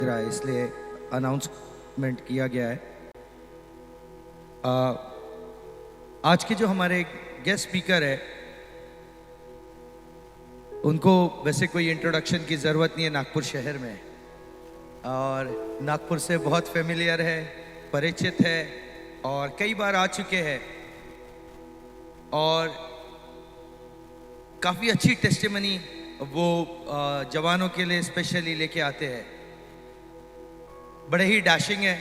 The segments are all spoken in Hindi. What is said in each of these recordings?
रहा है, इसलिए अनाउंसमेंट किया गया है। आज के जो हमारे गेस्ट स्पीकर है उनको वैसे कोई इंट्रोडक्शन की ज़रूरत नहीं है, नागपुर शहर में और नागपुर से बहुत फेमिलियर है, परिचित है और कई बार आ चुके हैं और काफ़ी अच्छी टेस्टिमनी वो जवानों के लिए स्पेशली लेके आते हैं। बड़े ही डैशिंग है,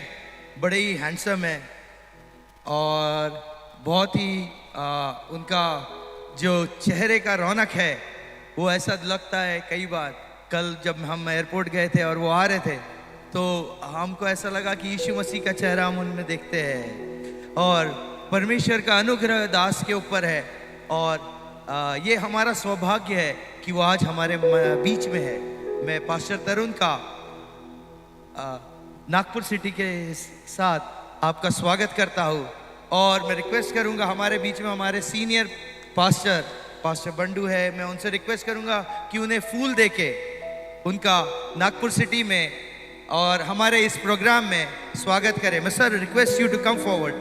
बड़े ही हैंडसम है और बहुत ही उनका जो चेहरे का रौनक है वो ऐसा लगता है। कई बार कल जब हम एयरपोर्ट गए थे और वो आ रहे थे तो हमको ऐसा लगा कि यीशु मसीह का चेहरा हम उनमें देखते हैं और परमेश्वर का अनुग्रह दास के ऊपर है और ये हमारा सौभाग्य है कि वो आज हमारे बीच में है। मैं पास्टर तरुण का नागपुर सिटी के साथ आपका स्वागत करता हूँ और मैं रिक्वेस्ट करूँगा हमारे बीच में हमारे सीनियर पास्टर बंडू है, मैं उनसे रिक्वेस्ट करूँगा कि उन्हें फूल देके उनका नागपुर सिटी में और हमारे इस प्रोग्राम में स्वागत करें। मैं sir request you to come forward,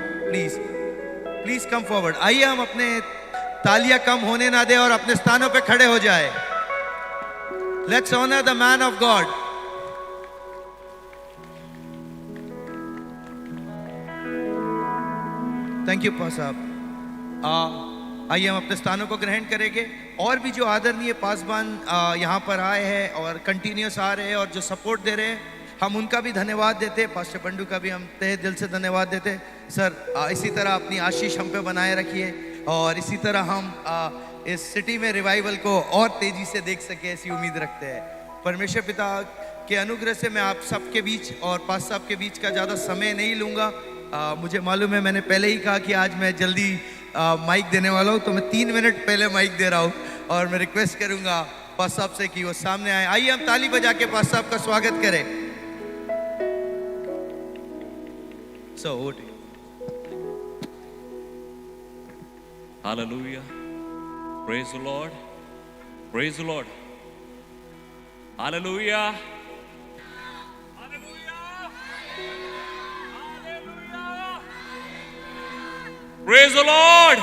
please come forward. आइए हम अपने तालियां कम होने ना दें और अपने स्थानों पे खड़े हो जाए। Let's honour the man of God. Thank you पास साहब। आइए हम अपने स्थानों को ग्रहण करेंगे और भी जो आदरणीय पासवान यहाँ पर आए हैं और कंटिन्यूस आ रहे हैं और जो सपोर्ट दे रहे हैं हम उनका भी धन्यवाद देते हैं। पास्टर बंडू का भी हम तहे दिल से धन्यवाद देते हैं। सर इसी तरह अपनी आशीष हम पे बनाए रखिए और इसी तरह हम इस सिटी में रिवाइवल को और तेजी से देख सके ऐसी उम्मीद रखते हैं। परमेश्वर पिता के अनुग्रह से मैं आप सबके बीच और पास साहब के बीच का ज़्यादा समय नहीं लूँगा। मुझे मालूम है, मैंने पहले ही कहा कि आज मैं जल्दी माइक देने वाला हूँ तो मैं 3 मिनट पहले माइक दे रहा हूँ और मैं रिक्वेस्ट करूँगा पास साहब से कि वो सामने आए। आइए हम ताली बजा के पास साहब का स्वागत करें। So, Hallelujah. Praise the Lord. Praise the Lord. Hallelujah. Hallelujah. Hallelujah. Praise the Lord.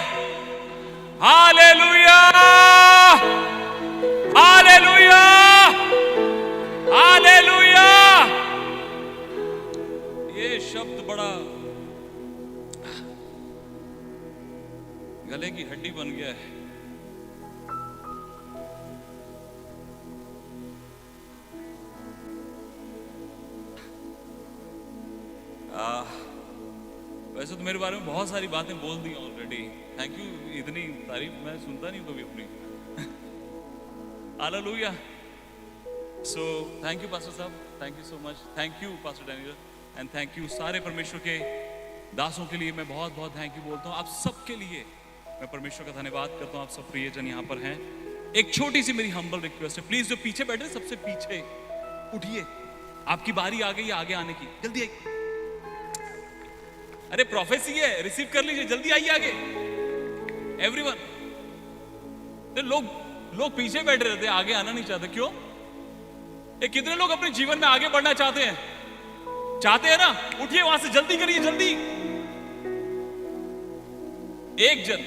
Hallelujah. Hallelujah. Hallelujah. ये शब्द बड़ा गले की हड्डी बन गया है। वैसे तो मेरे बारे में बहुत सारी बातें बोल दी ऑलरेडी। थैंक यू, इतनी तारीफ मैं सुनता नहीं कभी अपनी। Hallelujah. So thank you pastor साहब, thank you so much. Thank you pastor Daniel and thank you सारे परमेश्वर के दासों के लिए। मैं बहुत बहुत थैंक यू बोलता हूँ आप सबके लिए। मैं परमेश्वर का धन्यवाद करता हूँ। आप सब प्रियजन यहाँ पर हैं। एक छोटी सी मेरी हम्बल रिक्वेस्ट है, प्लीज जो पीछे बैठे सबसे पीछे उठिए। आपकी बारी आ गई आगे आने की, जल्दी आइए। अरे प्रोफेसी है, रिसीव कर लीजिए, जल्दी आइए आगे। एवरीवन, लोग पीछे बैठे रहते हैं, आगे आना नहीं चाहते, क्यों? ये कितने लोग अपने जीवन में आगे बढ़ना चाहते हैं ना? उठिए वहां से, जल्दी करिए, जल्दी। एक जन,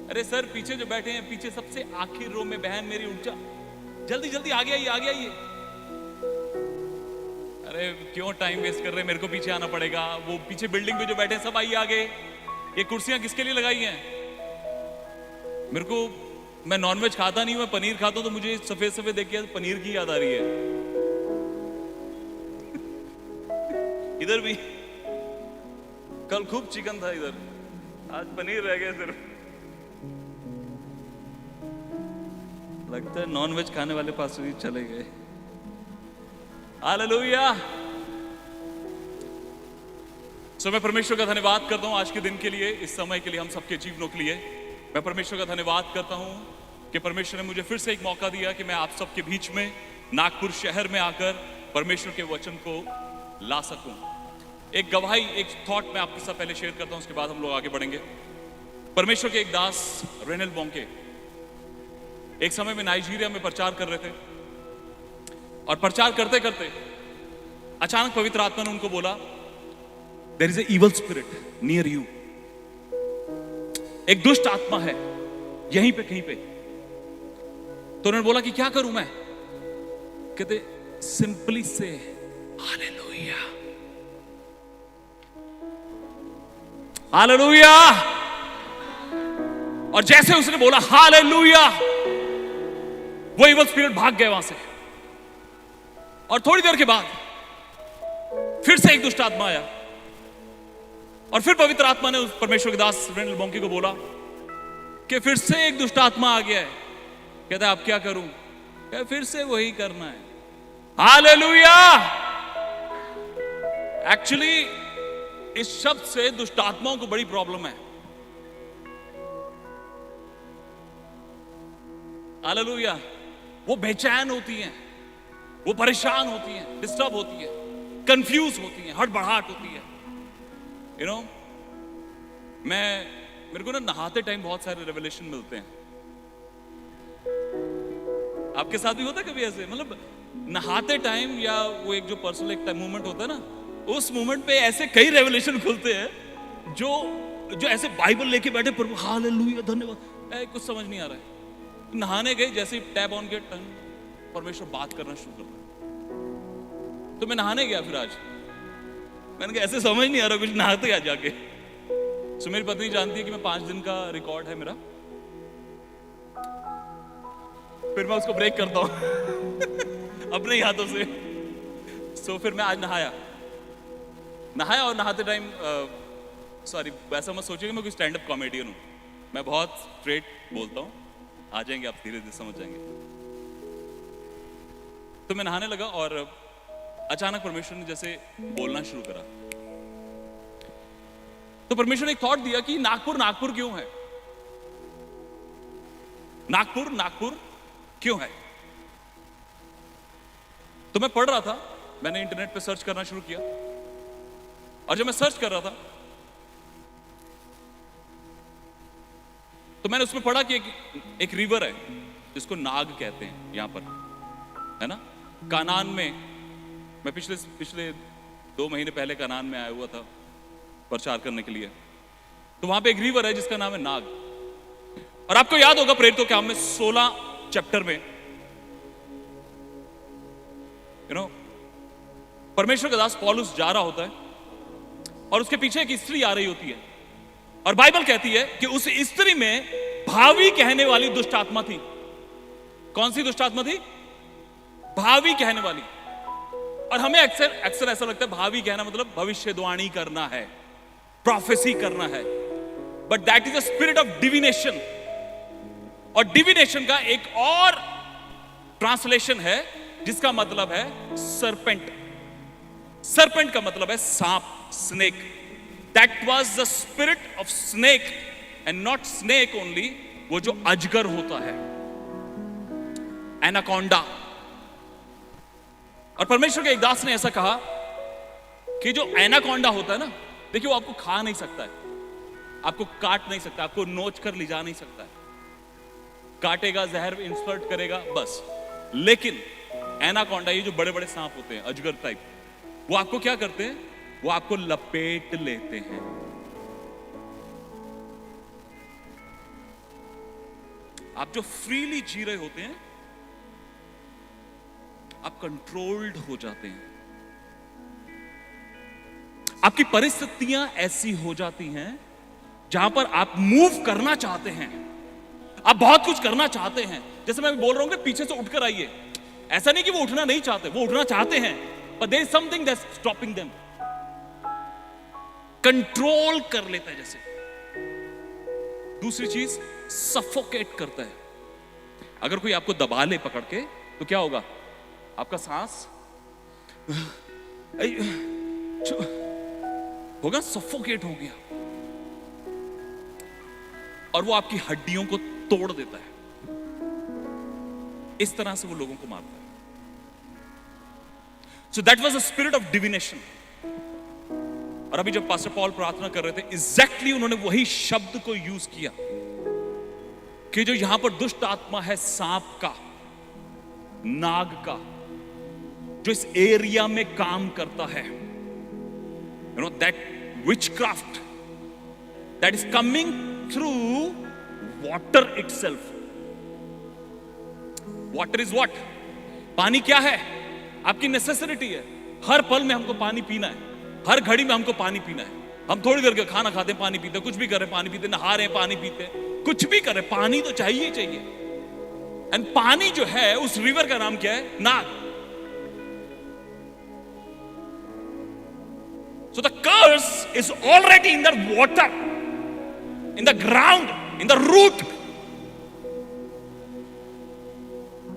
अरे सर पीछे जो बैठे हैं, पीछे सबसे आखिर रो में बहन मेरी, उठ जा, जल्दी जल्दी आगे आइए, आगे आइए। अरे क्यों टाइम वेस्ट कर रहे हैं, मेरे को पीछे आना पड़ेगा। वो पीछे बिल्डिंग पे जो बैठे हैं सब आइए आगे। ये कुर्सियां किसके लिए लगाई हैं? मेरे को, मैं नॉनवेज खाता नहीं हूं, मैं पनीर खाता हूं, तो मुझे सफेद सफेद देख के पनीर की याद आ रही है। इधर भी कल खूब चिकन था, इधर आज पनीर रह गया सिर्फ। लगता है नॉनवेज खाने वाले पास ही चले गए। हालेलुया। सो मैं परमेश्वर का धन्यवाद करता हूं आज के दिन के लिए, इस समय के लिए, हम सबके जीवनों के लिए। मैं परमेश्वर का धन्यवाद करता हूं कि परमेश्वर ने मुझे फिर से एक मौका दिया कि मैं आप सबके बीच में नागपुर शहर में आकर परमेश्वर के वचन को ला सकूं। एक गवाही, एक थॉट मैं आपके साथ पहले शेयर करता हूं, उसके बाद हम लोग आगे बढ़ेंगे। परमेश्वर के एक दास रेनल बोंके एक समय में नाइजीरिया में प्रचार कर रहे थे और प्रचार करते करते अचानक पवित्र आत्मा ने उनको बोला, there is a evil spirit near you. एक दुष्ट आत्मा है यहीं पे कहीं पे। तो उन्होंने बोला कि क्या करूं मैं? कहते सिंपली से हालेलुया, हालेलुया। और जैसे उसने बोला हालेलुया, वो इवल स्पिरिट भाग गए वहां से। और थोड़ी देर के बाद फिर से एक दुष्ट आत्मा आया और फिर पवित्र आत्मा ने उस परमेश्वर के दास रेंडल बॉन्के को बोला कि फिर से एक दुष्ट आत्मा आ गया है। कहता है अब क्या करूं? कहता फिर से वही करना है, हालेलुया। एक्चुअली इस शब्द से दुष्ट आत्माओं को बड़ी प्रॉब्लम है। हालेलुया। वो बेचैन होती हैं, वो परेशान होती हैं, डिस्टर्ब होती है, कंफ्यूज होती हैं, हड़बड़ाहट होती है। यू नो, मेरे को ना नहाते टाइम बहुत सारे रेवलेशन मिलते हैं। आपके साथ भी होता है कभी ऐसे? मतलब नहाते टाइम या वो एक जो पर्सनल एक टाइम मोमेंट होता है ना, उस मोमेंट पे ऐसे कई रेवलेशन खुलते हैं जो ऐसे बाइबल लेके बैठे, प्रभु हालेलुया धन्यवाद, कुछ समझ नहीं आ रहा है। नहाने गए, जैसे टैप ऑन किया, टन, परमेश्वर बात करना शुरू कर दिया। तो मैं नहाने गया फिर आज, मैंने कहा ऐसे समझ नहीं आ रहा कुछ, नहाते आ जाके। सो मेरी पत्नी जानती है कि मैं 5 दिन का रिकॉर्ड है मेरा, फिर मैं उसको ब्रेक करता हूं अपने ही हाथों से। सो फिर मैं आज नहाया और नहाते टाइम सॉरी, वैसा मत सोचिए कि मैं कोई स्टैंड अप कॉमेडियन हूं। मैं बहुत स्ट्रेट बोलता हूं, आ जाएंगे आप, धीरे धीरे समझ जाएंगे। तो मैं नहाने लगा और अचानक परमेश्वर ने जैसे बोलना शुरू करा। तो परमेश्वर ने एक थॉट दिया कि नागपुर नागपुर क्यों है? नागपुर नागपुर क्यों है? तो मैं पढ़ रहा था, मैंने इंटरनेट पे सर्च करना शुरू किया। और जब मैं सर्च कर रहा था तो मैंने उसमें पढ़ा कि एक रिवर है जिसको नाग कहते हैं यहां पर, है ना। कानान में, मैं पिछले 2 महीने पहले कानान में आया हुआ था प्रचार करने के लिए। तो वहां पे एक रिवर है जिसका नाम है नाग। और आपको याद होगा प्रेरितों के काम में 16 चैप्टर में, यू नो, परमेश्वर का दास पौलुस जा रहा होता है और उसके पीछे एक स्त्री आ रही होती है। और बाइबल कहती है कि उस स्त्री में भावी कहने वाली दुष्ट आत्मा थी। कौन सी दुष्ट आत्मा थी? भावी कहने वाली। और हमें अक्सर ऐसा लगता है भावी कहना मतलब भविष्यवाणी करना है, प्रोफेसी करना है। But that is a spirit of divination. और डिविनेशन का एक और ट्रांसलेशन है जिसका मतलब है सरपेंट। सरपेंट का मतलब है सांप, snake. That was the spirit of snake and not snake only, वो जो अजगर होता है, एनाकोंडा। और परमेश्वर के एक दास ने ऐसा कहा कि जो एनाकोंडा होता है ना, देखिए वो आपको खा नहीं सकता है, आपको काट नहीं सकता, आपको नोच कर ले जा नहीं सकता है, काटेगा, जहर इंसर्ट करेगा बस। लेकिन एनाकोंडा, ये जो बड़े बड़े सांप होते हैं अजगर टाइप, वो आपको क्या करते हैं? वो आपको लपेट लेते हैं। आप जो फ्रीली जी रहे होते हैं, आप कंट्रोल्ड हो जाते हैं। आपकी परिस्थितियां ऐसी हो जाती हैं जहां पर आप मूव करना चाहते हैं, आप बहुत कुछ करना चाहते हैं। जैसे मैं बोल रहा हूं कि पीछे से उठकर आइए, ऐसा नहीं कि वो उठना नहीं चाहते, वो उठना चाहते हैं, but there is something that's stopping them। Control कर लेता है जैसे। दूसरी चीज, सफोकेट करता है। अगर कोई आपको दबा ले पकड़ के तो क्या होगा? आपका सांस होगा, सफोकेट हो गया, और वो आपकी हड्डियों को तोड़ देता है। इस तरह से वो लोगों को मारता है। So that was a spirit of divination. और अभी जब पास्टर पॉल प्रार्थना कर रहे थे, एग्जैक्टली उन्होंने वही शब्द को यूज किया कि जो यहां पर दुष्ट आत्मा है सांप का, नाग का, जो इस एरिया में काम करता है, you know that witchcraft that is coming through water itself. Water is what? पानी क्या है? आपकी नेसेसिटी है। हर पल में हमको पानी पीना है, हर घड़ी में हमको पानी पीना है। हम थोड़ी देर के खाना खाते हैं पानी पीते, कुछ भी कर रहे हैं पानी पीते, नहा रहे हैं पानी पीते, कुछ भी कर रहे हैं, पानी तो चाहिए ही चाहिए। एंड पानी जो है, उस रिवर का नाम क्या है? नाग। So the curse is already in the water, in the ground, in the root.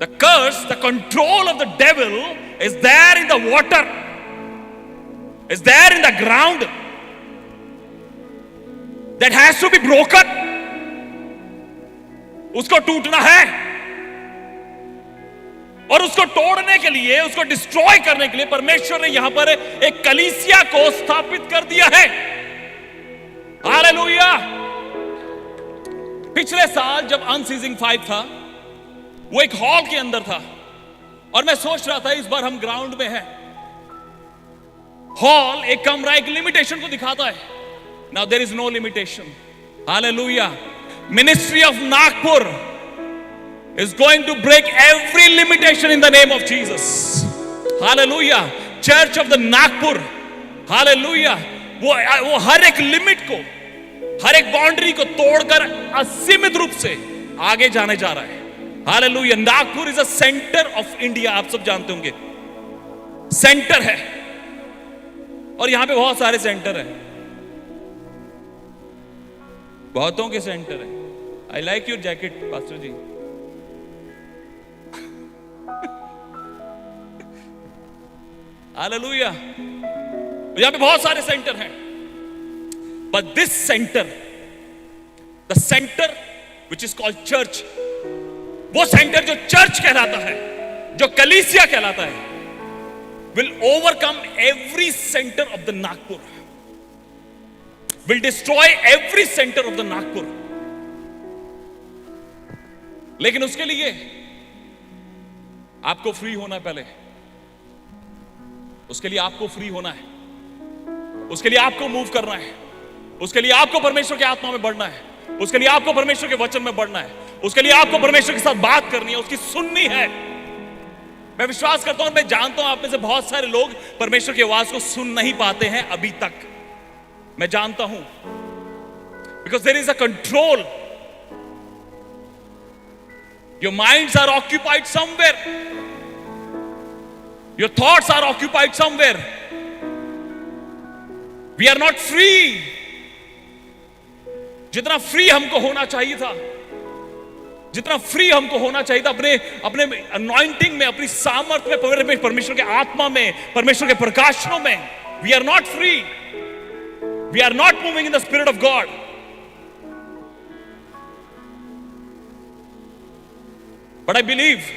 The curse, the control of the devil is there in the water, is there in the ground, that has to be broken. उसको टूटना है, और उसको तोड़ने के लिए, उसको डिस्ट्रॉय करने के लिए परमेश्वर ने यहां पर एक कलीसिया को स्थापित कर दिया है। हालेलुया। पिछले साल जब अनसीजिंग 5 था, वो एक हॉल के अंदर था, और मैं सोच रहा था इस बार हम ग्राउंड में हैं। हॉल एक कमरा, एक लिमिटेशन को दिखाता है। Now there is no limitation. Hallelujah. Ministry of Nagpur is going to break every limitation in the name of Jesus. Hallelujah. Church of the Nagpur. Hallelujah. वो हर एक लिमिट को, हर एक बाउंड्री को तोड़कर असीमित रूप से आगे जाने जा रहा है। Hallelujah. Nagpur is a centre of India, आप सब जानते होंगे, सेंटर है। और यहां पे बहुत सारे सेंटर हैं, बहुतों के सेंटर है। I like your jacket pastor ji. Hallelujah. यहां पे बहुत सारे सेंटर हैं, but this centre, the centre which is called church, वो सेंटर जो चर्च कहलाता है, जो कलीसिया कहलाता है, will overcome every centre of the Nagpur, will destroy every centre of the Nagpur. लेकिन उसके लिए आपको फ्री होना है। पहले उसके लिए आपको फ्री होना है, उसके लिए आपको मूव करना है, उसके लिए आपको परमेश्वर के आत्मा में बढ़ना है, उसके लिए आपको परमेश्वर के वचन में बढ़ना है, उसके लिए आपको परमेश्वर के साथ बात करनी है, उसकी सुननी है। मैं विश्वास करता हूं, मैं जानता हूं आप में से बहुत सारे लोग परमेश्वर की आवाज को सुन नहीं पाते हैं अभी तक। मैं जानता हूं, because there is a control. Your minds are occupied somewhere, your thoughts are occupied somewhere. We are not free. जितना फ्री हमको होना चाहिए था, जितना फ्री हमको होना चाहिए था अपने अनॉइंटिंग में, अपनी सामर्थ्य में, परमेश्वर के आत्मा में, परमेश्वर के प्रकाशनों में, we are not free. We are not moving in the Spirit of God. But I believe,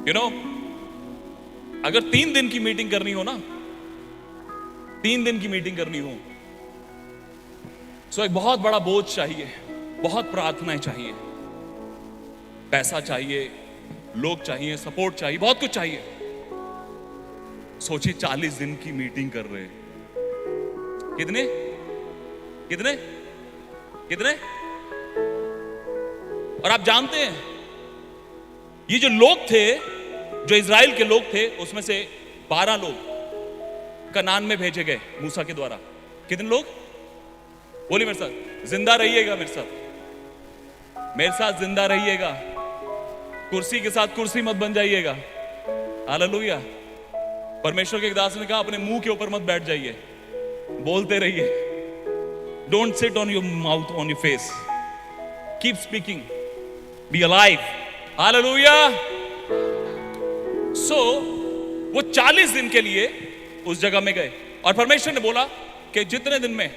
you know, अगर 3 दिन की मीटिंग करनी हो ना, 3 दिन की मीटिंग करनी हो, तो एक बहुत बड़ा बोझ चाहिए, बहुत प्रार्थनाएं चाहिए, पैसा चाहिए, लोग चाहिए, सपोर्ट चाहिए, बहुत कुछ चाहिए। सोचिए 40 दिन की मीटिंग कर रहे हैं। कितने कितने कितने? और आप जानते हैं, ये जो लोग थे, जो इज़राइल के लोग थे, उसमें से 12 लोग कनान में भेजे गए मूसा के द्वारा। कितने लोग? बोलिए मेरे साथ, जिंदा रहिएगा, मेरे साथ जिंदा रहिएगा। कुर्सी के साथ कुर्सी मत बन जाइएगा। हालेलुया। परमेश्वर के दास ने कहा, अपने मुंह के ऊपर मत बैठ जाइए, बोलते रहिए। Don't sit on your mouth, on your face, keep speaking, be alive. Hallelujah. So वो 40 दिन के लिए उस जगह में गए, और परमेश्वर ने बोला कि जितने दिन में,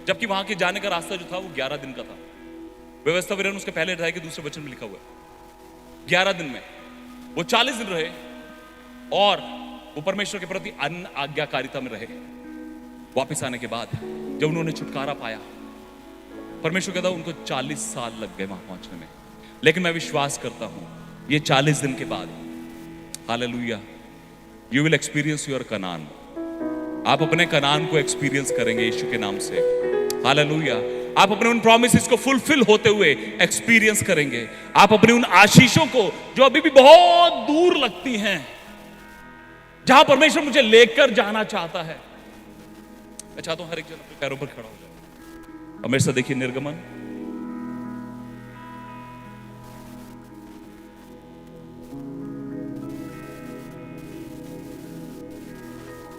जबकि वहां के जाने का रास्ता जो था वो 11 दिन का था। व्यवस्था विवरण उसके पहले अध्याय के दूसरे वचन में लिखा हुआ है। 11 दिन में वो 40 दिन रहे, और वो परमेश्वर के प्रति अन्न आज्ञाकारिता में रहे। वापस आने के बाद जब उन्होंने छुटकारा पाया, परमेश्वर कहता उनको 40 साल लग गए वहां पहुंचने में। लेकिन मैं विश्वास करता हूं, ये 40 दिन के बाद hallelujah. You will experience your Kanan. आप अपने कनान को एक्सपीरियंस करेंगे यीशु के नाम से। हालेलुया। आप अपने उन प्रॉमिसेस को फुलफिल होते हुए एक्सपीरियंस करेंगे। आप अपने उन आशीषों को जो अभी भी बहुत दूर लगती हैं, जहां परमेश्वर मुझे लेकर जाना चाहता है। मैं चाहता हूं हर एक जन अपने पैरों पर खड़ा हो जाए और मेरे साथ देखिए निर्गमन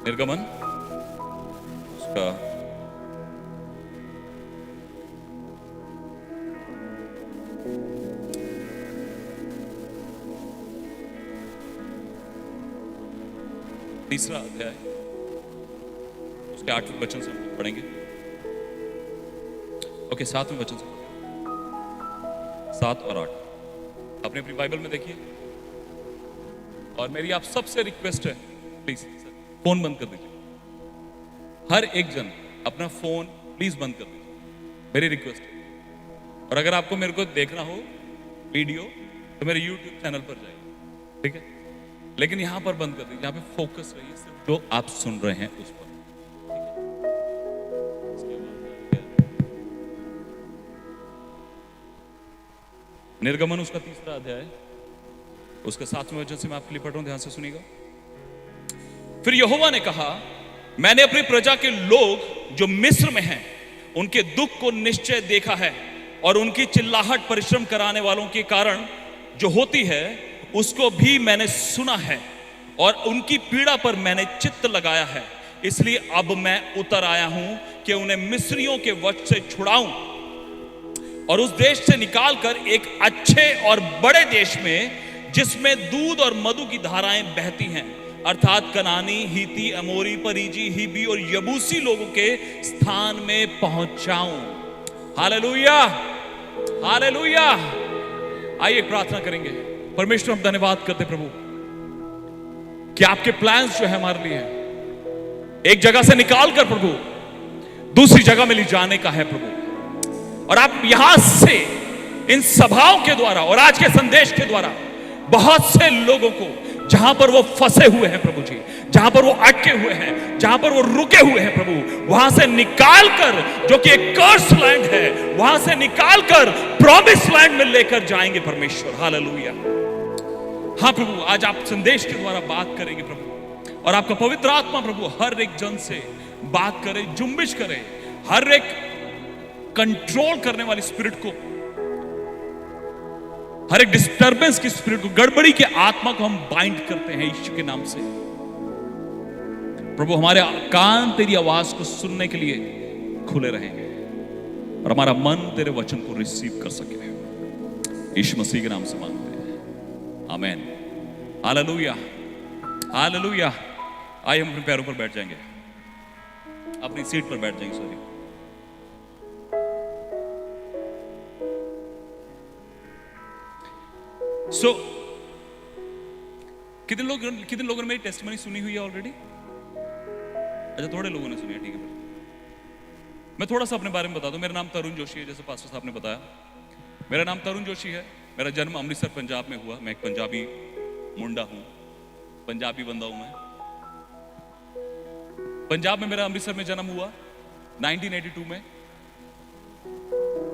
निर्गमन उसका तीसरा अध्याय, उसके 8वें वचन से हम पढ़ेंगे। ओके, 7वें वचन से 7 और 8 अपने अपनी बाइबल में देखिए। और मेरी आप सबसे रिक्वेस्ट है, प्लीज फोन बंद कर दीजिए। हर एक जन अपना फोन प्लीज बंद कर दीजिए, मेरी रिक्वेस्ट है। और अगर आपको मेरे को देखना हो वीडियो तो मेरे YouTube चैनल पर जाइए, ठीक है? लेकिन यहां पर बंद कर दीजिए, यहां पे फोकस रहिए सिर्फ जो आप सुन रहे हैं उस पर। निर्गमन उसका 3रा अध्याय, उसका 7वें वचन से मैं आपके लिए पढ़ रहा हूं, ध्यान से सुनिएगा। फिर यहोवा ने कहा, मैंने अपनी प्रजा के लोग जो मिस्र में हैं उनके दुख को निश्चय देखा है, और उनकी चिल्लाहट परिश्रम कराने वालों के कारण जो होती है उसको भी मैंने सुना है, और उनकी पीड़ा पर मैंने चित्त लगाया है। इसलिए अब मैं उतर आया हूं कि उन्हें मिस्रियों के वश से छुड़ाऊं और उस देश से निकालकर एक अच्छे और बड़े देश में, जिसमें दूध और मधु की धाराएं बहती हैं, अर्थात कनानी, हीती, अमोरी, परिजी, हिबी और यबूसी लोगों के स्थान में पहुंचाऊं। Hallelujah, hallelujah. आइए प्रार्थना करेंगे। परमेश्वर, हम धन्यवाद करते प्रभु कि आपके प्लान्स जो है हमारे लिए एक जगह से निकालकर प्रभु दूसरी जगह में ले जाने का है प्रभु। और आप यहां से इन सभाओं के द्वारा और आज के संदेश के द्वारा बहुत से लोगों को, जहां पर वो फंसे हुए हैं प्रभु जी, जहां पर वो अटके हुए हैं, जहां पर वो रुके हुए हैं प्रभु, वहां से निकालकर, जो कि एक कर्स लैंड है, वहां से निकालकर प्रॉमिस लैंड में लेकर जाएंगे परमेश्वर। हालेलुया। हाँ प्रभु, आज आप संदेश के द्वारा बात करेंगे प्रभु, और आपका पवित्र आत्मा प्रभु हर एक जन से बात करे, जुम्बिश करे, हर एक कंट्रोल करने वाली स्पिरिट को, हर एक डिस्टर्बेंस की स्पिरिट को, गड़बड़ी के आत्मा को हम बाइंड करते हैं यीशु के नाम से। प्रभु, हमारे कान तेरी आवाज को सुनने के लिए खुले रहेंगे और हमारा मन तेरे वचन को रिसीव कर सके। यीशु मसीह के नाम से मांगते हैं, आमीन। Hallelujah, hallelujah. आइए हम अपने पैरों पर बैठ जाएंगे, अपनी सीट पर बैठ जाएंगे। सॉरी, कितने लोगों ने मेरी टेस्टिमनी सुनी हुई है ऑलरेडी? अच्छा, थोड़े लोगों ने सुनी है, ठीक है। मैं थोड़ा सा अपने बारे में बता दूं। मेरा नाम तरुण जोशी है, जैसे पास्टर साहब ने बताया। मेरा नाम तरुण जोशी है। मेरा जन्म अमृतसर पंजाब में हुआ। मैं एक पंजाबी मुंडा हूं, पंजाबी बंदा हूं मैं। पंजाब में मेरा अमृतसर में जन्म हुआ 1982 में।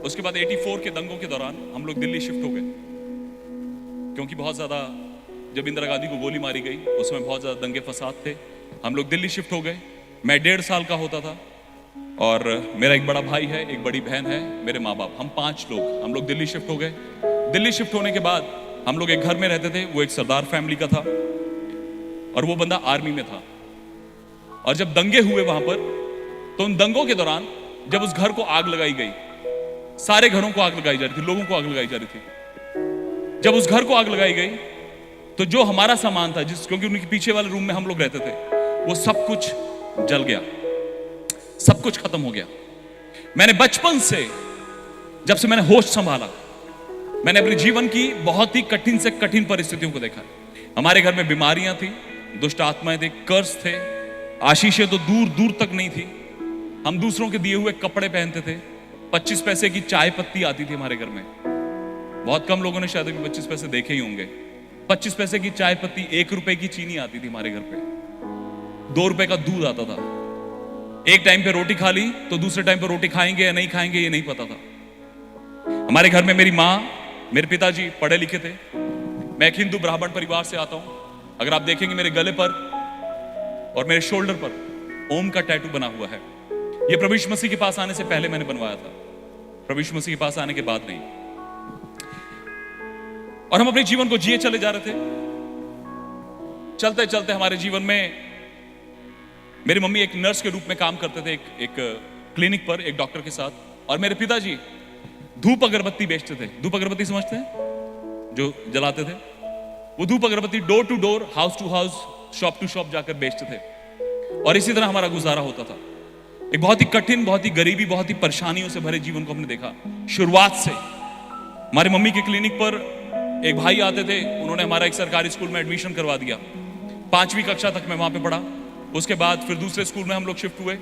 उसके बाद 84 के दंगों के दौरान हम लोग दिल्ली शिफ्ट हो गए, क्योंकि बहुत ज्यादा, जब इंदिरा गांधी को गोली मारी गई उस समय बहुत ज्यादा दंगे फसाद थे। हम लोग दिल्ली शिफ्ट हो गए। मैं 1.5 साल का होता था, और मेरा एक बड़ा भाई है, एक बड़ी बहन है, मेरे माँ बाप, हम 5 लोग हम लोग दिल्ली शिफ्ट हो गए। दिल्ली शिफ्ट होने के बाद हम लोग एक घर में रहते थे। वो एक सरदार फैमिली का था और वो बंदा आर्मी में था। और जब दंगे हुए वहां पर, तो उन दंगों के दौरान जब उस घर को आग लगाई गई, सारे घरों को आग लगाई जा रही थी, लोगों को आग लगाई जा रही थी। जब उस घर को आग लगाई गई तो जो हमारा सामान था, क्योंकि उनके पीछे वाले रूम में हम लोग रहते थे, वो सब कुछ जल गया, सब कुछ खत्म हो गया। मैंने बचपन से, जब से मैंने होश संभाला, मैंने अपने जीवन की बहुत ही कठिन से कठिन परिस्थितियों को देखा। हमारे घर में बीमारियां थी, दुष्ट आत्माएं थे, कर्ज थे, आशीषें तो दूर दूर तक नहीं थी। हम दूसरों के दिए हुए कपड़े पहनते थे। 25 पैसे की चाय पत्ती आती थी हमारे घर में। बहुत कम लोगों ने शायद 25 पैसे देखे ही होंगे। 25 पैसे की चाय पत्ती, 1 रुपए की चीनी आती थी हमारे घर पे, 2 रुपए का दूध आता था। एक टाइम पे रोटी खा ली तो दूसरे टाइम पे रोटी खाएंगे या नहीं खाएंगे ये नहीं पता था। हमारे घर में मेरी माँ, मेरे पिताजी पढ़े लिखे थे। मैं एक हिंदू ब्राह्मण परिवार से आता हूं। अगर आप देखेंगे मेरे गले पर और मेरे शोल्डर पर ओम का टैटू बना हुआ है। ये प्रभु यीशु मसीह के पास आने से पहले मैंने बनवाया था, प्रभु यीशु मसीह के पास आने के बाद नहीं। और हम अपने जीवन को जिए चले जा रहे थे। चलते चलते हमारे जीवन में मेरी मम्मी एक नर्स के रूप में काम करते थे एक क्लिनिक पर एक डॉक्टर के साथ, और मेरे पिताजी धूप अगरबत्ती बेचते थे। धूप अगरबत्ती समझते हैं, जो जलाते थे, वो धूप अगरबत्ती door to door, house to house, shop to shop जाकर बेचते थे। और इसी तरह हमारा गुजारा होता था। एक बहुत ही कठिन, बहुत ही गरीबी, बहुत ही परेशानियों से भरे जीवन को हमने देखा शुरुआत से। हमारी मम्मी के क्लिनिक पर एक भाई आते थे, उन्होंने हमारा एक सरकारी स्कूल में एडमिशन करवा दिया। 5वीं कक्षा तक मैं वहां पे पढ़ा। उसके बाद फिर दूसरे स्कूल में हम लोग शिफ्ट हुए।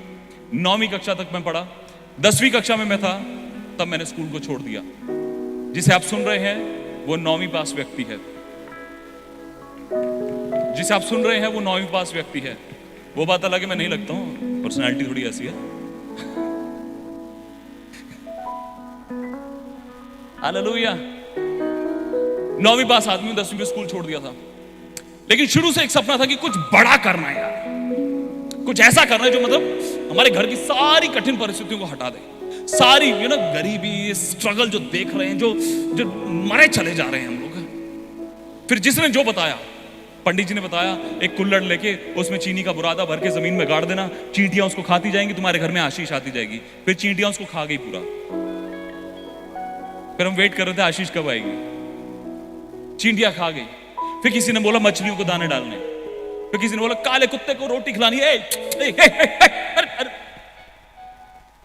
9वीं कक्षा तक मैं पढ़ा। 10वीं कक्षा में मैं था तब मैंने स्कूल को छोड़ दिया। जिसे आप सुन रहे हैं वो 9वीं पास व्यक्ति है। जिसे आप सुन रहे हैं वो 9वीं पास व्यक्ति है। वो बात अलग है, मैं नहीं लगता हूं, पर्सनालिटी थोड़ी ऐसी है। हालेलुया। 9वीं पास आदमी, 10वीं में स्कूल छोड़ दिया था। लेकिन शुरू से एक सपना था कि कुछ बड़ा करना है यार, कुछ ऐसा करना है जो मतलब हमारे घर की सारी कठिन परिस्थितियों को हटा दे। सारी गरीबी, स्ट्रगल जो देख रहे हैं, जो मरे चले जा रहे हैं हम लोग। फिर जिसने जो बताया, पंडित जी ने बताया, एक कुल्हड़ लेके उसमें चीनी का बुरादा भर के जमीन में गाड़ देना, चींटियां उसको खाती जाएंगी, तुम्हारे घर में आशीष आती जाएगी। फिर चींटियां उसको खा गई पूरा। फिर हम वेट कर रहे थे आशीष कब आएगी। चींटियां खा गई। फिर किसी ने बोला मछलियों को दाने डालने। फिर किसी ने बोला काले कुत्ते को रोटी खिलानी है।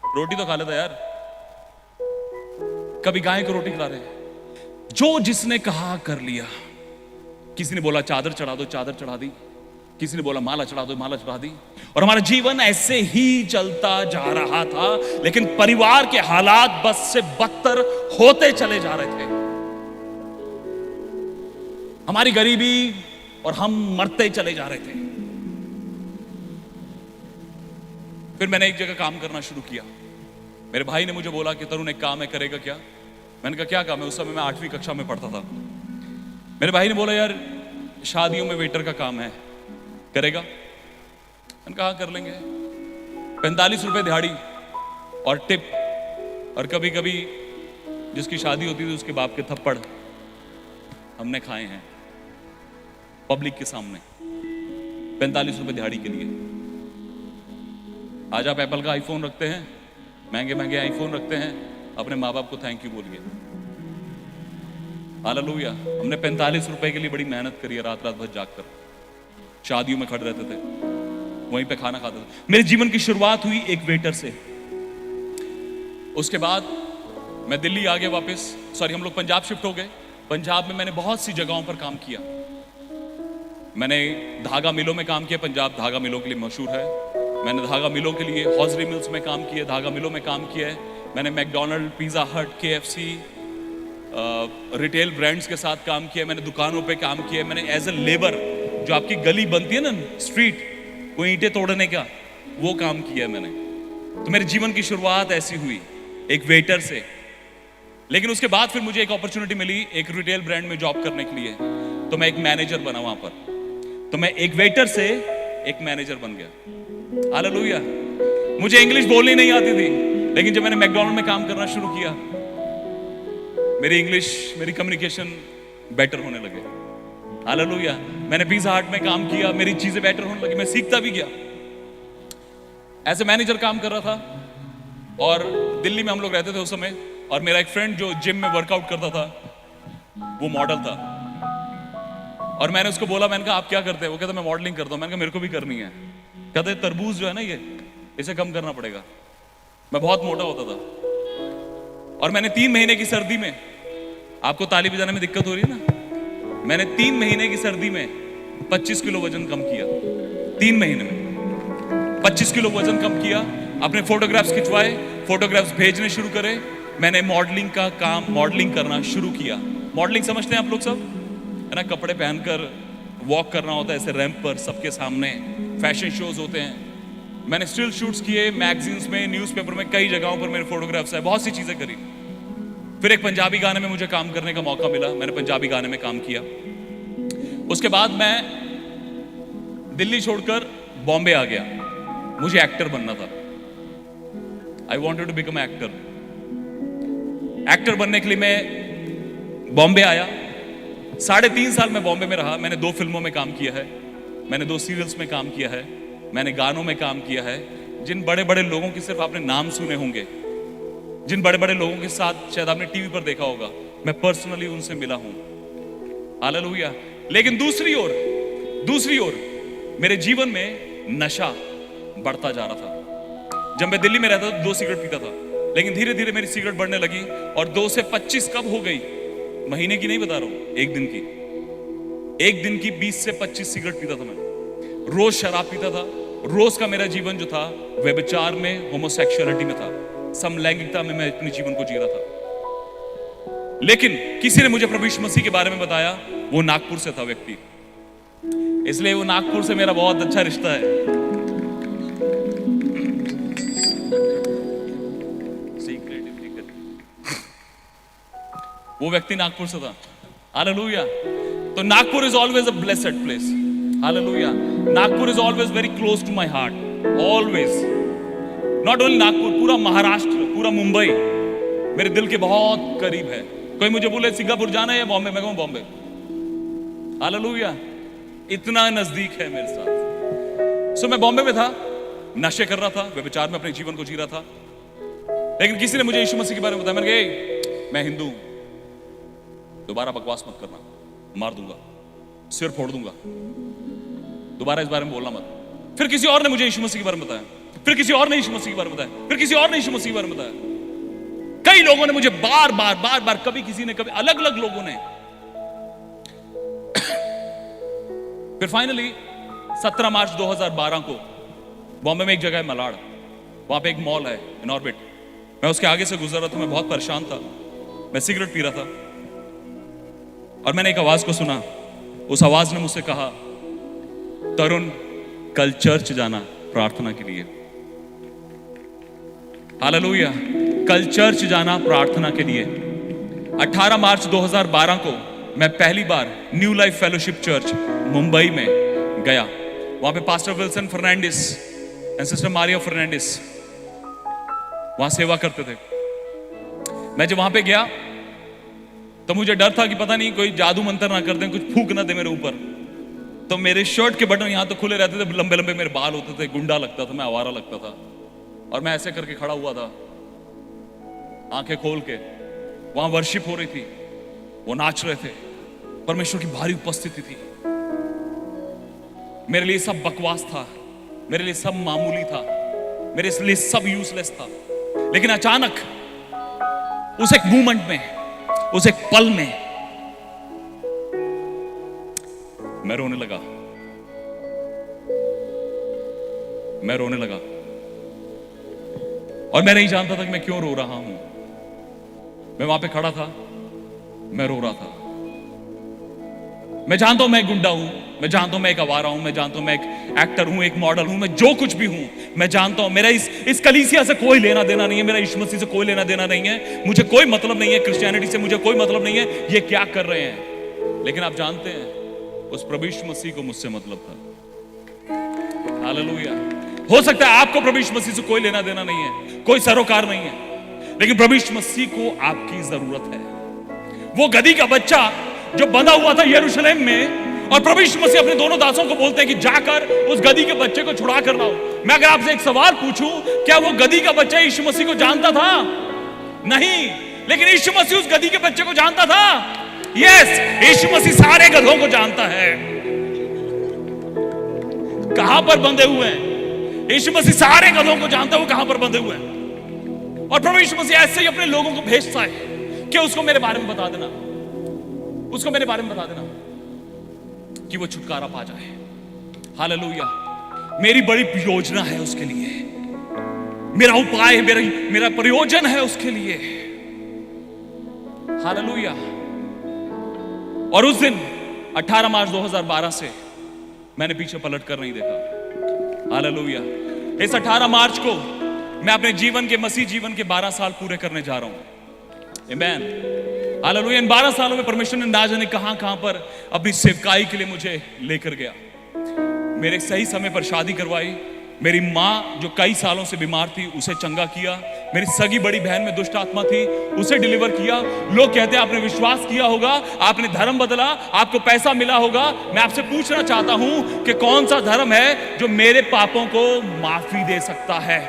रोटी तो खा लेता यार, कभी गाय को रोटी खिला रहे। जो जिसने कहा कर लिया। किसी ने बोला चादर चढ़ा दो, चादर चढ़ा दी। किसी ने बोला माला चढ़ा दो, माला चढ़ा दी। और हमारा जीवन ऐसे ही चलता जा रहा था। लेकिन परिवार के हालात बस से बदतर होते चले जा रहे थे। हमारी गरीबी और हम मरते चले जा रहे थे। फिर मैंने एक जगह काम करना शुरू किया। मेरे भाई ने मुझे बोला कि तरुण एक काम है, करेगा क्या? मैंने कहा क्या काम है? उस समय मैं 8वीं कक्षा में पढ़ता था। मेरे भाई ने बोला यार शादियों में वेटर का काम है, करेगा? मैंने कहा कर लेंगे। 45 रुपए दिहाड़ी और टिप, और कभी कभी जिसकी शादी होती थी उसके बाप के थप्पड़ हमने खाए हैं पब्लिक के सामने, 45 रुपए दिहाड़ी के लिए। आज आप एप्पल का आईफोन रखते हैं, महंगे महंगे आईफोन रखते हैं, अपने माँ बाप को थैंक यू बोलिए। हालेलुया। हमने 45 रुपए के लिए बड़ी मेहनत करी है, रात रात भर जागकर शादियों में खड़े रहते थे, वहीं पे खाना खाते थे। मेरे जीवन की शुरुआत हुई एक वेटर से। उसके बाद मैं दिल्ली आ गया वापस, हम लोग पंजाब शिफ्ट हो गए। पंजाब में मैंने बहुत सी जगहों पर काम किया। मैंने धागा मिलों में काम किया, पंजाब धागा मिलों के लिए मशहूर है। मैंने धागा मिलों के लिए हॉजरी मिल्स में काम किया, धागा मिलों में काम किया है। मैंने मैकडोनल्ड, पिज़्ज़ा हट, KFC रिटेल ब्रांड्स के साथ काम किया। मैंने दुकानों पे काम किया। मैंने एज ए लेबर, जो आपकी गली बनती है ना स्ट्रीट, वो ईंटें तोड़ने का, वो काम किया मैंने। तो मेरे जीवन की शुरुआत ऐसी हुई, एक वेटर से। लेकिन उसके बाद फिर मुझे एक अपॉर्चुनिटी मिली एक रिटेल ब्रांड में जॉब करने के लिए, तो मैं एक मैनेजर बना वहां पर। तो मैं एक वेटर से एक मैनेजर बन गया। हालेलुया। मुझे इंग्लिश बोलनी नहीं आती थी, लेकिन जब मैंने मैकडोनल्ड में काम करना शुरू किया, मेरी इंग्लिश, मेरी कम्युनिकेशन बेटर होने लगे। हालेलुया। मैंने पिज़्ज़ा हट में काम किया, मेरी चीजें बेटर होने लगी, मैं सीखता भी गया। ऐसे मैनेजर काम कर रहा था। और दिल्ली में हम लोग रहते थे उस समय, और मेरा एक फ्रेंड जो जिम में वर्कआउट करता था, वो मॉडल था। और मैंने उसको बोला, मैंने कहा आप क्या करते हैं? वो कहता मैं मॉडलिंग करता हूं। मैंने कहा मेरे को भी करनी है। कहते तरबूज जो है ना, ये इसे कम करना पड़ेगा। मैं बहुत मोटा होता था, और मैंने 3 महीने की सर्दी में, आपको ताली बजाने में दिक्कत हो रही है ना, मैंने 3 महीने की सर्दी में 25 किलो वजन कम किया। 3 महीने में 25 किलो वजन कम किया। अपने फोटोग्राफ्स खिंचवाए, फोटोग्राफ्स भेजने शुरू करे। मैंने मॉडलिंग का काम, मॉडलिंग करना शुरू किया। मॉडलिंग समझते हैं आप लोग सब? है ना, कपड़े पहनकर वॉक करना होता है ऐसे रैंप पर सबके सामने, फैशन शोज होते हैं। मैंने स्टिल शूट्स किए, मैगजीन्स में, न्यूज़पेपर में, कई जगहों पर मेरे फोटोग्राफ्स है, बहुत सी चीजें करी। फिर एक पंजाबी गाने में मुझे काम करने का मौका मिला, मैंने पंजाबी गाने में काम किया। उसके बाद मैं दिल्ली छोड़कर बॉम्बे आ गया, मुझे एक्टर बनना था। I wanted to become actor. Actor बनने के लिए मैं बॉम्बे आया। 3.5 साल मैं बॉम्बे में रहा। मैंने 2 फिल्मों में काम किया है, मैंने 2 सीरियल्स में काम किया है, मैंने गानों में काम किया है। जिन बड़े बड़े लोगों की सिर्फ आपने नाम सुने होंगे, जिन बड़े बड़े लोगों के साथ शायद आपने टीवी पर देखा होगा, मैं पर्सनली उनसे मिला हूं। हालेलुया। लेकिन दूसरी ओर मेरे जीवन में नशा बढ़ता जा रहा था। जब मैं दिल्ली में रहता था 2 सिगरेट पीता था, लेकिन धीरे धीरे मेरी सिगरेट बढ़ने लगी और 2 से 25 कब हो गई, महीने की नहीं बता रहा हूं, एक दिन की 20 से 25 सिगरेट पीता था मैं। रोज शराब पीता था। रोज का मेरा जीवन जो था व्यभिचार में, होमोसेक्सुअलिटी में था, समलैंगिकता में मैं अपने जीवन को जी रहा था। लेकिन किसी ने मुझे प्रभु यीशु मसीह के बारे में बताया, वो नागपुर से था व्यक्ति, इसलिए वो नागपुर से मेरा बहुत अच्छा रिश्ता है। वो व्यक्ति नागपुर से था। हालेलुया। तो Nagpur is always a blessed place. Hallelujah. Nagpur is always very close to my heart, always. Not only Nagpur, पूरा महाराष्ट्र, पूरा मुंबई मेरे दिल के बहुत करीब है। कोई मुझे बोले सिंगापुर जाना है या बॉम्बे, मैं कहूं बॉम्बे। हालेलुया। इतना नजदीक है मेरे साथ। सो मैं बॉम्बे में था, नशे कर रहा था, व्यभिचार में अपने जीवन को जी रहा था। लेकिन किसी ने मुझे यीशु मसीह के बारे में बताया। मैंने कहा मैं हिंदू हूं, दोबारा बकवास मत करना, मार दूंगा, सिर फोड़ दूंगा, दोबारा इस बारे में बोलना मत। फिर किसी और ने मुझे यीशु मसीह के बारे में बताया, फिर किसी और ने यीशु मसीह के बारे में बताया, फिर किसी और ने यीशु मसीह के बारे में बताया। कई लोगों ने मुझे बार बार, कभी किसी ने, कभी अलग अलग लोगों ने। फिर फाइनली 17 मार्च 2012 को बॉम्बे में एक जगह है मलाड, वहां पे एक मॉल है इनऑर्बिट। मैं उसके आगे से गुजर रहा था, मैं बहुत परेशान था, मैं सिगरेट पी रहा था और मैंने एक आवाज को सुना। उस आवाज ने मुझसे कहा, तरुण कल चर्च जाना प्रार्थना के लिए। हालेलुया। कल चर्च जाना प्रार्थना के लिए। 18 मार्च 2012 को मैं पहली बार New Life Fellowship Church Mumbai में गया। वहां पे pastor Wilson Fernandes and sister Maria Fernandes वहां सेवा करते थे। मैं जब वहां पे गया तो मुझे डर था कि पता नहीं कोई जादू मंत्र ना कर दें, कुछ फूंक ना दे मेरे ऊपर। तो मेरे शर्ट के बटन यहां तो खुले रहते थे, लंबे लंबे मेरे बाल होते थे, गुंडा लगता था, मैं आवारा लगता था। और मैं ऐसे करके खड़ा हुआ था, आंखें खोल के। वहां वर्शिप हो रही थी, वो नाच रहे थे, परमेश्वर की भारी उपस्थिति थी। मेरे लिए सब बकवास था, मेरे लिए सब मामूली था, मेरे लिए सब यूजलेस था। लेकिन अचानक उस एक मूवमेंट में, उस एक पल में मैं रोने लगा। और मैं नहीं जानता था कि मैं क्यों रो रहा हूं। मैं वहां पे खड़ा था, मैं रो रहा था। मैं जानता हूं मैं एक गुंडा हूं, मैं जानता हूं मैं एक आवारा हूं, मैं जानता हूं मैं एक एक्टर हूं, एक मॉडल हूं, मैं जो कुछ भी हूं, मैं जानता हूं मेरा इस कलीसिया से कोई लेना देना नहीं है, मेरा यीशु मसीह से कोई लेना देना नहीं है, मुझे कोई मतलब नहीं है, क्रिश्चियनिटी से मुझे कोई मतलब नहीं है, ये क्या कर रहे हैं। लेकिन आप जानते हैं उस प्रभु यीशु मसीह को मुझसे मतलब था। हालेलुया। हो सकता है आपको प्रभु यीशु मसीह से कोई लेना देना नहीं है, कोई सरोकार नहीं है, लेकिन प्रभु यीशु मसीह को आपकी जरूरत है। वो गधी का बच्चा जो बंधा हुआ था यरूशलेम में, और प्रभु यीशु मसीह अपने दोनों दासों को बोलते हैं कि जाकर उस गधी के बच्चे को छुड़ा कर लाओ। मैं अगर आपसे एक सवाल पूछूं, क्या वो गधी का बच्चा यीशु मसीह को जानता था? नहीं। लेकिन यीशु मसीह उस गधी के बच्चे को जानता था। यस, यीशु मसीह सारे गधों को जानता है, कहां पर बंधे हुए हैं। यीशु मसीह सारे गधों को जानता है, वो कहां पर बंधे हुए हैं। और प्रभु यीशु मसीह ऐसे ही अपने लोगों को भेजता है कि उसको मेरे बारे में बता देना, उसको मेरे बारे में बता देना कि वो छुटकारा पा जाए। हालेलुया। मेरी बड़ी योजना है उसके लिए, मेरा उपाय है, मेरा प्रयोजन है उसके लिए। हालेलुया। और उस दिन 18 मार्च 2012 से मैंने पीछे पलट कर नहीं देखा। हालेलुया। इस 18 मार्च को मैं अपने जीवन के, मसीह जीवन के 12 साल पूरे करने जा रहा हूं। आमीन। हालेलुया। इन 12 सालों में परमेश्वर ने ना जाने कहां कहां पर अपनी सेवकाई के लिए मुझे लेकर गया। मेरे सही समय पर शादी करवाई, मेरी माँ जो कई सालों से बीमार थी उसे चंगा किया, मेरी सगी बड़ी बहन में दुष्ट आत्मा थी उसे डिलीवर किया। लोग कहते हैं आपने विश्वास किया होगा, आपने धर्म बदला, आपको पैसा मिला होगा। मैं आपसे पूछना चाहता हूं कि कौन सा धर्म है जो मेरे पापों को माफी दे सकता है?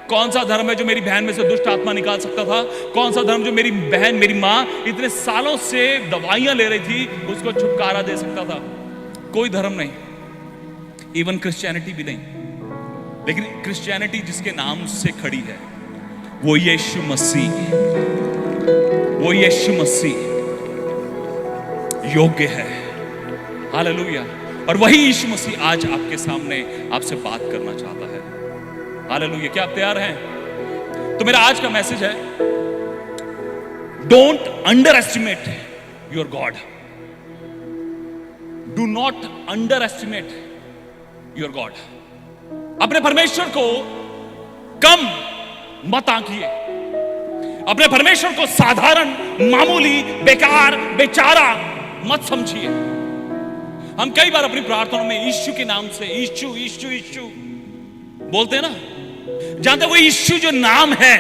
कौन सा धर्म है जो मेरी बहन में से दुष्ट आत्मा निकाल सकता था? कौन सा धर्म जो मेरी बहन, मेरी माँ इतने सालों से दवाइयां ले रही थी उसको छुटकारा दे सकता था? कोई धर्म नहीं, इवन क्रिश्चियनिटी भी नहीं। लेकिन क्रिश्चियनिटी जिसके नाम से खड़ी है वो यीशु मसीह, वो यीशु मसीह योग्य है। हालेलुया। और वही यीशु मसीह आज आपके सामने आपसे बात करना चाहता है। हालेलुया। क्या आप तैयार हैं? तो मेरा आज का मैसेज है, don't under estimate your God. Do not under estimate your God. अपने परमेश्वर को कम मत आंकिए, अपने परमेश्वर को साधारण, मामूली, बेकार, बेचारा मत समझिए। हम कई बार अपनी प्रार्थनाओं में यीशु के नाम से यीशु यीशु यीशु बोलते हैं ना। जानते वो यीशु जो नाम है,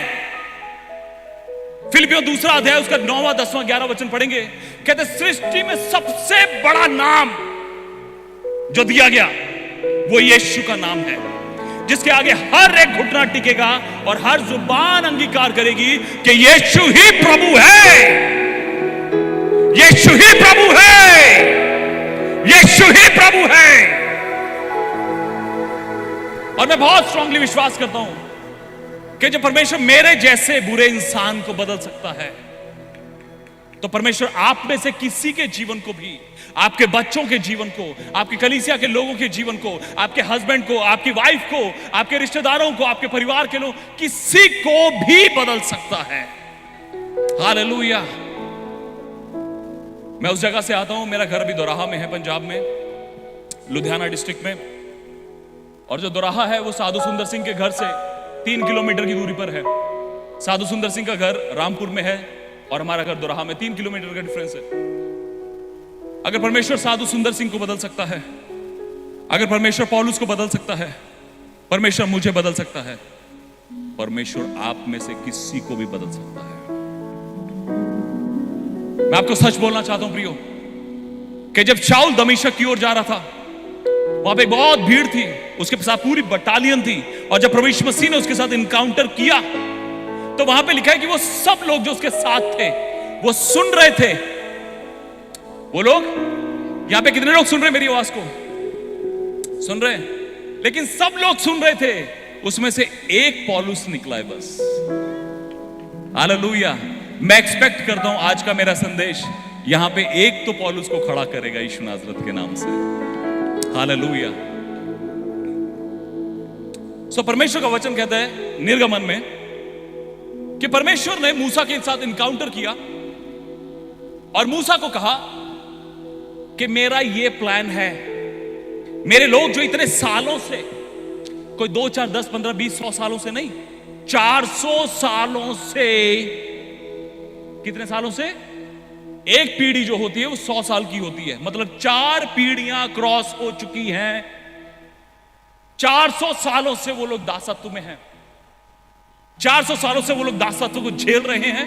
फिलिपियों 2 अध्याय उसका 9वां 10वां 11वां वचन पढ़ेंगे। कहते सृष्टि में सबसे बड़ा नाम जो दिया गया वो यीशु का नाम है, जिसके आगे हर एक घुटना टिकेगा और हर जुबान अंगीकार करेगी कि यीशु ही प्रभु है, यीशु ही प्रभु है, यीशु ही प्रभु है। और मैं बहुत स्ट्रांगली विश्वास करता हूं कि जब परमेश्वर मेरे जैसे बुरे इंसान को बदल सकता है, तो परमेश्वर आप में से किसी के जीवन को भी, आपके बच्चों के जीवन को, आपकी कलीसिया के लोगों के जीवन को, आपके हस्बैंड को, आपकी वाइफ को, आपके रिश्तेदारों को, आपके परिवार के लोग, किसी को भी बदल सकता है। हालेलुया। मैं उस जगह से आता हूं, मेरा घर अभी दोराहा में है, पंजाब में, लुधियाना डिस्ट्रिक्ट में। और जो दोराहा है वो साधु सुंदर सिंह के घर से 3 किलोमीटर की दूरी पर है। साधु सुंदर सिंह का घर रामपुर में है और हमारा घर दोराहा में, 3 किलोमीटर का डिफरेंस है। अगर परमेश्वर साधु सुंदर सिंह को बदल सकता है, अगर परमेश्वर पौलुस को बदल सकता है, परमेश्वर मुझे बदल सकता है, परमेश्वर आप में से किसी को भी बदल सकता है। मैं आपको सच बोलना चाहता हूं प्रियो, कि जब शाऊल दमिश्क की ओर जा रहा था, वहां पे बहुत भीड़ थी, उसके साथ पूरी बटालियन थी। और जब प्रभु यीशु मसीह ने उसके साथ इनकाउंटर किया, तो वहां पे लिखा है कि वो सब लोग जो उसके साथ थे वो सुन रहे थे। वो लोग, यहां पे कितने लोग सुन रहे हैं मेरी आवाज को? सुन रहे हैं? लेकिन सब लोग सुन रहे थे, उसमें से एक पौलुस निकला है बस। हालेलुया। मैं एक्सपेक्ट करता हूं आज का मेरा संदेश यहां पे एक तो पौलुस को खड़ा करेगा यीशु नाज़रेत के नाम से। हालेलुया। सो परमेश्वर का वचन कहता है निर्गमन में कि परमेश्वर ने मूसा के साथ इनकाउंटर किया और मूसा को कहा कि मेरा ये प्लान है, मेरे लोग जो इतने सालों से, कोई 2 4 10 15 20 100 सालों से नहीं, 400 सालों से, कितने सालों से? एक पीढ़ी जो होती है वो 100 साल की होती है, मतलब 4 पीढ़ियां क्रॉस हो चुकी हैं। 400 सालों से वो लोग दासत्व में हैं, 400 सालों से वो लोग दासत्व को झेल रहे हैं,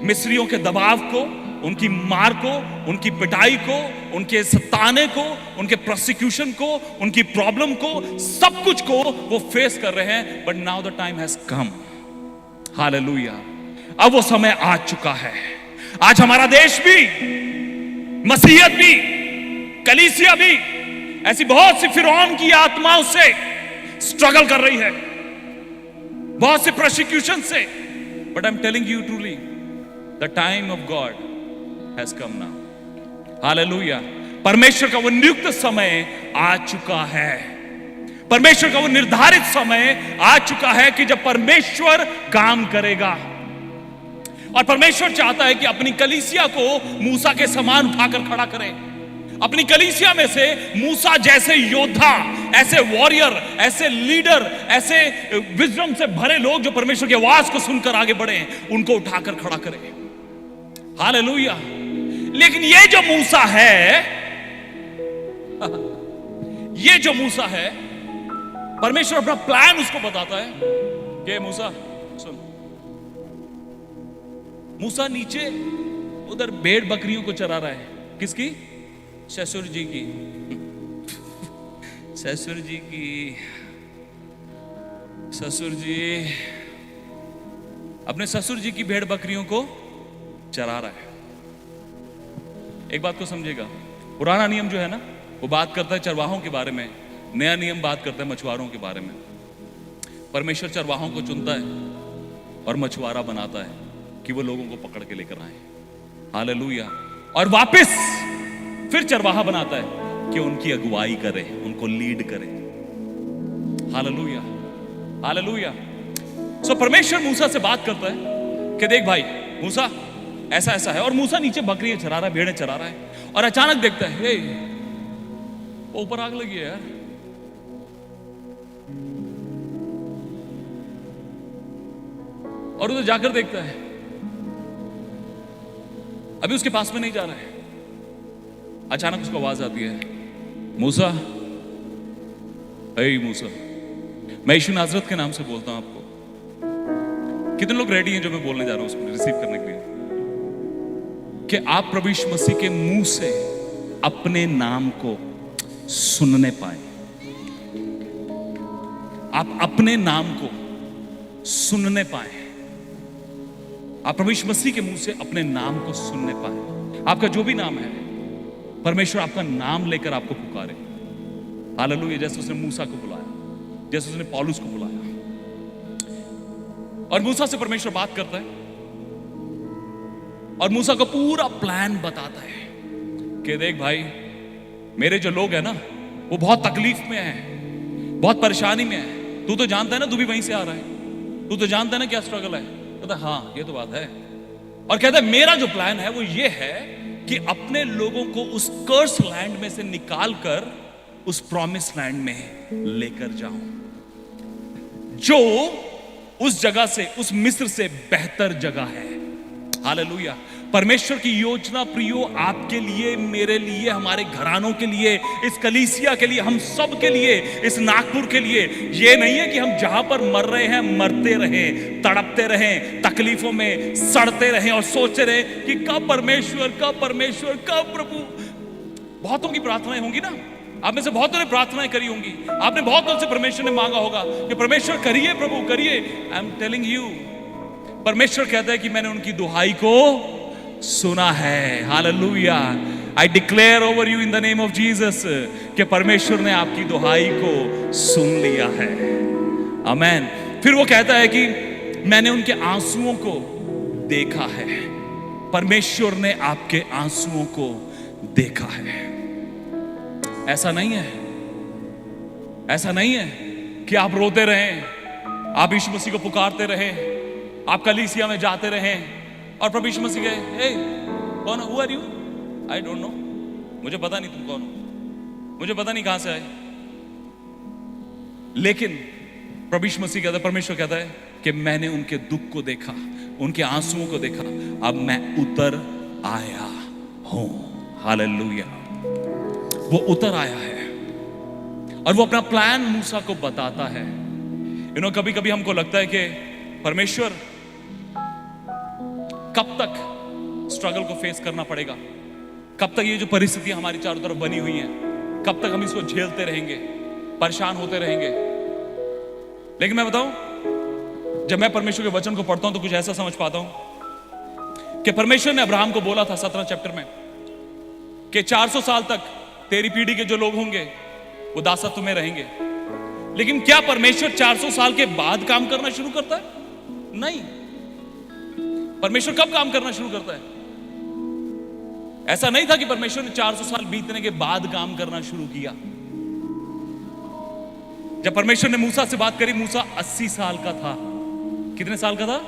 मिस्रियों के दबाव को, उनकी मार को, उनकी पिटाई को, उनके सताने को, उनके प्रोसिक्यूशन को, उनकी प्रॉब्लम को, सब कुछ को वो फेस कर रहे हैं। But now the time has come. Hallelujah. अब वो समय आ चुका है। आज हमारा देश भी, मसीहत भी, कलीसिया भी ऐसी बहुत सी फिरौन की आत्माओं से स्ट्रगल कर रही है, बहुत से प्रोसिक्यूशन से। But I am telling you truly, the time of God has come now. Hallelujah. परमेश्वर का वो नियुक्त समय आ चुका है, परमेश्वर का वो निर्धारित समय आ चुका है कि जब परमेश्वर काम करेगा। और परमेश्वर चाहता है कि अपनी कलीसिया को मूसा के समान उठाकर खड़ा करे। अपनी कलीसिया में से मूसा जैसे योद्धा, ऐसे वॉरियर, ऐसे लीडर, ऐसे विजडम से भरे लोग जो परमेश्वर की आवाज को सुनकर आगे बढ़े, उनको उठाकर खड़ा करें। हालेलुया। लेकिन ये जो मूसा है, ये जो मूसा है, परमेश्वर अपना प्लान उसको बताता है कि मूसा सुन, मूसा नीचे उधर भेड़ बकरियों को चरा रहा है। किसकी? ससुर जी की। ससुर जी की। ससुर जी अपने ससुर जी की भेड़ बकरियों को चरा रहा है। एक बात को समझेगा, पुराना नियम जो है ना, वो बात करता है चरवाहों के बारे में, नया नियम बात करता है मछुआरों के बारे में। परमेश्वर चरवाहों को चुनता है और मछुआरा बनाता है कि वो लोगों को पकड़ के लेकर आए। हालेलुया। और वापस फिर चरवाहा बनाता है कि उनकी अगुवाई करे, उनको लीड करे। Hallelujah, hallelujah. सो परमेश्वर मूसा से बात करता है कि देख भाई मूसा, ऐसा ऐसा है। और मूसा नीचे बकरियां चरा रहा है, भेड़ें चरा रहा है, और अचानक देखता है हे, ऊपर आग लगी है यार। और उधर जाकर देखता है, अभी उसके पास में नहीं जा रहा है। अचानक उसको आवाज आती है, मूसा, हे मूसा। मैं यीशु नाज़रत के नाम से बोलता हूं आपको। कितने लोग रेडी हैं जो मैं बोलने जा रहा हूं उसको रिसीव करने के लिए? कि आप प्रभु यीशु मसीह के मुंह से अपने नाम को सुनने पाए। आप अपने नाम को सुनने पाए। आप प्रभु यीशु मसीह के मुंह से अपने नाम को सुनने पाए। आपका जो भी नाम है, परमेश्वर आपका नाम लेकर आपको पुकारे। हालेलुया। जैसे उसने मूसा को बुलाया, जैसे उसने पौलुस को बुलाया। और मूसा से परमेश्वर बात करता है और मूसा को पूरा प्लान बताता है कि देख भाई, मेरे जो लोग हैं ना, वो बहुत तकलीफ में हैं, बहुत परेशानी में है। तू तो जानता है ना, तू भी वहीं से आ रहा है, तू तो जानता है ना क्या स्ट्रगल है। कहता हाँ ये तो बात है। और कहता है मेरा जो प्लान है वो ये है कि अपने लोगों को उस कर्स लैंड में से निकाल कर उस प्रॉमिस लैंड में लेकर जाऊं, जो उस जगह से, उस मिस्र से बेहतर जगह है। हालेलुया। परमेश्वर की योजना प्रियो आपके लिए, मेरे लिए, हमारे घरानों के लिए, इस कलीसिया के लिए, हम सब के लिए, इस नागपुर के लिए ये नहीं है कि हम जहां पर मर रहे हैं मरते रहें, तड़पते रहें, तकलीफों में सड़ते रहें और सोचते रहें कि कब परमेश्वर, कब परमेश्वर, कब प्रभु। बहुतों की प्रार्थनाएं होंगी ना, आप में से बहुतों ने प्रार्थनाएं करी होंगी, आपने बहुतों से परमेश्वर ने मांगा होगा कि परमेश्वर करिए, प्रभु करिए। आई एम टेलिंग यू, परमेश्वर कहता है कि मैंने उनकी दुहाई को सुना है। Hallelujah. I declare over you in the name of Jesus कि परमेश्वर ने आपकी दुहाई को सुन लिया है। आमेन। फिर वो कहता है कि मैंने उनके आंसुओं को देखा है। परमेश्वर ने आपके आंसुओं को देखा है। ऐसा नहीं है, ऐसा नहीं है कि आप रोते रहें, आप यीशु मसीह को पुकारते रहें, आप कलीसिया में जाते रहें और प्रभु यीशु मसीह कहे, हे कौन हो, who are you? I don't know, मुझे पता नहीं तुम कौन हो, मुझे पता नहीं कहां से आए। लेकिन प्रभु यीशु मसीह कहता है, परमेश्वर कहता है कि मैंने उनके दुख को देखा, उनके आंसुओं को देखा, अब मैं उतर आया हूं। हालेलुया। वो उतर आया है और वो अपना प्लान मूसा को बताता है। कभी कभी हमको लगता है कि परमेश्वर कब तक स्ट्रगल को फेस करना पड़ेगा, कब तक ये जो परिस्थितियां हमारी चारों तरफ बनी हुई हैं, कब तक हम इसको झेलते रहेंगे, परेशान होते रहेंगे। लेकिन मैं बताऊं, जब मैं परमेश्वर के वचन को पढ़ता हूं तो कुछ ऐसा समझ पाता हूं कि परमेश्वर ने अब्राहम को बोला था 17 चैप्टर में कि 400 साल तक तेरी पीढ़ी के जो लोग होंगे वो दासत्व में रहेंगे। लेकिन क्या परमेश्वर 400 साल के बाद काम करना शुरू करता है? नहीं। परमेश्वर कब काम करना शुरू करता है? ऐसा नहीं था कि परमेश्वर ने 400 साल बीतने के बाद काम करना शुरू किया। जब परमेश्वर ने मूसा से बात करी, मूसा 80 साल का था। कितने साल का था?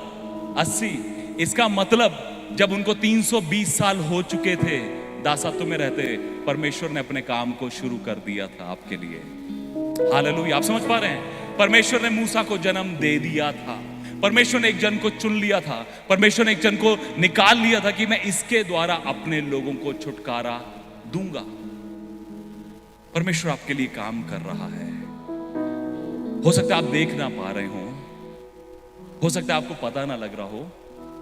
80। इसका मतलब जब उनको 320 साल हो चुके थे दासत्व में रहते, परमेश्वर ने अपने काम को शुरू कर दिया था आपके लिए। हालेलुया। आप समझ पा रहे हैं? परमेश्वर ने मूसा को जन्म दे दिया था। परमेश्वर ने एक जन को चुन लिया था। परमेश्वर ने एक जन को निकाल लिया था कि मैं इसके द्वारा अपने लोगों को छुटकारा दूंगा। परमेश्वर आपके लिए काम कर रहा है। हो सकता है आप देख ना पा रहे हो सकता है आपको पता ना लग रहा हो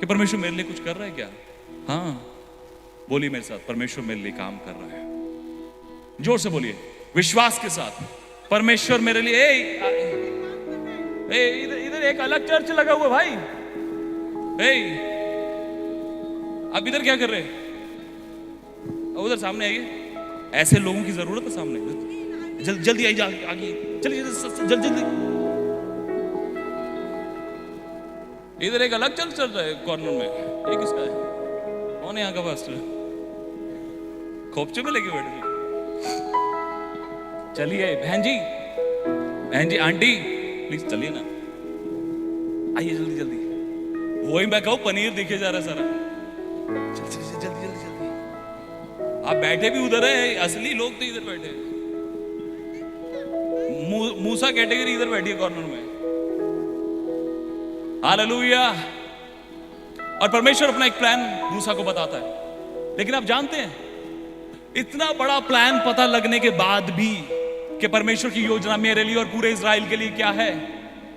कि परमेश्वर मेरे लिए कुछ कर रहा है क्या। हाँ, बोलिए मेरे साथ, परमेश्वर मेरे लिए काम कर रहा है। जोर से बोलिए, विश्वास के साथ, परमेश्वर मेरे लिए। इधर एक अलग चर्च लगा हुआ भाई। आप इधर क्या कर रहे हैं? उधर सामने आइए। ऐसे लोगों की जरूरत है सामने। जल्दी आइए, आगे चलिए, जल्दी। इधर एक अलग चर्च चल रहा है कॉर्नर में। ये किसका है? कौन है यहाँ का पास्टर? खोपचे में लेके बैठे। चलिए बहन जी, आंटी प्लीज चलिए ना, आइए जल्दी। वही मैं कहूँ, पनीर दिखे जा रहा है सारा। जल्दी। आप बैठे भी उधर है, असली लोग तो इधर बैठे। मूसा कैटेगरी इधर बैठी है कॉर्नर में। हालेलुया। और परमेश्वर अपना एक प्लान मूसा को बताता है। लेकिन आप जानते हैं, इतना बड़ा प्लान पता लगने के बाद भी कि परमेश्वर की योजना मेरे लिए और पूरे इज़राइल के लिए क्या है,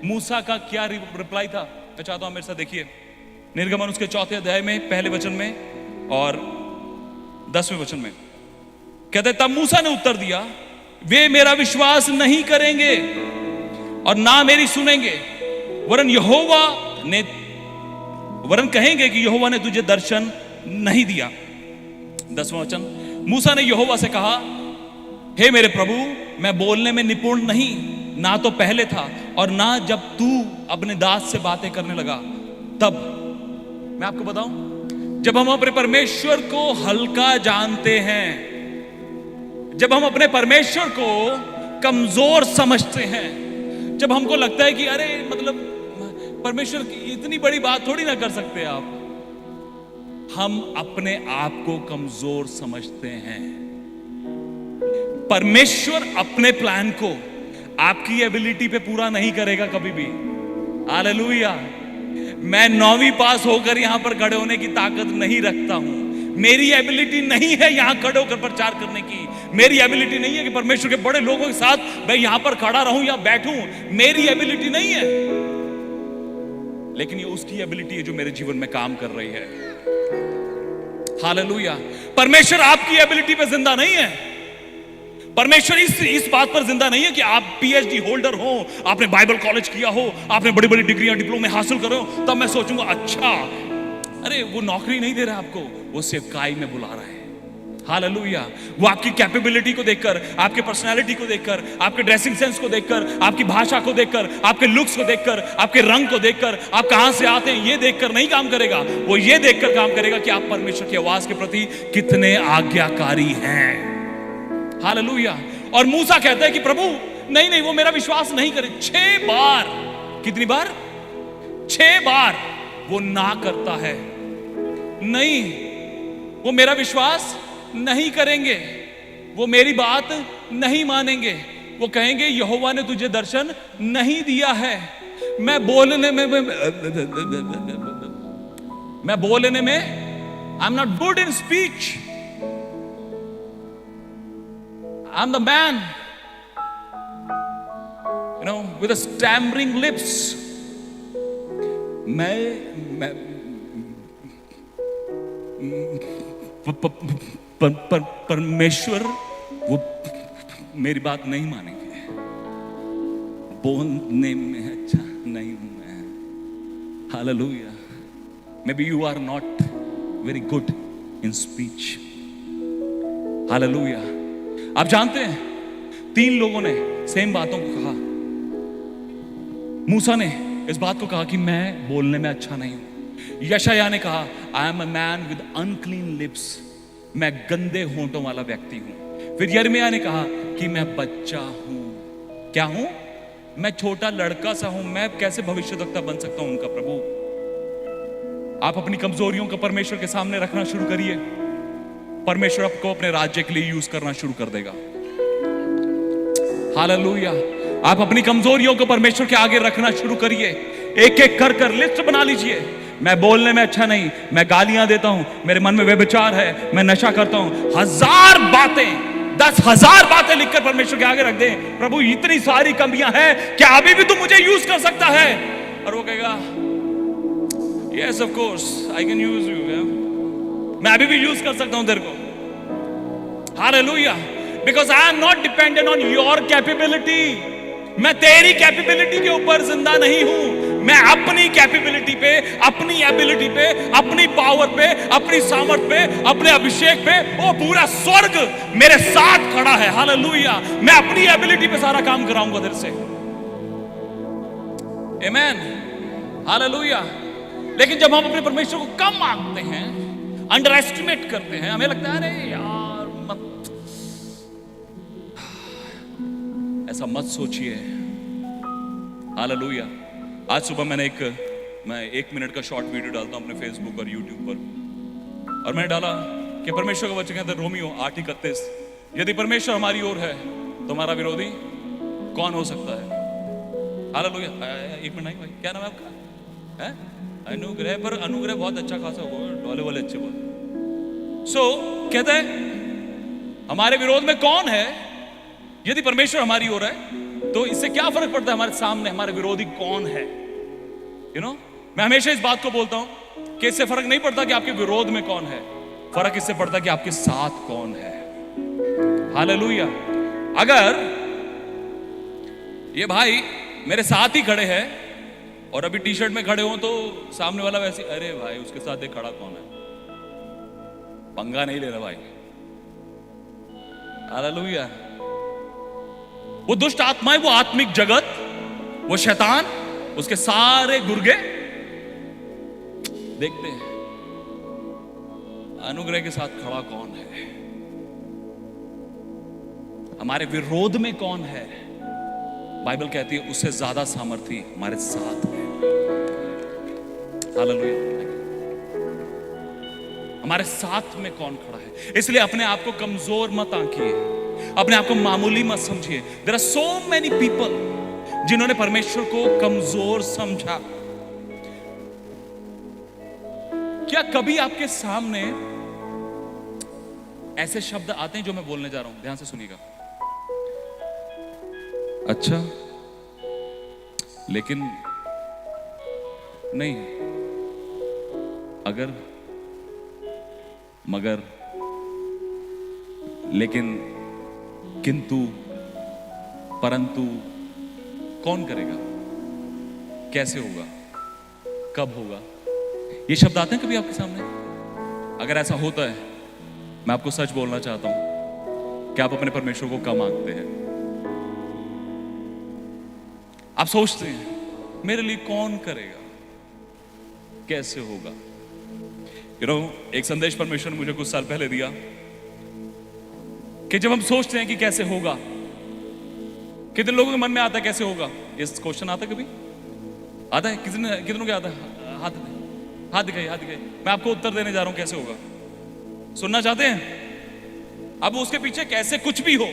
मूसा का क्या रिप्लाई था? मैं चाहता हूं मेरे साथ देखिए, निर्गमन उसके 4 अध्याय में पहले वचन में और 10वें वचन में कहते, तब मूसा ने उत्तर दिया, वे मेरा विश्वास नहीं करेंगे और ना मेरी सुनेंगे, वरन कहेंगे कि यहोवा ने तुझे दर्शन नहीं दिया। 10वां वचन, मूसा ने यहोवा से कहा, हे मेरे प्रभु, मैं बोलने में निपुण नहीं, ना तो पहले था और ना जब तू अपने दास से बातें करने लगा तब। मैं आपको बताऊं, जब हम अपने परमेश्वर को हल्का जानते हैं, जब हम अपने परमेश्वर को कमजोर समझते हैं, जब हमको लगता है कि अरे मतलब परमेश्वर की इतनी बड़ी बात थोड़ी ना कर सकते आप, हम अपने आप को कमजोर समझते हैं। परमेश्वर अपने प्लान को आपकी एबिलिटी पे पूरा नहीं करेगा कभी भी। हालेलुया। मैं 9वीं पास होकर यहां पर खड़े होने की ताकत नहीं रखता हूं। मेरी एबिलिटी नहीं है यहां खड़े होकर प्रचार करने की। मेरी एबिलिटी नहीं है कि परमेश्वर के बड़े लोगों के साथ मैं यहां पर खड़ा रहूं या बैठूं। मेरी एबिलिटी नहीं है, लेकिन ये उसकी एबिलिटी है जो मेरे जीवन में काम कर रही है। हालेलुया। परमेश्वर आपकी एबिलिटी पे जिंदा नहीं है। परमेश्वर इस बात पर जिंदा नहीं है कि आप पीएचडी होल्डर हो, आपने बाइबल कॉलेज किया हो, आपने बड़ी बड़ी डिग्रियां डिप्लोमे हासिल करो, तब मैं सोचूंगा अच्छा। अरे वो नौकरी नहीं दे रहा आपको, वो सेवकाई में बुला रहा है। हालेलुया। वो आपकी कैपेबिलिटी को देखकर, आपके पर्सनालिटी को देखकर, आपके ड्रेसिंग सेंस को देखकर, आपकी भाषा को देखकर, आपके लुक्स को देखकर, आपके रंग को देखकर, आप कहां से आते हैं ये देखकर नहीं काम करेगा। वो ये देखकर काम करेगा कि आप परमेश्वर की आवाज के प्रति कितने आज्ञाकारी हैं। हालेलुया। और मूसा कहता है कि प्रभु नहीं, वो मेरा विश्वास नहीं करे। 6 बार, कितनी बार? 6 बार वो ना करता है। नहीं, वो मेरा विश्वास नहीं करेंगे, वो मेरी बात नहीं मानेंगे। वो कहेंगे यहोवा ने तुझे दर्शन नहीं दिया है। मैं बोलने में I am not good in speech. I'm the man, with a stammering lips. परमेश्वर वो मेरी बात नहीं मानेंगे। बोलने में अच्छा नहीं हूं मैं। Hallelujah. Maybe you are not very good in speech. Hallelujah. आप जानते हैं 3 लोगों ने सेम बातों को कहा। मूसा ने इस बात को कहा कि मैं बोलने में अच्छा नहीं हूं। यशायाह ने कहा I am a man with unclean lips, मैं गंदे होंठों वाला व्यक्ति हूं। फिर यिर्मयाह ने कहा कि मैं बच्चा हूं। क्या हूं? मैं छोटा लड़का सा हूं। मैं कैसे भविष्यद्वक्ता बन सकता हूं उनका? प्रभु, आप अपनी कमजोरियों को परमेश्वर के सामने रखना शुरू करिए। परमेश्वर आपको अपने राज्य के लिए यूज करना शुरू कर देगा। हालेलुया। आप अपनी कमजोरियों को परमेश्वर के आगे रखना शुरू करिए, एक एक कर कर लिस्ट बना लीजिए। मैं बोलने में अच्छा नहीं, मैं गालियां देता हूं, मेरे मन में व्यभिचार है, मैं नशा करता हूं, 1000 बातें, 10,000 बातें लिखकर परमेश्वर के आगे रख दें। प्रभु इतनी सारी कमियां हैं, क्या अभी भी तू मुझे यूज कर सकता है? और वो कहेगा yes of course I can use you, मैं अभी भी यूज कर सकता हूं तेरे को। Hallelujah. Because I am not dependent on your capability. मैं तेरी कैपेबिलिटी के ऊपर जिंदा नहीं हूं, मैं अपनी कैपेबिलिटी पे, अपनी एबिलिटी पे, अपनी पावर पे, अपनी सामर्थ पे, अपने अभिषेक पे, वो पूरा स्वर्ग मेरे साथ खड़ा है। हालेलुया। मैं अपनी एबिलिटी पे सारा काम कराऊंगा तेरे से। आमेन। हालेलुया। लेकिन जब हम अपने परमेश्वर को कम मांगते हैं, अंडर एस्टिमेट करते हैं, हमें लगता है अरे यार मत, ऐसा मत सोचिए। हालेलुया। आज सुबह मैं एक मिनट का शॉर्ट वीडियो डालता हूं अपने फेसबुक और यूट्यूब पर, और मैंने डाला कि परमेश्वर का वचन कहता है रोमियो 8:31, यदि परमेश्वर हमारी ओर है तो हमारा विरोधी कौन हो सकता है? हालेलुया। एक मिनट नहीं भाई, क्या नाम है आपका? है अनुग्रह, पर अनुग्रह बहुत अच्छा खासा होगा, डोले वाले अच्छे बोल। सो कहता है हमारे विरोध में कौन है? यदि परमेश्वर हमारी ओर है तो इससे क्या फर्क पड़ता है हमारे सामने हमारे विरोधी कौन है? यू नो, मैं हमेशा इस बात को बोलता हूं कि इससे फर्क नहीं पड़ता कि आपके विरोध में कौन है, फर्क इससे पड़ता है कि आपके साथ कौन है। हालेलुया। अगर ये भाई मेरे साथ ही खड़े हैं और अभी टी शर्ट में खड़े हो तो सामने वाला वैसे, अरे भाई उसके साथ एक खड़ा कौन है, पंगा नहीं ले रहा भाई। हालेलुया। वो दुष्ट आत्माएं, वो आत्मिक जगत, वो शैतान, उसके सारे गुर्गे देखते हैं अनुग्रह के साथ खड़ा कौन है, हमारे विरोध में कौन है। बाइबल कहती है उससे ज्यादा सामर्थी हमारे साथ है। हालेलुया। हमारे साथ में कौन खड़ा है? इसलिए अपने आप को कमजोर मत आंकिए, अपने आप को मामूली मत समझिए। There are so many people जिन्होंने परमेश्वर को कमजोर समझा। क्या कभी आपके सामने ऐसे शब्द आते हैं जो मैं बोलने जा रहा हूं? ध्यान से सुनिएगा। अच्छा, लेकिन नहीं, अगर, मगर, लेकिन, किंतु, परंतु, कौन करेगा, कैसे होगा, कब होगा, ये शब्द आते हैं कभी आपके सामने? अगर ऐसा होता है, मैं आपको सच बोलना चाहता हूं कि आप अपने परमेश्वर को कम मांगते हैं। आप सोचते हैं मेरे लिए कौन करेगा, कैसे होगा। यू नो, एक संदेश परमेश्वर ने मुझे कुछ साल पहले दिया कि जब हम सोचते हैं कि कैसे होगा, कितने लोगों के मन में आता है कैसे होगा? इस क्वेश्चन आता है कभी? आता है? कितनों के आता है? हाथ दिखाइए। मैं आपको उत्तर देने जा रहा हूं कैसे होगा। सुनना चाहते हैं? अब उसके पीछे कैसे कुछ भी हो,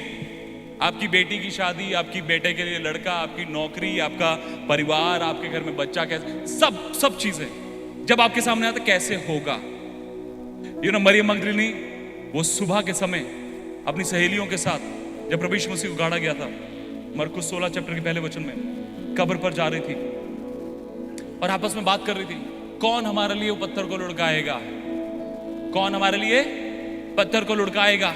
आपकी बेटी की शादी, आपकी बेटे के लिए लड़का, आपकी नौकरी, आपका परिवार, आपके घर में बच्चा, कैसे, सब चीजें जब आपके सामने आता कैसे होगा। यू नो, मरियम मगदलीनी वो सुबह के समय अपनी सहेलियों के साथ जब प्रभु यीशु मसीह को गाड़ा गया था, मरकुस 16 चैप्टर के पहले वचन में कब्र पर जा रही थी और आपस में बात कर रही थी, कौन हमारे लिए वो पत्थर को लुढ़काएगा, कौन हमारे लिए पत्थर को लुढ़काएगा,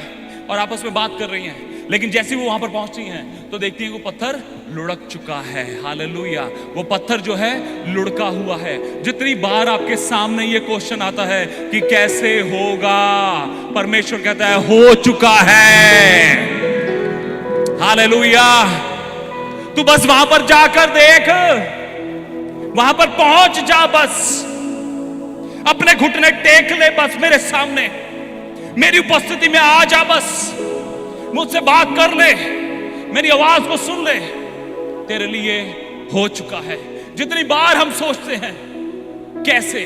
और आपस में बात कर रही हैं। लेकिन जैसे वो वहां पर पहुंचती हैं तो देखती हैं वो पत्थर लुढ़क चुका है। हालेलुया। वो पत्थर जो है लुढ़का हुआ है। जितनी बार आपके सामने ये क्वेश्चन आता है कि कैसे होगा, परमेश्वर कहता है हो चुका है। हालेलुया। तू बस वहां पर जाकर देख, वहां पर पहुंच जा, बस अपने घुटने टेक ले, बस मेरे सामने मेरी उपस्थिति में आ जा, बस मुझसे बात कर ले, मेरी आवाज को सुन ले, तेरे लिए हो चुका है। जितनी बार हम सोचते हैं कैसे,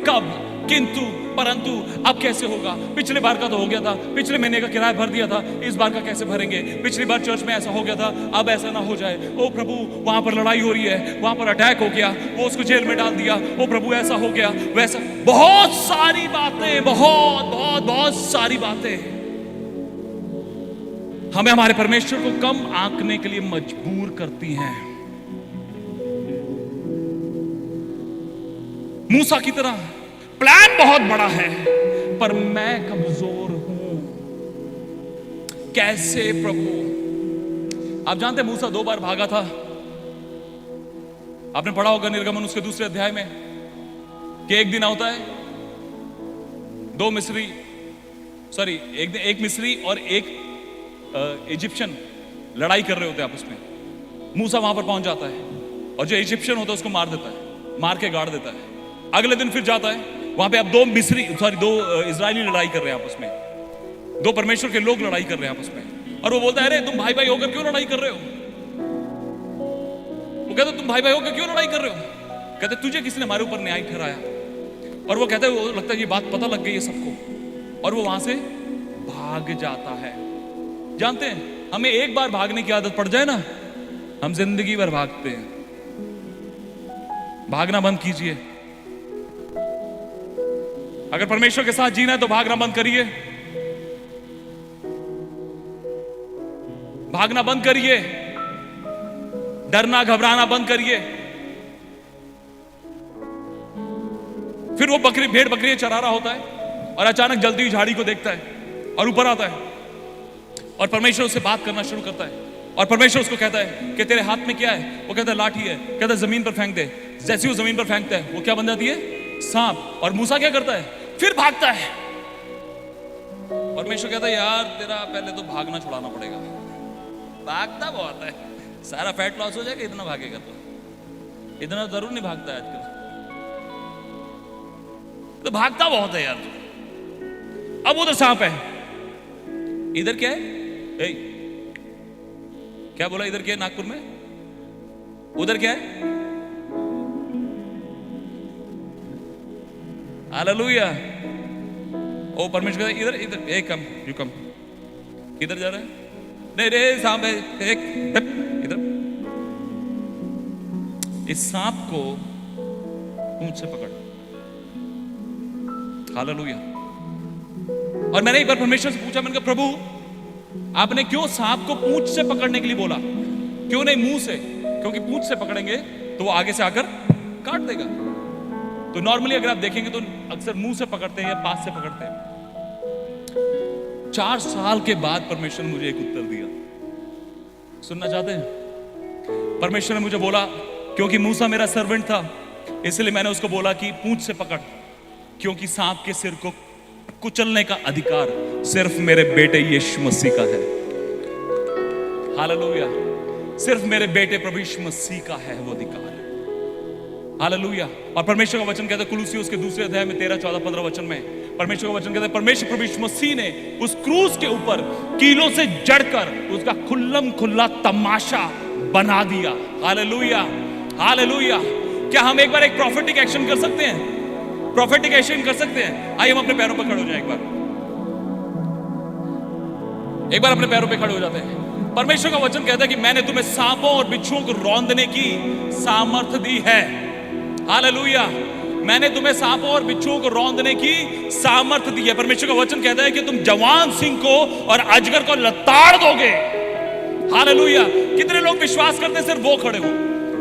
कब, किंतु, परंतु अब कैसे होगा? पिछले बार का तो हो गया था, पिछले महीने का किराया भर दिया था, इस बार का कैसे भरेंगे? पिछली बार चर्च में ऐसा हो गया था, अब ऐसा ना हो जाए। ओ प्रभु, वहां पर लड़ाई हो रही है, वहां पर अटैक हो गया, वो उसको जेल में डाल दिया। ओ प्रभु, ऐसा हो गया, वैसा, बहुत सारी बातें, बहुत बहुत बहुत सारी बातें हमें हमारे परमेश्वर को कम आंकने के लिए मजबूर करती हैं। मूसा की तरह प्लान बहुत बड़ा है, पर मैं कमजोर हूं। कैसे प्रभु? आप जानते हैं मूसा 2 बार भागा था। आपने पढ़ा होगा निर्गमन उसके 2 अध्याय में कि एक दिन होता है, 2 मिस्री, सॉरी, एक मिस्री और एक इजिप्शियन लड़ाई कर रहे होते हैं आपस में। मूसा वहां पर पहुंच जाता है और जो इजिप्शियन होता है उसको मार देता है, मार के गाड़ देता है। अगले दिन फिर जाता है, वहां पे अब 2 इजरायली लड़ाई कर रहे हैं आपस में, 2 परमेश्वर के लोग लड़ाई कर रहे हैं आपस में। और वो बोलता है, अरे तुम भाई भाई होकर क्यों लड़ाई कर रहे हो? वो कहते, तुम भाई भाई होकर क्यों लड़ाई कर रहे हो? कहते, तुझे किसने हमारे ऊपर न्याय ठहराया? और वो कहते हैं, वो लगता है ये बात पता लग गई है सबको, और वो वहां से भाग जाता है। जानते हैं, हमें एक बार भागने की आदत पड़ जाए ना, हम जिंदगी भर भागते हैं। भागना बंद कीजिए। अगर परमेश्वर के साथ जीना है तो भागना बंद करिए, भागना बंद करिए, डरना घबराना बंद करिए। फिर वो भेड़ बकरी चरा रहा होता है और अचानक जलती हुई झाड़ी को देखता है और ऊपर आता है और परमेश्वर उससे बात करना शुरू करता है। और परमेश्वर उसको कहता है कि तेरे हाथ में क्या है? वो कहता है लाठी है। कहता है जमीन पर फेंक दे। जैसे वो जमीन पर फेंकता है, वो क्या बन जाती है? सांप। और मूसा क्या करता है? फिर भागता है। परमेश्वर कहता है, यार तेरा पहले तो भागना छुड़ाना पड़ेगा। भागता बहुत है, सारा फैट लॉस हो जाएगा इतना भागेगा तो। इतना जरूर नहीं भागता है आजकल, तो भागता बहुत है यार। अब उधर सांप है, इधर क्या है? क्या बोला? इधर क्या है? नागपुर में उधर क्या है? हालेलुया। ओ परमेश्वर कहता है, इधर इधर, ए कम, यू कम। किधर जा रहा है? नहीं रे, सांप है, एक इधर। इस सांप को पूंछ से पकड़। हालेलुया। और मैंने एक बार परमेश्वर से पूछा, मैंने कहा प्रभु, आपने क्यों सांप को पूंछ से पकड़ने के लिए बोला? क्यों नहीं मुंह से? क्योंकि पूंछ से पकड़ेंगे तो वो आगे से आकर काट देगा। तो नॉर्मली अगर आप देखेंगे तो अक्सर मुंह से पकड़ते हैं या पास से पकड़ते हैं। 4 साल के बाद परमेश्वर ने मुझे एक उत्तर दिया। सुनना चाहते हैं? परमेश्वर ने मुझे बोला, क्योंकि मूसा मेरा सर्वेंट था, इसलिए मैंने उसको बोला कि पूंछ से पकड़, क्योंकि सांप के सिर को कुचलने का अधिकार सिर्फ मेरे बेटे यीशु मसीह का है। हालेलुया। सिर्फ मेरे बेटे प्रभु यीशु मसीह का है वो अधिकार। हालेलुया। और परमेश्वर का वचन कहता है कुलुसियोस के 2 अध्याय में 13, 14, 15 वचन में, परमेश्वर का वचन कहता है, परमेश्वर प्रभु यीशु मसीह ने उस क्रूस के ऊपर कीलों से जड़कर उसका खुल्लम खुल्ला तमाशा बना दिया। Hallelujah, hallelujah. क्या हम एक बार एक प्रोफेटिक एक्शन कर सकते हैं? प्रोफेटिक एक्शन कर सकते हैं। आइए हम अपने पैरों पर खड़े हो जाएं एक बार अपने पैरों पे खड़े हो जाते हैं। परमेश्वर का वचन कहता है कि मैंने तुम्हें सांपों और बिच्छुओं को रौंदने की सामर्थ दी है। हालेलुया। मैंने तुम्हें सांपों और बिच्छुओं को रौंदने की सामर्थ दी है। परमेश्वर का वचन कहता है कि तुम जवान सिंह को और अजगर को लताड़ दोगे। हालेलुया। कितने लोग विश्वास करते हैं? सिर्फ वो खड़े हो।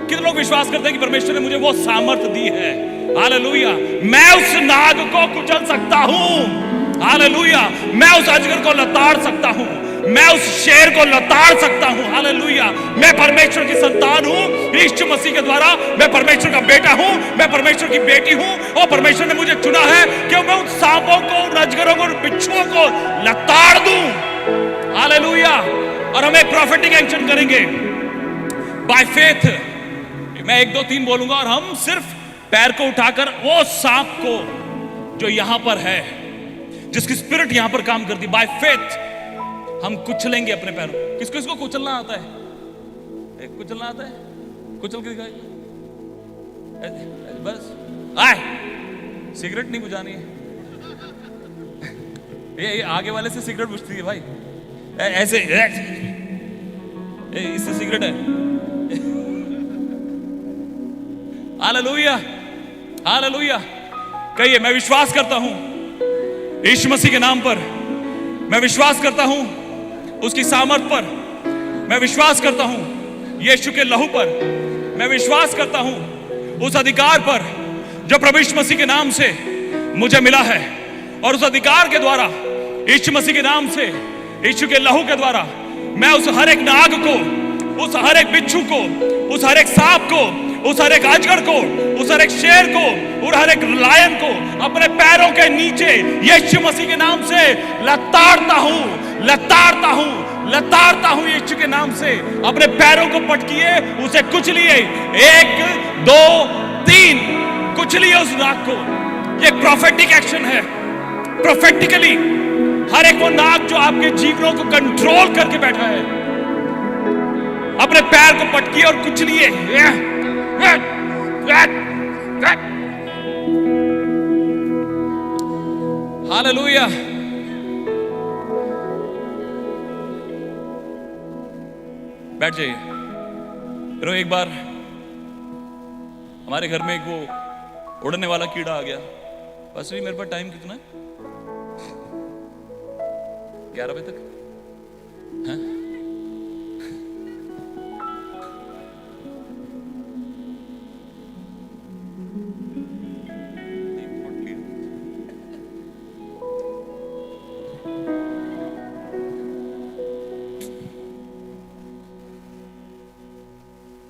कितने लोग विश्वास करते हैं कि परमेश्वर ने मुझे वो सामर्थ दी है? हालेलुया। मैं उस नाग को कुचल सकता हूं। हालेलुया। मैं उस अजगर को लताड़ सकता हूं। मैं उस शेर को लताड़ सकता हूं। हालेलुया। मैं परमेश्वर की संतान हूं। यीशु मसीह के द्वारा मैं परमेश्वर का बेटा हूं। मैं परमेश्वर की बेटी हूं। और परमेश्वर ने मुझे चुना है कि मैं उन सांपों को, उन अजगरों को, उन बिच्छुओं को लताड़ दूं। हालेलुया। और हम एक प्रोफेटिक एक्शन करेंगे बाय फेथ। मैं 1, 2, 3 बोलूंगा और हम सिर्फ पैर को उठाकर वो सांप को जो यहां पर है, जिसकी स्पिरिट यहां पर काम करती, बाय फेथ हम कुचलेंगे अपने पैरों। किसको इसको कुचलना आता है? कुचलना आता है? कुचल के दिखाए बस। आए, सिगरेट नहीं बुझानी है। ये आगे वाले से सिगरेट बुझती है भाई, ऐसे इससे सिगरेट है। Hallelujah, hallelujah. कहिए, मैं विश्वास करता हूं यीशु मसीह के नाम पर, मैं विश्वास करता हूं उसकी सामर्थ पर, मैं विश्वास करता हूं यीशु के लहू पर, मैं विश्वास करता हूं उस अधिकार पर जो प्रभु यीशु मसीह के नाम से मुझे मिला है। और उस अधिकार के द्वारा, यीशु मसीह के नाम से, यीशु के लहू के द्वारा, मैं उस हर एक नाग को, उस हर एक बिच्छू को, उस हर एक सांप को, उस हर एक अजगर को, उस हर एक शेर को और हर एक लायन को अपने पैरों के नीचे यीशु मसीह के नाम से लताड़ता हूं, लताड़ता हूं, लताड़ता हूं। यीशु के नाम से अपने पैरों को पटकिए, उसे कुचलिए। 1 2 3 कुचलिए उस नाग को। ये प्रोफेटिक एक्शन है। प्रोफेटिकली हर एक वो नाग जो आपके जीवनों को कंट्रोल करके बैठा है, अपने पैर को पटकिए और कुचलिए। हालेलुया। बैठ जाइए। फिर एक बार हमारे घर में एक वो उड़ने वाला कीड़ा आ गया। बस भी मेरे पास टाइम कितना है? 11 बजे तक है?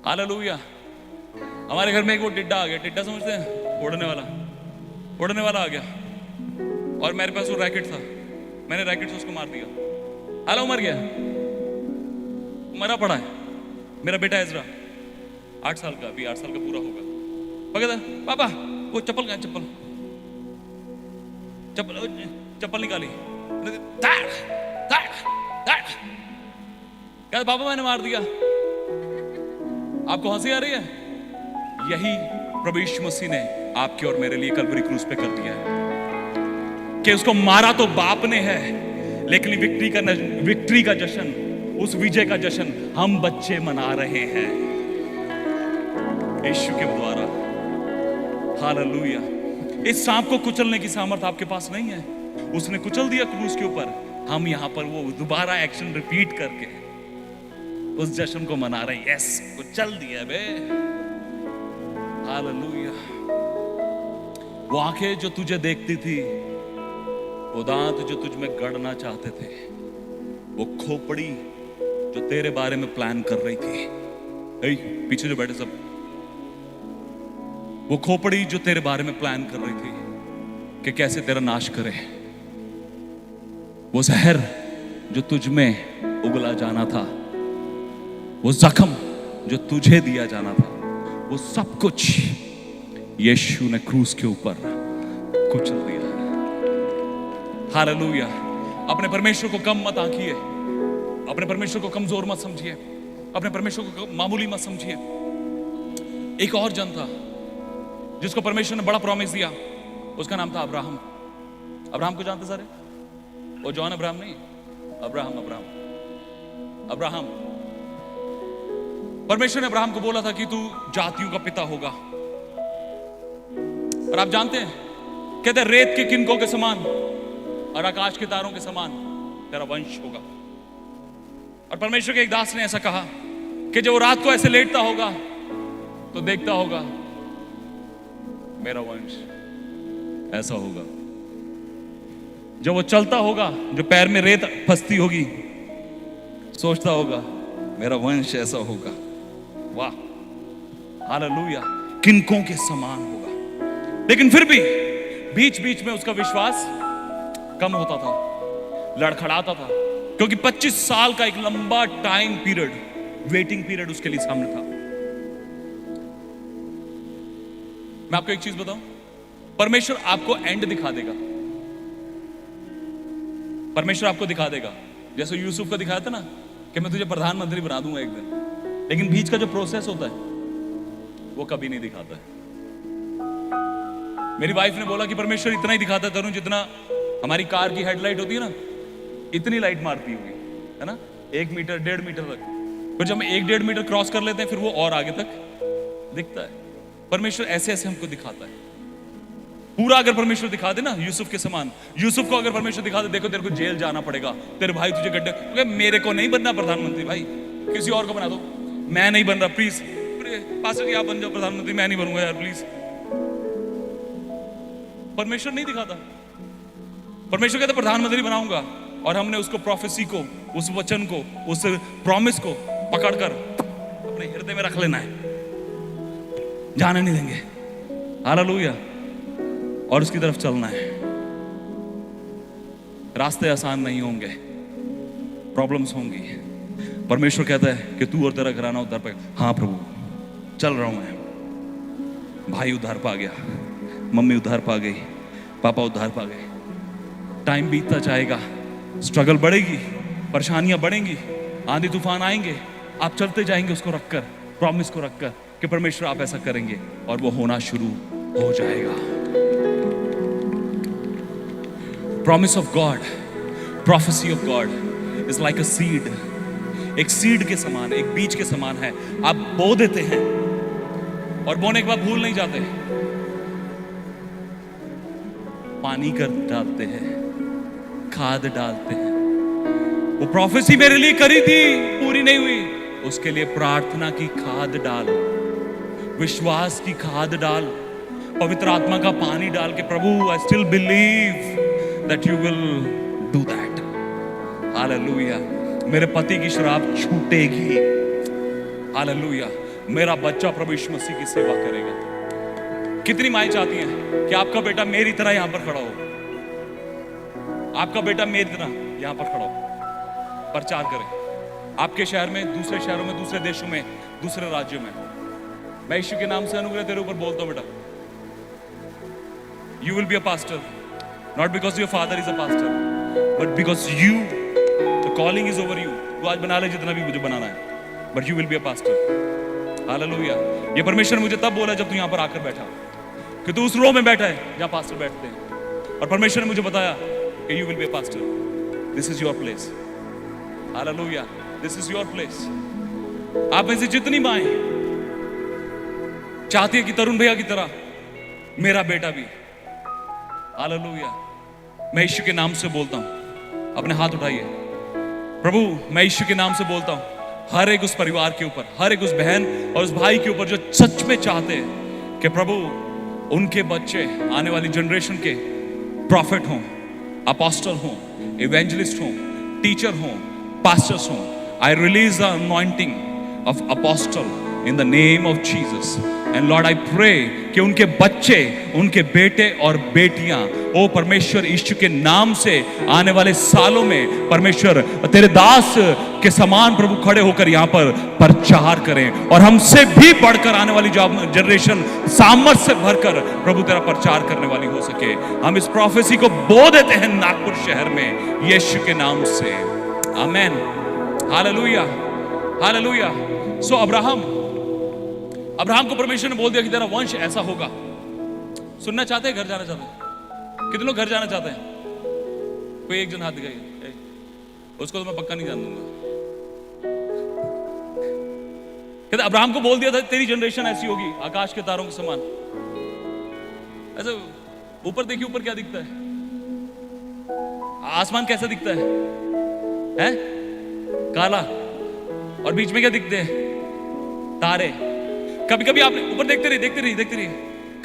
हालेलुया। हमारे घर में एक वो टिड्डा आ गया। टिड्डा समझते हैं? उड़ने वाला, उड़ने वाला आ गया। और मेरे पास वो रैकेट था, मैंने रैकेट से उसको मार दिया। हाल मर गया, मरा पड़ा है। मेरा बेटा इज़रा 8 साल का, अभी 8 साल का पूरा होगा। कहता पापा वो चप्पल कहाँ? चप्पल चप्पल चप्पल निकाली। कहता पापा मैंने मार दिया। आपको हंसी आ रही है? यही प्रभु यीशु मसीह ने आपके और मेरे लिए कल्वरी क्रूस पे कर दिया है कि उसको मारा तो बाप ने है, लेकिन विक्ट्री का जश्न, उस विजय का जश्न हम बच्चे मना रहे हैं यीशु के द्वारा। हालेलुया। इस सांप को कुचलने की सामर्थ आपके पास नहीं है, उसने कुचल दिया क्रूस के ऊपर। हम यहां पर वो दोबारा एक्शन रिपीट करके उस जश्न को मना रहे हैं। यस, कुचल दिया बे। हालेलुया। वो आंखें जो तुझे देखती थी, वो दांत जो तुझ में गड़ना चाहते थे, वो खोपड़ी जो तेरे बारे में प्लान कर रही थी, पीछे जो बैठे सब, वो खोपड़ी जो तेरे बारे में प्लान कर रही थी कि कैसे तेरा नाश करे, वो जहर जो तुझ में उगला जाना था, वो जख्म जो तुझे दिया जाना था, वो सब कुछ यीशु ने क्रूस के ऊपर कुचल दिया। हालेलुया। अपने परमेश्वर को कम मत आंकिए, अपने परमेश्वर को कमजोर मत समझिए, अपने परमेश्वर को मामूली मत समझिए। एक और जन था जिसको परमेश्वर ने बड़ा प्रॉमिस दिया, उसका नाम था अब्राहम। अब्राहम को जानते सारे? वो जॉन अब्राहम नहीं, अब्राहम। अब्राहम, परमेश्वर ने अब्राहम को बोला था कि तू जातियों का पिता होगा। और आप जानते हैं, कहते रेत के किनकों के समान और आकाश के तारों के समान तेरा वंश होगा। और परमेश्वर के एक दास ने ऐसा कहा कि जब वो रात को ऐसे लेटता होगा तो देखता होगा मेरा वंश ऐसा होगा। जब वो चलता होगा, जो पैर में रेत फंसती होगी, सोचता होगा मेरा वंश ऐसा होगा। वाह, हालेलुया। किनकों के समान होगा। लेकिन फिर भी बीच बीच में उसका विश्वास कम होता था, लड़खड़ाता था, क्योंकि 25 साल का एक लंबा टाइम पीरियड, वेटिंग पीरियड उसके लिए सामने था। मैं आपको एक चीज बताऊं, परमेश्वर आपको एंड दिखा देगा। परमेश्वर आपको दिखा देगा, जैसे यूसुफ को दिखाया था ना कि मैं तुझे प्रधानमंत्री बना दूंगा एक दिन। लेकिन बीच का जो प्रोसेस होता है वो कभी नहीं दिखाता है। मेरी वाइफ ने बोला कि परमेश्वर इतना ही दिखाता है तरुण जितना हमारी कार की हेडलाइट होती है ना, इतनी लाइट मारती होगी, है ना, 1 मीटर 1.5 मीटर तक। फिर जब हम 1-1.5 मीटर क्रॉस कर लेते हैं फिर वो और आगे तक दिखता है। परमेश्वर ऐसे ऐसे हमको दिखाता है। पूरा अगर परमेश्वर दिखा दे ना यूसुफ के समान, यूसुफ को अगर परमेश्वर दिखा दे, देखो तेरे को जेल जाना पड़ेगा, तेरे भाई तुझे गड्ढे, क्योंकि मेरे को नहीं बनना प्रधानमंत्री भाई, किसी और को बना दो, मैं नहीं बन रहा, प्लीज पास्टर जी आप बन जाओ प्रधानमंत्री, मैं नहीं बनूंगा यार प्लीज। परमेश्वर नहीं दिखाता। परमेश्वर कहता प्रधानमंत्री बनाऊंगा, और हमने उसको प्रोफेसी को, उस वचन को, उस प्रॉमिस को पकड़कर अपने हृदय में रख लेना है, जाने नहीं देंगे। हालेलुया। और उसकी तरफ चलना है। रास्ते आसान नहीं होंगे, प्रॉब्लम्स होंगी। परमेश्वर कहता है कि तू और तेरा घराना उद्धार पाएगा। हाँ प्रभु, चल रहा हूं मैं। भाई उद्धार पा गया, मम्मी उद्धार पा गई, पापा उद्धार पा गए। टाइम बीतता जाएगा, स्ट्रगल बढ़ेगी, परेशानियां बढ़ेंगी, आंधी तूफान आएंगे, आप चलते जाएंगे उसको रखकर, प्रॉमिस को रखकर कि परमेश्वर आप ऐसा करेंगे, और वो होना शुरू हो जाएगा। Promise of God, prophecy of God is like a seed. एक सीड के समान, एक बीज के समान है। आप बो देते हैं और बोने के बाद भूल नहीं जाते, पानी कर डालते हैं, खाद डालते हैं। वो प्रोफेसी मेरे लिए करी थी, पूरी नहीं हुई, उसके लिए प्रार्थना की खाद डाल, विश्वास की खाद डाल, पवित्र आत्मा का पानी डाल के प्रभु I still believe that you will do that. Hallelujah. मेरे पति की शराब छूटेगी। हालेलुया। मेरा बच्चा प्रभु यीशु मसीह की सेवा करेगा। कितनी माएं चाहती हैं कि आपका बेटा मेरी तरह यहां पर खड़ा हो, आपका बेटा मेरी तरह यहां पर खड़ा हो, प्रचार करे आपके शहर में, दूसरे शहरों में, दूसरे देशों में, दूसरे राज्यों में। मैं यीशु के नाम से अनुग्रह तेरे ऊपर बोलता हूं बेटा, you will be a pastor, not because your father is a pastor, but because you, the calling is over you. तू आज बना ले जितना भी मुझे बनाना है, but you will be a pastor. Hallelujah. ये परमेश्वर मुझे तब बोला जब तू यहाँ पर आकर बैठा, कि तू उस रो में बैठा है जहाँ पास्टर बैठते हैं, और परमेश्वर ने मुझे बताया कि you will be a pastor. This is your place. Hallelujah. This is your place. आप में से जितनी माएं चाहती है कि तरुण भैया की तरह मेरा बेटा भी, हालेलुया, मैं यीशु के नाम से बोलता हूं, अपने हाथ उठाइए। प्रभु मैं यीशु के नाम से बोलता हूं, हर एक उस परिवार के ऊपर, हर एक उस बहन और उस भाई के ऊपर जो सच में चाहते हैं कि प्रभु उनके बच्चे आने वाली जनरेशन के प्रॉफिट हों, अपोस्टल हों, इवेंजलिस्ट हों, टीचर हों, पास्टर्स हों। I release the anointing of apostle in the name of Jesus, and Lord I pray कि उनके बच्चे, उनके बेटे और बेटियां, ओ परमेश्वर यीशु के नाम से आने वाले सालों में परमेश्वर तेरे दास के समान प्रभु खड़े होकर यहाँ पर प्रचार करें, और हमसे भी बढ़कर आने वाली जो जनरेशन सामर्थ से भरकर प्रभु तेरा प्रचार करने वाली हो सके। हम इस प्रोफेसी को बो देते हैं नागपुर शहर में यीशु के नाम से, amen. Hallelujah, hallelujah. So Abraham को परमेश्वर ने बोल दिया कि तेरा वंश ऐसा होगा। सुनना चाहते हैं, घर जाना चाहते हैं? कितने लोग घर जाना चाहते हैं? कोई एक जन हाथ दिखाइए। उसको तो मैं पक्का नहीं जान दूंगा। कहते अब्राहम को बोल दिया था तेरी जनरेशन ऐसी होगी, आकाश के तारों के समान। ऐसे ऊपर देखिए, ऊपर क्या दिखता है? आसमान कैसा दिखता है? हैं? काला, और बीच में क्या दिखते हैं? तारे। कभी कभी आपने ऊपर देखते रहिए,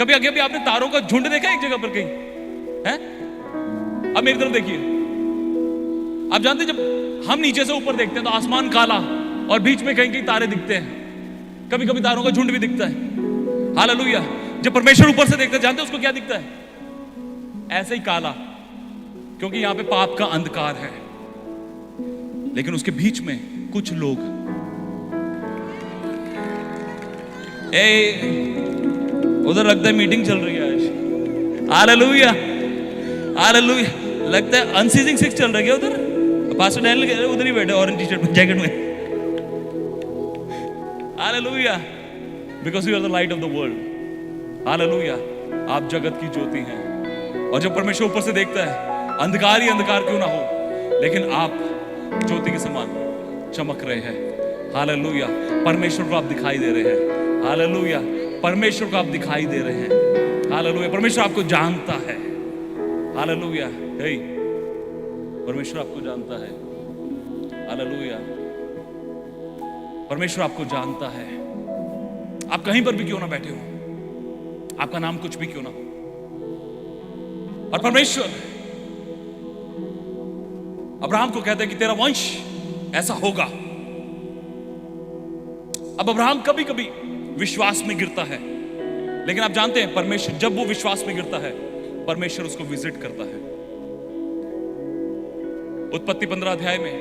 कभी अभी आपने तारों का झुंड देखा एक जगह पर कहीं? हैं? अब मेरी तरफ देखिए। आप जानते हैं जब हम नीचे से ऊपर देखते हैं तो आसमान काला और बीच में कहीं कहीं तारे दिखते हैं, कभी कभी तारों का झुंड भी दिखता है। हालेलुया। जब परमेश्वर ऊपर से देखते हैं, जानते हैं उसको क्या दिखता है? ऐसे ही काला, क्योंकि यहां पे पाप का अंधकार है, लेकिन उसके बीच में कुछ लोग, उधर लगता है मीटिंग चल रही है आज। Hallelujah, hallelujah. लगता है अनसीजिंग 6 चल रही है उधर। पास्टर डैनियल उधर ही बैठे ऑरेंज टी शर्ट में, जैकेट में। Hallelujah, because you are the light of the world. Hallelujah. आप जगत की ज्योति हैं। और जब परमेश्वर ऊपर से देखता है, अंधकार ही अंधकार क्यों ना हो, लेकिन आप ज्योति के समान चमक रहे हैं। हालेलुया, परमेश्वर को आप दिखाई दे रहे हैं। हालेलुया, परमेश्वर को आप दिखाई दे रहे हैं। हालेलुया, परमेश्वर आपको जानता है। हालेलुया, हे परमेश्वर आपको जानता है। हालेलुया, परमेश्वर आपको जानता है। आप कहीं पर भी क्यों ना बैठे हो, आपका नाम कुछ भी क्यों ना हो, और परमेश्वर अब्राहम को कहता है कि तेरा वंश ऐसा होगा। अब अब्राहम कभी कभी विश्वास में गिरता है, लेकिन आप जानते हैं परमेश्वर जब वो विश्वास में गिरता है, परमेश्वर उसको विजिट करता है। उत्पत्ति 15 अध्याय में,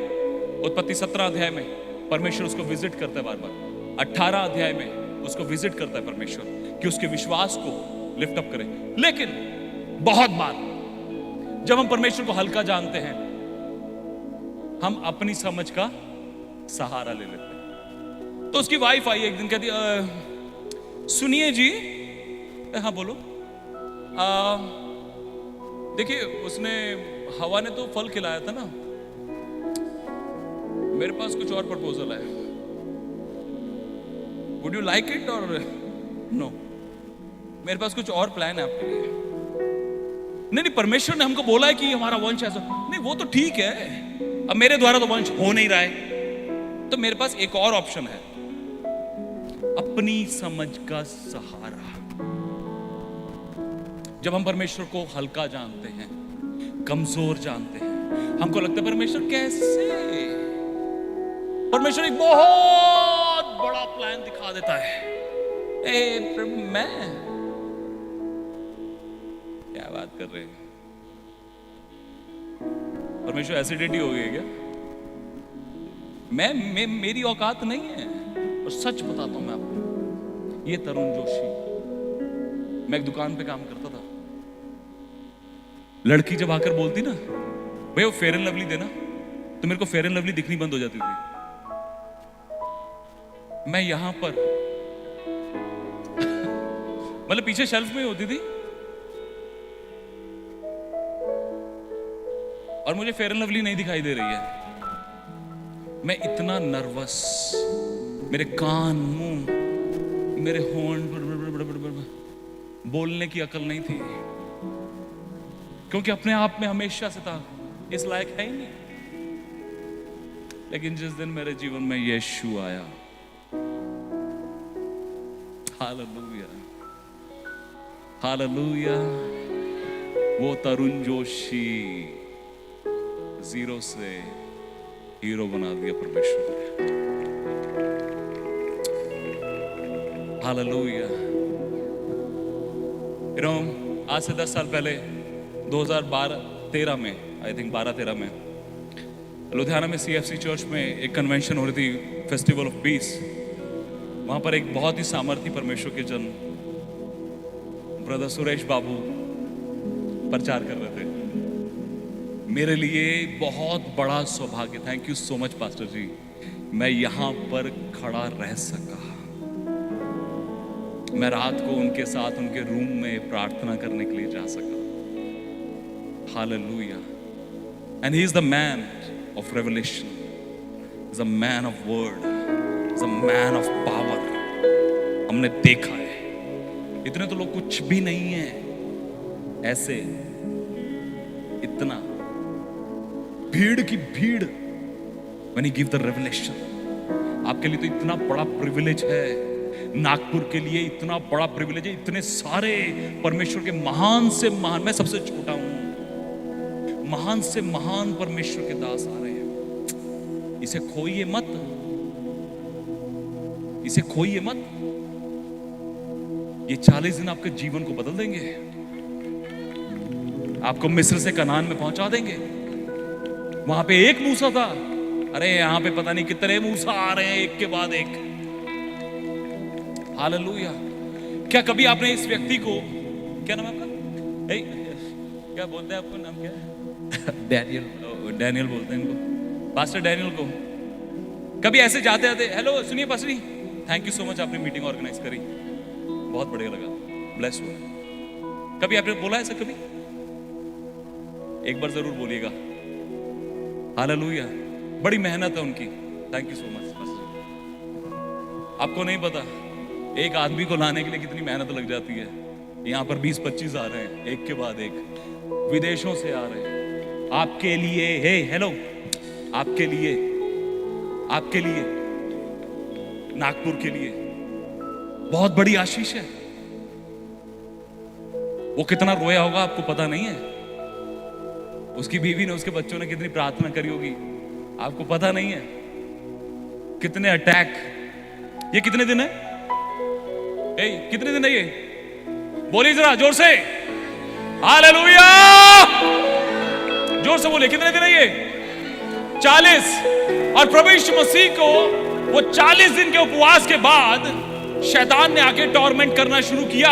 उत्पत्ति 17 अध्याय में परमेश्वर उसको विजिट करता है बार बार। 18 अध्याय में उसको विजिट करता है परमेश्वर कि उसके विश्वास को लिफ्ट अप करे। लेकिन बहुत बार जब हम परमेश्वर को हल्का जानते हैं, हम अपनी समझ का सहारा ले लेते हैं। तो उसकी वाइफ आई एक दिन, कहती सुनिए जी। हाँ बोलो। देखिए उसने, हवा ने तो फल खिलाया था ना, मेरे पास कुछ और प्रपोजल है। वुड यू लाइक इट और नो? मेरे पास कुछ और प्लान है आपके लिए। नहीं नहीं, परमेश्वर ने हमको बोला है कि हमारा वंश ऐसा। नहीं वो तो ठीक है, अब मेरे द्वारा तो वंश हो नहीं रहा है, तो मेरे पास एक और ऑप्शन है, अपनी समझ का सहारा। जब हम परमेश्वर को हल्का जानते हैं, कमजोर जानते हैं, हमको लगता है परमेश्वर कैसे, परमेश्वर एक बहुत बड़ा प्लान दिखा देता है। मैं क्या बात कर रहे हैं, परमेश्वर एसिडिटी हो गई क्या? मैं मेरी औकात नहीं है। और सच बताता हूं मैं आपको, ये तरुण जोशी, मैं एक दुकान पे काम करता था। लड़की जब आकर बोलती ना, भाई वो फेयर एंड लवली देना, तो मेरे को फेयर एंड लवली दिखनी बंद हो जाती थी। मैं यहां पर मतलब पीछे शेल्फ में होती थी, और मुझे फेयर एंड लवली नहीं दिखाई दे रही है। मैं इतना नर्वस, मेरे कान, मुंह, मेरे होंठ, बोलने की अकल नहीं थी, क्योंकि अपने आप में हमेशा से था इस लायक है ही नहीं। लेकिन जिस दिन मेरे जीवन में यीशु आया, हालेलुया हालेलुया, वो तरुण जोशी जीरो से हीरो बना दिया परमेश्वर ने। हालेलुया। आज से 10 साल पहले 2013 में, आई थिंक 12-13 में, लुधियाना में CFC चर्च में एक कन्वेंशन हो रही थी, फेस्टिवल ऑफ पीस। वहां पर एक बहुत ही सामर्थी परमेश्वर के जन ब्रदर सुरेश बाबू प्रचार कर रहे थे। मेरे लिए बहुत बड़ा सौभाग्य, thank you so much pastor ji, मैं यहां पर खड़ा रह सका। मैं रात को उनके साथ उनके रूम में प्रार्थना करने के लिए जा सका। Hallelujah. And he is the man of revelation, is a man of word, is a man of power. हमने देखा है, इतने तो लोग कुछ भी नहीं है, ऐसे इतना भीड़ की भीड़। When he give the revelation, आपके लिए तो इतना बड़ा प्रिविलेज है, नागपुर के लिए इतना बड़ा प्रिविलेज है, इतने सारे परमेश्वर के महान से महान, मैं सबसे छोटा हूं, महान से महान परमेश्वर के दास आ रहे हैं। इसे खोइए मत, इसे खोइए मत। ये 40 दिन आपके जीवन को बदल देंगे, आपको मिस्र से कनान में पहुंचा देंगे। वहां पे एक मूसा था, अरे यहां पे पता नहीं कितने मूसा आ रहे हैं एक के बाद एक। हालेलुया। क्या कभी आपने इस व्यक्ति को, क्या नाम है आपका? क्या बोलते हैं आपको, नाम क्या है? डैनियल। डैनियल बोलते हैं इनको, पास्टर डैनियल को। कभी ऐसे जाते जाते, हेलो सुनिए pastor ji, thank you so much, आपने मीटिंग ऑर्गेनाइज करी, बहुत बढ़िया लगा, ब्लेस हुआ। कभी आपने बोला ऐसा कभी? एक बार जरूर बोलिएगा। हालेलुया। बड़ी मेहनत है उनकी। Thank you so much. आपको नहीं पता एक आदमी को लाने के लिए कितनी मेहनत लग जाती है। यहाँ पर 20-25 आ रहे हैं, एक के बाद एक, विदेशों से आ रहे हैं आपके लिए। हे हेलो, आपके लिए, आपके लिए, नागपुर के लिए बहुत बड़ी आशीष है। वो कितना रोया होगा आपको पता नहीं है। उसकी बीवी ने, उसके बच्चों ने कितनी प्रार्थना करी होगी आपको पता नहीं है। कितने अटैक। ये कितने दिन है? कितने दिन है ये? बोलिए जरा जोर से। हालेलुया, जोर से बोले। कितने दिन है ये? 40। और प्रभु यीशु मसीह को वो 40 दिन के उपवास के बाद शैतान ने आके टॉर्मेंट करना शुरू किया।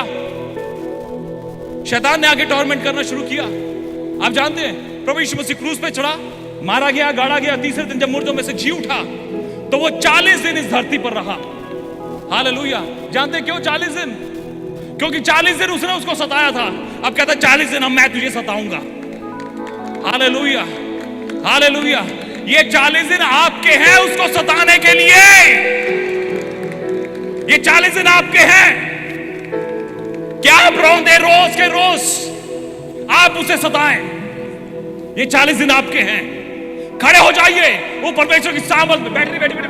शैतान ने आके टॉर्मेंट करना शुरू किया। आप जानते हैं प्रभु यीशु मसीह क्रूस पे चढ़ा, मारा गया, गाड़ा गया। तीसरे दिन जब मुर्दों में से जी उठा तो वो 40 दिन इस धरती पर रहा। हालेलुया। जानते हैं क्यों 40 दिन? क्योंकि 40 दिन उसने उसको सताया था। अब कहता 40 दिन अब मैं तुझे सताऊंगा। Hallelujah, hallelujah. ये 40 दिन आपके हैं उसको सताने के लिए। ये 40 दिन आपके हैं। क्या आप रोंदे रोज के रोज आप उसे सताएं? ये 40 दिन आपके हैं। खड़े हो जाइए। वो परमेश्वर की सामत में बैठ बैठ बैठ।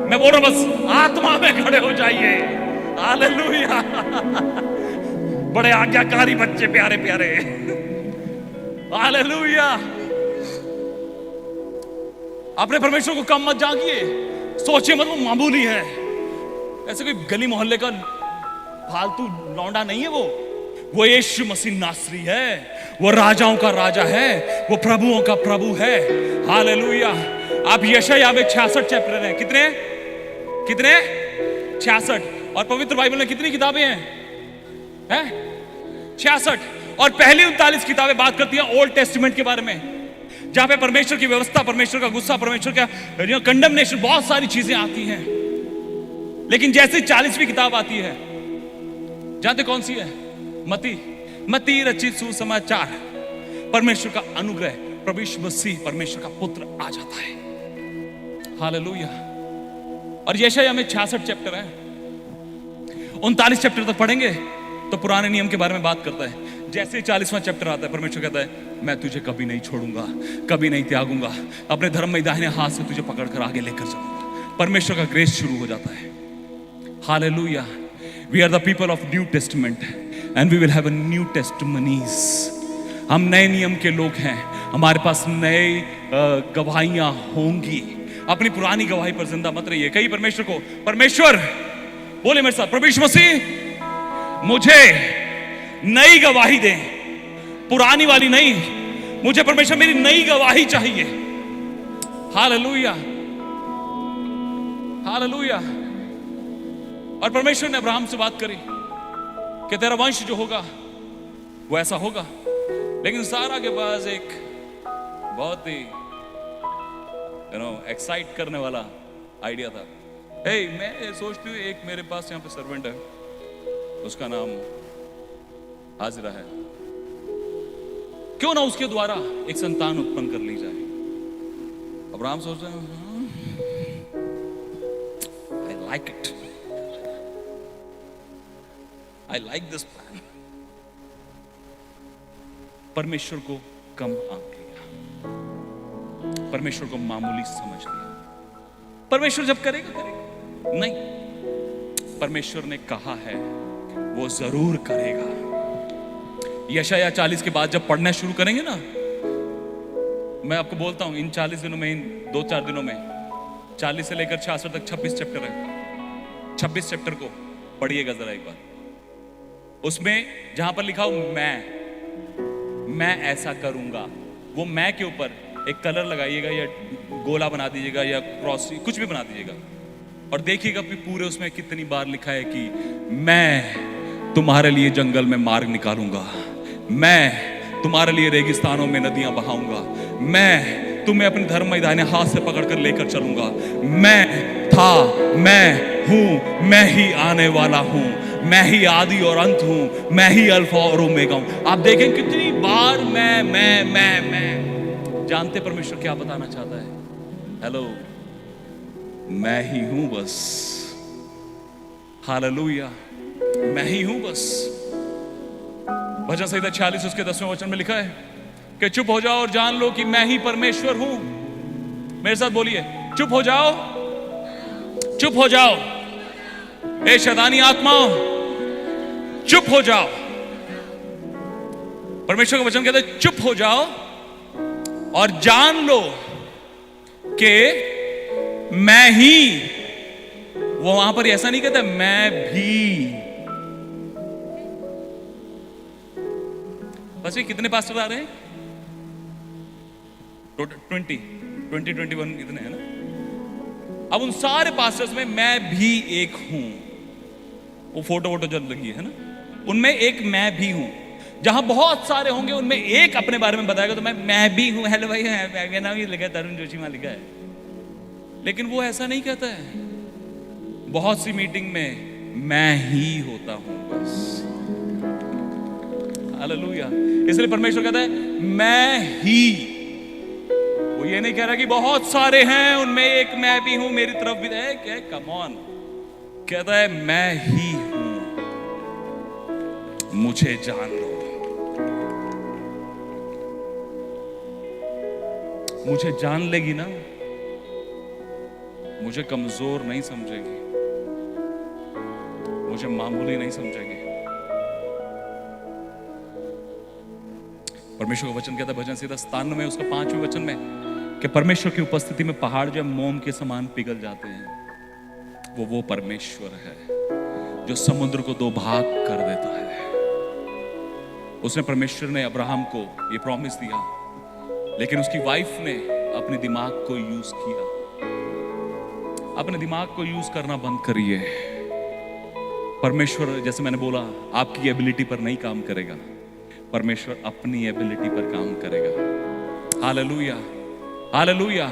मैं बोल रहा हूं बस आत्मा में खड़े हो जाइए। हालेलुया। बड़े आज्ञाकारी बच्चे, प्यारे प्यारे। हालेलुया। अपने परमेश्वर को कम मत जागिए। सोचिए मत वो मामूली है। ऐसे कोई गली मोहल्ले का फालतू लौंडा नहीं है वो यीशु मसीह नासरी है। वो राजाओं का राजा है, वो प्रभुओं का प्रभु है। हालेलुया। आप यशायाह में 66 चैप्टर हैं। कितने? 66। और पवित्र बाइबल में कितनी किताबें हैं? 66। और पहली 39 किताबें बात करती हैं ओल्ड टेस्टामेंट के बारे में, जहां पे परमेश्वर की व्यवस्था, परमेश्वर का गुस्सा, परमेश्वर का कंडेमनेशन, बहुत सारी चीजें आती हैं। लेकिन जैसे 40वीं किताब आती है, जानते कौन सी है? मती रचित सुसमाचार। परमेश्वर का अनुग्रह, प्रभु यीशु मसीह परमेश्वर का पुत्र आ जाता है। हालेलुया। और यशायाह में 66 चैप्टर है। 39 चैप्टर तक पढ़ेंगे तो पुराने नियम के बारे में बात करता है। जैसे 40वां चैप्टर आता है, परमेश्वर कहता है मैं तुझे कभी नहीं छोड़ूंगा, कभी नहीं त्यागूंगा, अपने धर्म में दाहिने हाथ से तुझे पकड़कर आगे लेकर जाऊंगा। परमेश्वर का ग्रेस शुरू हो जाता है। Hallelujah. We are the people of new testament and we will have a new testimonies. हम नए नियम के लोग हैं। हमारे पास नए गवाहियां होंगी। अपनी पुरानी गवाही पर जिंदा मत रहिए। कहीं परमेश्वर को, परमेश्वर बोले मेरे साथ, प्रभु यीशु मसीह मुझे नई गवाही दे, पुरानी वाली नहीं। मुझे परमेश्वर मेरी नई गवाही चाहिए। Hallelujah, hallelujah. और परमेश्वर ने अब्राहम से बात करी कि तेरा वंश जो होगा वो ऐसा होगा। लेकिन सारा के पास एक बहुत ही एक्साइट करने वाला आइडिया था। मैं सोचती हूँ एक मेरे पास यहाँ पे सर्वेंट है, उसका नाम हाजिरा है, क्यों ना उसके द्वारा एक संतान उत्पन्न कर ली जाए। अब्राहम सोच रहे हैं I like it, I like this plan. परमेश्वर को कम आंक लिया, परमेश्वर को मामूली समझ लिया। परमेश्वर जब करेगा करेगा नहीं, परमेश्वर ने कहा है वो जरूर करेगा। यशायाह 40 के बाद जब पढ़ना शुरू करेंगे ना, मैं आपको बोलता हूं इन 40 दिनों में, इन 2-4 दिनों में 40 से लेकर 66 तक 26 चैप्टर है। 26 चैप्टर को पढ़िएगा जरा एक बार। उसमें जहां पर लिखा हो मैं ऐसा करूंगा, वो मैं के ऊपर एक कलर लगाइएगा या गोला बना दीजिएगा या क्रॉस, कुछ भी बना दीजिएगा, और देखिएगा कि पूरे उसमें कितनी बार लिखा है कि मैं तुम्हारे लिए जंगल में मार्ग निकालूंगा, मैं तुम्हारे लिए रेगिस्तानों में नदियां बहाऊंगा, मैं तुम्हें अपने धर्म में दाहिने हाथ से पकड़कर लेकर चलूंगा, मैं था, मैं हूं, मैं ही आने वाला हूं, मैं ही आदि और अंत हूं, मैं ही अल्फा और ओमेगा हूं। आप देखें कितनी बार मैं। जानते परमेश्वर क्या बताना चाहता है? हेलो, मैं ही हूं बस। हालेलुया, मैं ही हूं बस। भजन संहिता 46 उसके 10वें वचन में लिखा है कि चुप हो जाओ और जान लो कि मैं ही परमेश्वर हूं। मेरे साथ बोलिए, चुप हो जाओ, चुप हो जाओ। ए शैतानी आत्माओं, चुप हो जाओ। परमेश्वर का वचन कहता है चुप हो जाओ और जान लो कि मैं ही। वो वहां पर ऐसा नहीं कहता मैं भी। बस ये कितने पास्टर आ रहे हैं? 21 कितने हैं ना? अब उन सारे पास्टर्स में मैं भी एक हूं। वो फोटो जो लगी है ना, उनमें एक मैं भी हूं। जहां बहुत सारे होंगे उनमें एक अपने बारे में बताएगा तो मैं भी हूं। हेलो भाई, मेरा नाम ये लिखा है, तरुण जोशी वहां लिखा है। लेकिन वो ऐसा नहीं कहता है। बहुत सी मीटिंग में मैं ही होता हूं बस। हालेलुया। इसलिए परमेश्वर कहता है मैं ही। वो ये नहीं कह रहा कि बहुत सारे हैं उनमें एक मैं भी हूं, मेरी तरफ भी है क्या? Come on. कहता है मैं ही हूं, मुझे जान लो। मुझे जान लेगी ना, मुझे कमजोर नहीं समझेगी, मुझे मामूली नहीं समझेगी। परमेश्वर का वचन कहता है भजन संहिता 97 में उसका 5वें वचन में कि परमेश्वर की उपस्थिति में पहाड़ जो मोम के समान पिघल जाते हैं। वो परमेश्वर है जो समुद्र को 2 भाग कर देता है। उसने परमेश्वर ने अब्राहम को ये प्रॉमिस दिया, लेकिन उसकी वाइफ ने अपने दिमाग को यूज किया। अपने दिमाग को यूज करना बंद करिए। परमेश्वर, जैसे मैंने बोला, आपकी एबिलिटी पर नहीं काम करेगा, परमेश्वर अपनी एबिलिटी पर काम करेगा। Hallelujah, hallelujah.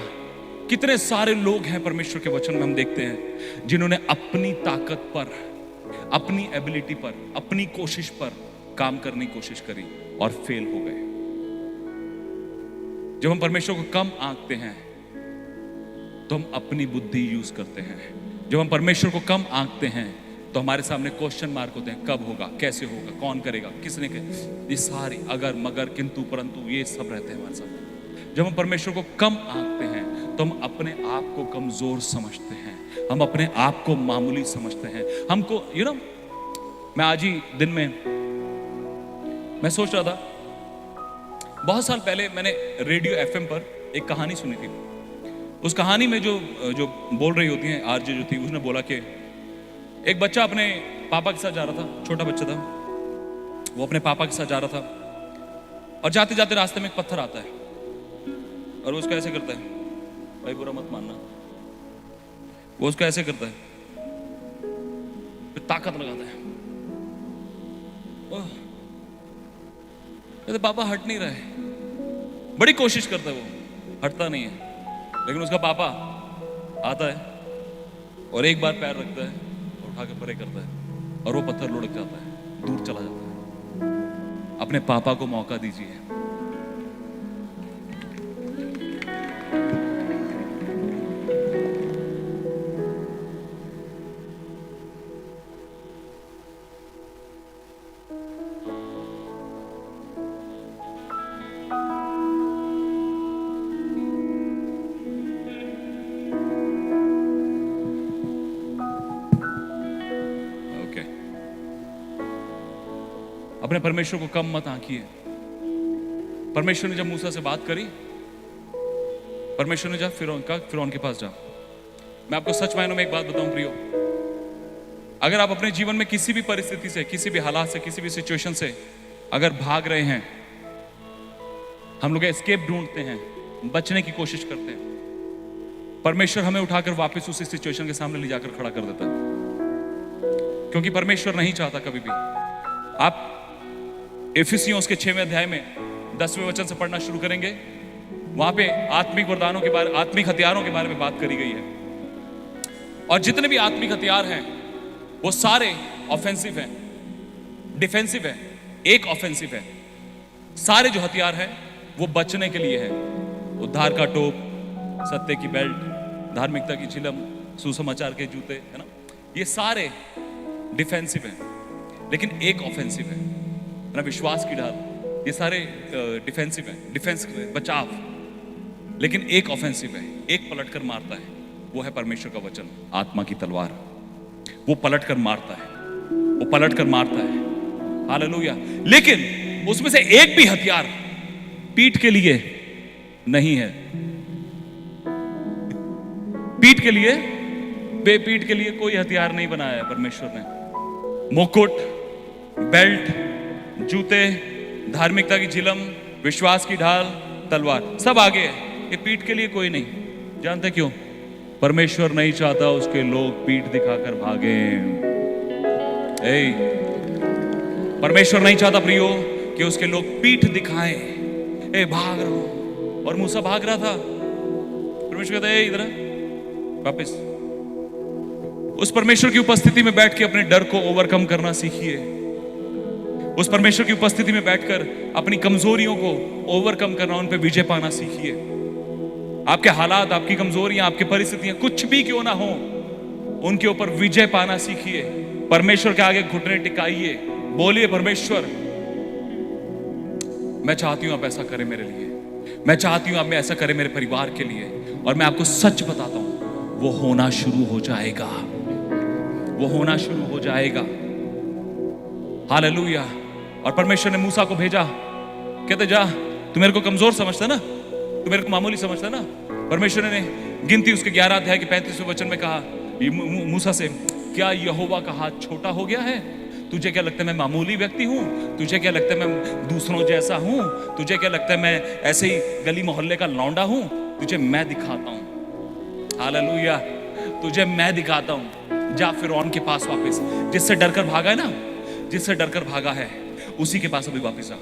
कितने सारे लोग हैं परमेश्वर के वचन में हम देखते हैं जिन्होंने अपनी ताकत पर, अपनी एबिलिटी पर, अपनी कोशिश पर काम करने की कोशिश करी और फेल हो गए। जब हम परमेश्वर को कम आंकते हैं तो हम अपनी बुद्धि यूज करते हैं। जब हम परमेश्वर को कम आंकते हैं तो हमारे सामने क्वेश्चन मार्क होते हैं, कब होगा, कैसे होगा, कौन करेगा, किसने करेगा, ये सारी अगर मगर किंतु परंतु ये सब रहते हैं हमारे सामने। जब हम परमेश्वर को कम आंकते हैं तो हम अपने आप को कमजोर समझते हैं, हम अपने आप को मामूली समझते हैं। हमको मैं आज ही दिन में मैं सोच रहा था, बहुत साल पहले मैंने रेडियो एफएम पर एक कहानी सुनी थी। उस कहानी में जो बोल रही होती है आरजे जो थी, उसने बोला कि एक बच्चा अपने पापा के साथ जा रहा था, छोटा बच्चा था, वो अपने पापा के साथ जा रहा था और जाते जाते रास्ते में एक पत्थर आता है और वो उसको ऐसे करता है, भाई बुरा मत मानना, वो उसको ऐसे करता है, फिर ताकत लगाता है। कहते पापा हट नहीं रहा है, बड़ी कोशिश करता है, वो हटता नहीं है। लेकिन उसका पापा आता है और एक बार पैर रखता है और उठा के परे करता है और वो पत्थर लुढ़क जाता है, दूर चला जाता है। अपने पापा को मौका दीजिए। अपने परमेश्वर को कम मत आंकिए। परमेश्वर ने जब मूसा से बात करी, परमेश्वर ने जब फिरौन के पास जा। मैं आपको सच मायनों में एक बात बताऊं प्रियो, अगर आप अपने जीवन में किसी भी परिस्थिति से, किसी भी हालात से, किसी भी सिचुएशन से अगर भाग रहे हैं, हम लोग एस्केप ढूंढते हैं, बचने की कोशिश करते हैं, परमेश्वर हमें उठाकर वापस उसी सिचुएशन के सामने ले जाकर खड़ा कर देता है। क्योंकि परमेश्वर नहीं चाहता कभी भी। आप इफिसियों के 6वें अध्याय में 10वें वचन से पढ़ना शुरू करेंगे, वहां पे आत्मिक वरदानों के बारे, आत्मिक हथियारों के बारे में बात करी गई है। और जितने भी आत्मिक हथियार हैं वो सारे ऑफेंसिव हैं, डिफेंसिव है, एक ऑफेंसिव है। सारे जो हथियार हैं वो बचने के लिए है। उद्धार का टोप, सत्य की बेल्ट, धार्मिकता की चिलम, सुसमाचार के जूते, है ना, ये सारे डिफेंसिव हैं। लेकिन एक ऑफेंसिव है ना, विश्वास की ढाल। ये सारे डिफेंसिव हैं, डिफेंस बचाव। लेकिन एक ऑफेंसिव है, एक पलटकर मारता है, वो है परमेश्वर का वचन, आत्मा की तलवार। वो पलटकर मारता है, वो पलटकर मारता है। हालेलुया। लेकिन उसमें से एक भी हथियार पीठ के लिए नहीं है। पीठ के लिए, बेपीठ के लिए कोई हथियार नहीं बनाया है परमेश्वर ने। मुकुट, बेल्ट, जूते, धार्मिकता की झिलम, विश्वास की ढाल, तलवार, सब आगे है। ये पीठ के लिए कोई नहीं। जानते क्यों? परमेश्वर नहीं चाहता उसके लोग पीठ दिखाकर भागे। परमेश्वर नहीं चाहता प्रियो कि उसके लोग पीठ दिखाएं, भाग रहा हूं। और मूसा भाग रहा था, परमेश्वर कहता है इधर वापस। उस परमेश्वर की उपस्थिति में बैठ के अपने डर को ओवरकम करना सीखिए। उस परमेश्वर की उपस्थिति में बैठकर अपनी कमजोरियों को ओवरकम करना, उन पे विजय पाना सीखिए। आपके हालात, आपकी कमजोरियां, आपकी परिस्थितियां कुछ भी क्यों ना हो, उनके ऊपर विजय पाना सीखिए। परमेश्वर के आगे घुटने टिकाइए, बोलिए परमेश्वर मैं चाहती हूं आप ऐसा करें मेरे लिए, मैं चाहती हूं आप में ऐसा करें मेरे परिवार के लिए। और मैं आपको सच बताता हूं, वो होना शुरू हो जाएगा, वो होना शुरू हो जाएगा। हालेलुया। और परमेश्वर ने मूसा को भेजा, कहते जा, तू मेरे को कमजोर समझता ना, तू मेरे को मामूली समझता ना। परमेश्वर ने गिनती उसके 11 अध्याय के 35वें वचन में कहा मूसा से, क्या यहोवा का हाथ छोटा हो गया है? तुझे क्या लगता है मैं मामूली व्यक्ति हूं? तुझे क्या लगता है मैं दूसरों जैसा हूं? तुझे क्या लगता है मैं ऐसे ही गली मोहल्ले का लौंडा हूं? तुझे मैं दिखाता हूं। हालेलुया। तुझे मैं दिखाता हूं। जा फिरौन के पास वापस, जिससे डरकर भागा है ना, जिससे डरकर भागा है उसी के पास अभी वापस आ।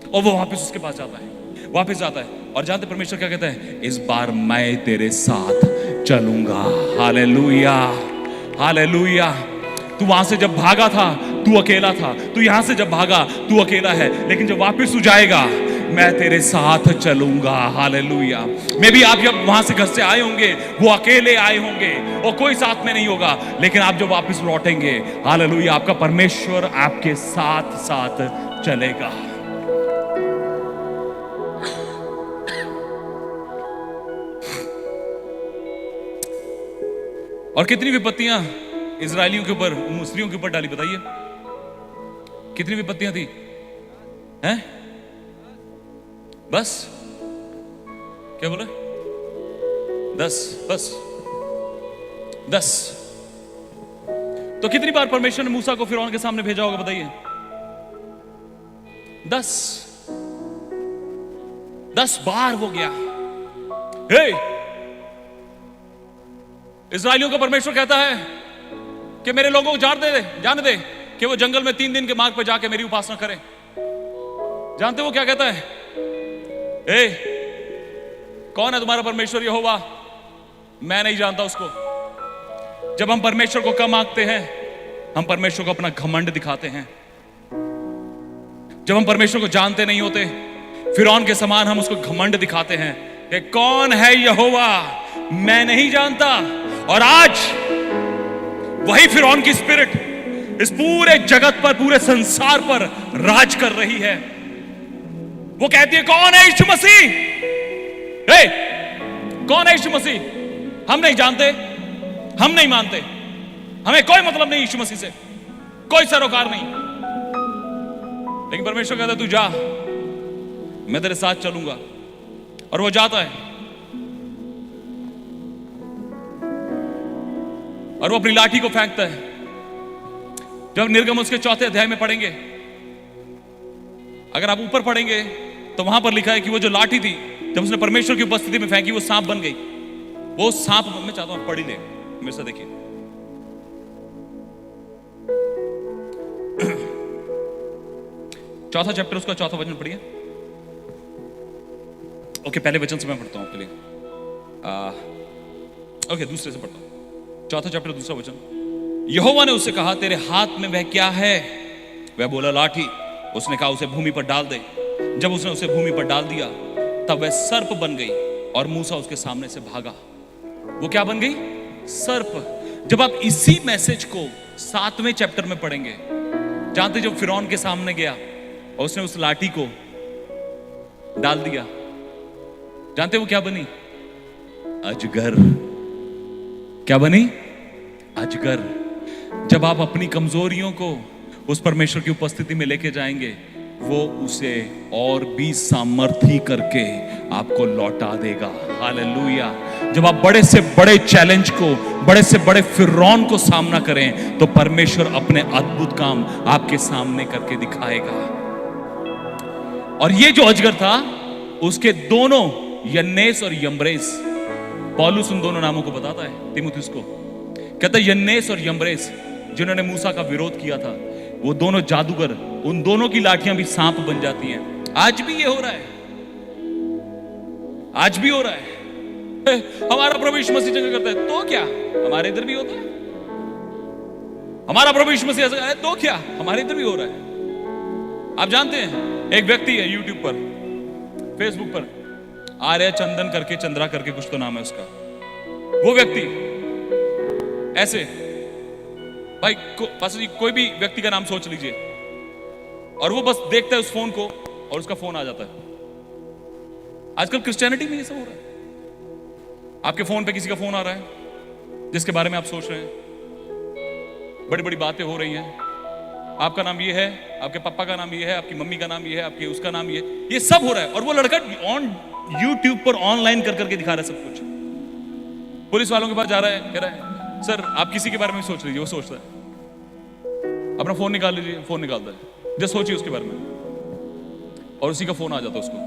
और वो वापस उसके पास जाता है, वापस जाता है। और जानते परमेश्वर क्या कहता है? इस बार मैं तेरे साथ चलूंगा। Hallelujah, hallelujah. तू वहां से जब भागा था तू अकेला था, तू यहां से जब भागा तू अकेला है, लेकिन जब वापस तू जाएगा मैं तेरे साथ चलूंगा। हालेलुया। मे भी आप जब वहां से घर से आए होंगे वो अकेले आए होंगे और कोई साथ में नहीं होगा, लेकिन आप जब वापस लौटेंगे, हालेलुया, आपका परमेश्वर आपके साथ साथ चलेगा। और कितनी विपत्तियां इजरायलियों के ऊपर, मुस्लिमों के ऊपर डाली, बताइए कितनी विपत्तियां थी? हैं? बस क्या बोला? 10 बस 10। तो कितनी बार परमेश्वर ने मूसा को फिरौन के सामने भेजा होगा बताइए? 10 बार हो गया। इजरायलियों का परमेश्वर कहता है कि मेरे लोगों को जाने दे कि वो जंगल में 3 दिन के मार्ग पर जाके मेरी उपासना करें। जानते वो क्या कहता है? कौन है तुम्हारा परमेश्वर यहोवा? मैं नहीं जानता उसको। जब हम परमेश्वर को कम आंकते हैं, हम परमेश्वर को अपना घमंड दिखाते हैं। जब हम परमेश्वर को जानते नहीं होते, फिरौन के समान हम उसको घमंड दिखाते हैं कि कौन है यहोवा, मैं नहीं जानता। और आज वही फिरौन की स्पिरिट इस पूरे जगत पर, पूरे संसार पर राज कर रही है। वो कहती है कौन है यीशु मसीह? कौन है यीशु मसीह? हम नहीं जानते, हम नहीं मानते, हमें कोई मतलब नहीं यीशु मसीह से, कोई सरोकार नहीं। लेकिन परमेश्वर कहता है तू जा, मैं तेरे साथ चलूंगा। और वो जाता है और वो अपनी लाठी को फेंकता है। जब निर्गम उसके 4 अध्याय में पढ़ेंगे, अगर आप ऊपर पढ़ेंगे तो वहां पर लिखा है कि वो जो लाठी थी, जब उसने परमेश्वर की उपस्थिति में फेंकी, वो सांप बन गई। वो सांप, मैं चाहता हूं पढ़ ही ले मेरे साथ, देखिए 4 चैप्टर, उसका 4 वचन पढ़िए। ओके, पहले वचन से मैं पढ़ता हूं आपके लिए। ओके, दूसरे से पढ़ता हूं। 4 चैप्टर 2 वचन। यहोवा ने उससे कहा, तेरे हाथ में वह क्या है? वह बोला, लाठी। उसने कहा, उसे भूमि पर डाल दे। जब उसने उसे भूमि पर डाल दिया, तब वह सर्प बन गई और मूसा उसके सामने से भागा। वो क्या बन गई? सर्प। जब आप इसी मैसेज को 7वें चैप्टर में पढ़ेंगे, जानते जब फिरौन के सामने गया और उसने उस लाठी को डाल दिया, जानते वो क्या बनी? अजगर। क्या बनी? अजगर। जब आप अपनी कमजोरियों को उस परमेश्वर की उपस्थिति में लेके जाएंगे, वो उसे और भी सामर्थी करके आपको लौटा देगा। हालेलुया। जब आप बड़े से बड़े चैलेंज को, बड़े से बड़े फिरौन को सामना करें, तो परमेश्वर अपने अद्भुत काम आपके सामने करके दिखाएगा। और ये जो अजगर था, उसके दोनों यन्नेस और यम्ब्रेस, पौलुस उन दोनों नामों को बताता है तीमुथियुस को, कहता है यन्नेस और यम्ब्रेस जिन्होंने मूसा का विरोध किया था, वो दोनों जादूगर, उन दोनों की लाठियां भी सांप बन जाती हैं। आज भी ये हो रहा है, आज भी हो रहा है। हमारा प्रभु यीशु मसीह जगह करता है तो क्या, हमारे इधर भी होता है। हमारा प्रभु यीशु मसीह ऐसा है तो क्या, हमारे इधर भी हो रहा है। आप जानते हैं एक व्यक्ति है यूट्यूब पर, फेसबुक पर, आर्य चंदन करके, चंद्रा करके कुछ तो नाम है उसका। वो व्यक्ति ऐसे, भाई कोई भी व्यक्ति का नाम सोच लीजिए, और वो बस देखता है उस फोन को और उसका फोन आ जाता है। आजकल क्रिश्चियनिटी में ये सब हो रहा है। आपके फोन पे किसी का फोन आ रहा है जिसके बारे में आप सोच रहे हैं, बड़ी बड़ी बातें हो रही हैं। आपका नाम ये है, आपके पापा का नाम ये है, आपकी मम्मी का नाम ये है, आपके उसका नाम ये सब हो रहा है। और वो लड़का ऑन यूट्यूब पर ऑनलाइन कर करके दिखा रहा है सब कुछ। पुलिस वालों के पास जा रहा है, कह रहा है सर आप किसी के बारे में सोच लीजिए। वो सोचता है, अपना फोन निकाल लीजिए, फोन निकालता है, जस्ट सोचिए उसके बारे में, और उसी का फोन आ जाता है उसको।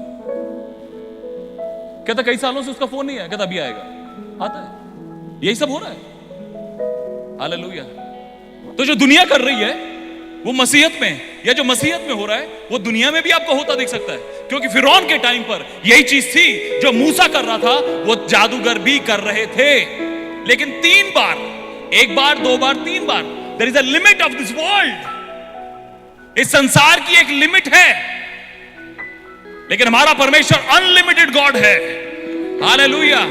कहता कई सालों से उसका फोन नहीं है, कहता अभी आएगा, आता है। यही सब हो रहा है। हालेलुया। तो जो दुनिया कर रही है वो मसीहत में, या जो मसीहत में हो रहा है वो दुनिया में भी आपको होता दिख सकता है। क्योंकि फिरौन के टाइम पर यही चीज थी जो मूसा कर रहा था, वो जादूगर भी कर रहे थे। लेकिन 3 बार, 1 बार, 2 बार, 3 बार, there is a limit of this world. इस संसार की एक लिमिट है, लेकिन हमारा परमेश्वर अनलिमिटेड गॉड है। हालेलुया।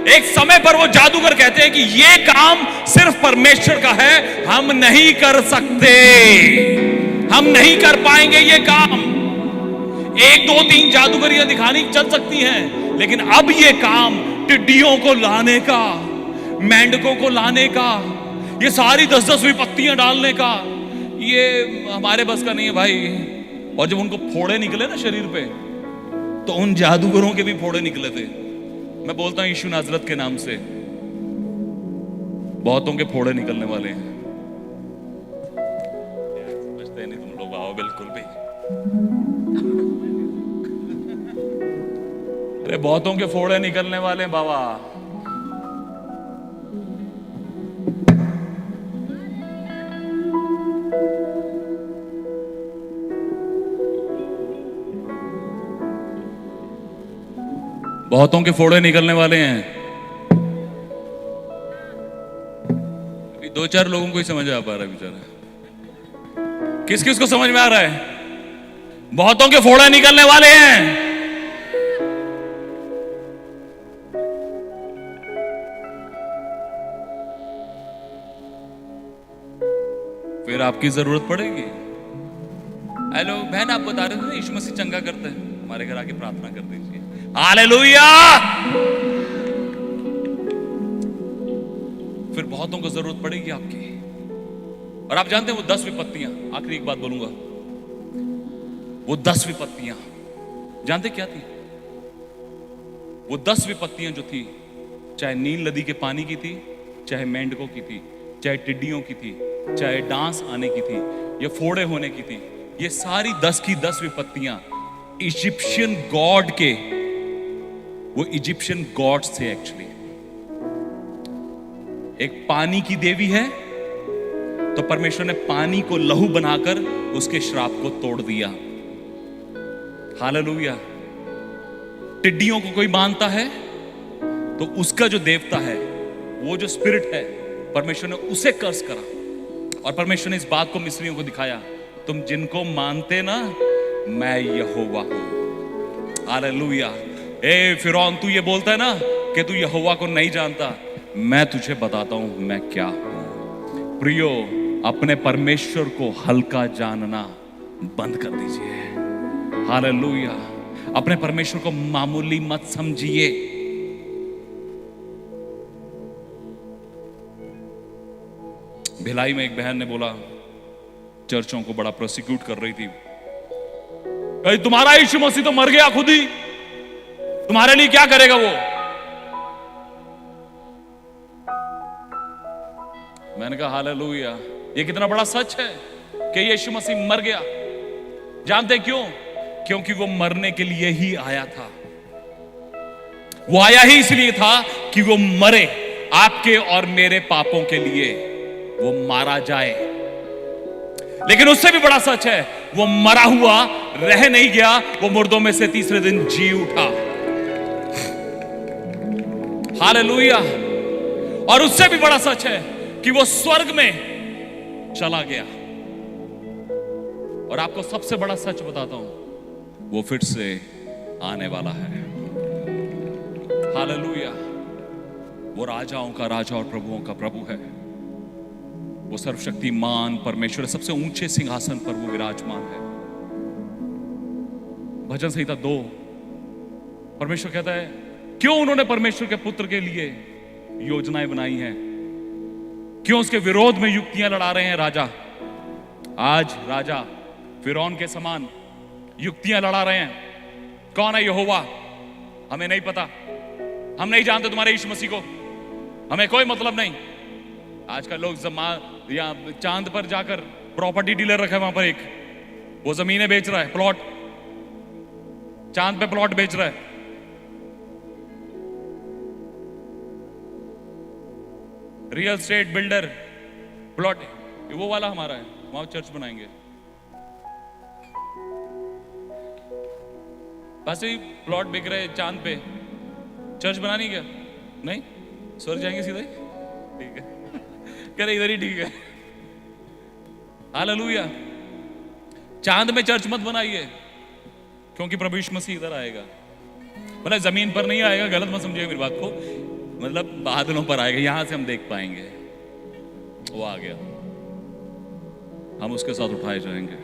एक समय पर वो जादूगर कहते हैं कि ये काम सिर्फ परमेश्वर का है, हम नहीं कर सकते, हम नहीं कर पाएंगे ये काम। 1, 2, 3 जादूगरियां दिखानी चल सकती हैं, लेकिन अब ये काम टिड्डियों को लाने का, मेंढकों को लाने का, ये सारी 10-10 विपत्तियां डालने का, ये हमारे बस का नहीं है भाई। और जब उनको फोड़े निकले ना शरीर पे, तो उन जादूगरों के भी फोड़े निकले थे। मैं बोलता हूं यीशु नाजरत के नाम से बहुतों के फोड़े निकलने वाले हैं। समझते नहीं तुम लोग, आओ बिल्कुल भी। अरे बहुतों के फोड़े निकलने वाले हैं बाबा। बहुतों के फोड़े निकलने वाले हैं। अभी 2-4 लोगों को ही समझ आ पा रहा है बेचारा। किस किस को समझ में आ रहा है? बहुतों के फोड़े निकलने वाले हैं। फिर आपकी जरूरत पड़ेगी। हेलो बहन, आप बता रहे थे ना यीशु मसीह चंगा करता है, हमारे घर आके प्रार्थना कर दीजिए। हालेलुया। फिर बहुतों को जरूरत पड़ेगी आपकी। और आप जानते हैं वो 10 विपत्तियां, आखिरी एक बात बोलूंगा, वो 10 विपत्तियां जानते क्या थी? वो 10 विपत्तियां जो थी, चाहे नील नदी के पानी की थी, चाहे मेंढकों की थी, चाहे टिड्डियों की थी, चाहे डांस आने की थी, या फोड़े होने की थी, ये सारी 10 की 10 विपत्तियां इजिप्शियन गॉड के, वो इजिप्शियन गॉड्स थे एक्चुअली। एक पानी की देवी है, तो परमेश्वर ने पानी को लहू बनाकर उसके श्राप को तोड़ दिया। हालेलुया। टिड्डियों को कोई मानता है तो उसका जो देवता है, वो जो स्पिरिट है, परमेश्वर ने उसे कर्स करा। और परमेश्वर ने इस बात को मिस्रियों को दिखाया, तुम जिनको मानते ना, मैं यहोवा हूं। हालेलुया। ए फिरौन, तू ये बोलता है ना कि तू यहोवा को नहीं जानता, मैं तुझे बताता हूं मैं क्या हूं। प्रियो, अपने परमेश्वर को हल्का जानना बंद कर दीजिए। हालेलुया। अपने परमेश्वर को मामूली मत समझिए। भिलाई में एक बहन ने बोला, चर्चों को बड़ा प्रोसिक्यूट कर रही थी, तुम्हारा यीशु मसीह तो मर गया खुद ही, तुम्हारे लिए क्या करेगा वो। मैंने कहा हालेलुया, ये कितना बड़ा सच है कि यीशु मसीह मर गया। जानते क्यों? क्योंकि वो मरने के लिए ही आया था। वो आया ही इसलिए था कि वो मरे, आपके और मेरे पापों के लिए वो मारा जाए। लेकिन उससे भी बड़ा सच है, वो मरा हुआ रह नहीं गया, वो मुर्दों में से तीसरे दिन जी उठा। हालेलुया। और उससे भी बड़ा सच है कि वो स्वर्ग में चला गया। और आपको सबसे बड़ा सच बताता हूं, वो फिर से आने वाला है। हालेलुया। वो राजाओं का राजा और प्रभुओं का प्रभु है। वो सर्वशक्तिमान परमेश्वर, सबसे ऊंचे सिंहासन पर वो विराजमान है। भजन संहिता 2, परमेश्वर कहता है, क्यों उन्होंने परमेश्वर के पुत्र के लिए योजनाएं बनाई हैं, क्यों उसके विरोध में युक्तियां लड़ा रहे हैं राजा। आज राजा फिरौन के समान युक्तियां लड़ा रहे हैं। कौन है यहोवा? हमें नहीं पता, हम नहीं जानते तुम्हारे यीशु मसीह को, हमें कोई मतलब नहीं। आजकल लोग या चांद पर जाकर प्रॉपर्टी डीलर रखा है, वहां पर एक वो जमीनें बेच रहा है, प्लॉट, चांद पे प्लॉट बेच रहा है। रियल एस्टेट बिल्डर, प्लॉट, वो वाला हमारा है, वहां चर्च बनाएंगे। बस ही प्लॉट बिक रहे चांद पे, चर्च बनानी क्या? नहीं, स्वर्ग जाएंगे सीधे। ठीक है, कह रहे इधर ही ठीक है। हालेलुया। चांद में चर्च मत बनाइए, क्योंकि प्रभु यीशु मसीह इधर आएगा। मतलब जमीन पर नहीं आएगा, गलत मत समझिएगा मेरी बात को, मतलब बादलों पर आएगा, यहां से हम देख पाएंगे। वो आ गया, हम उसके साथ उठाए जाएंगे।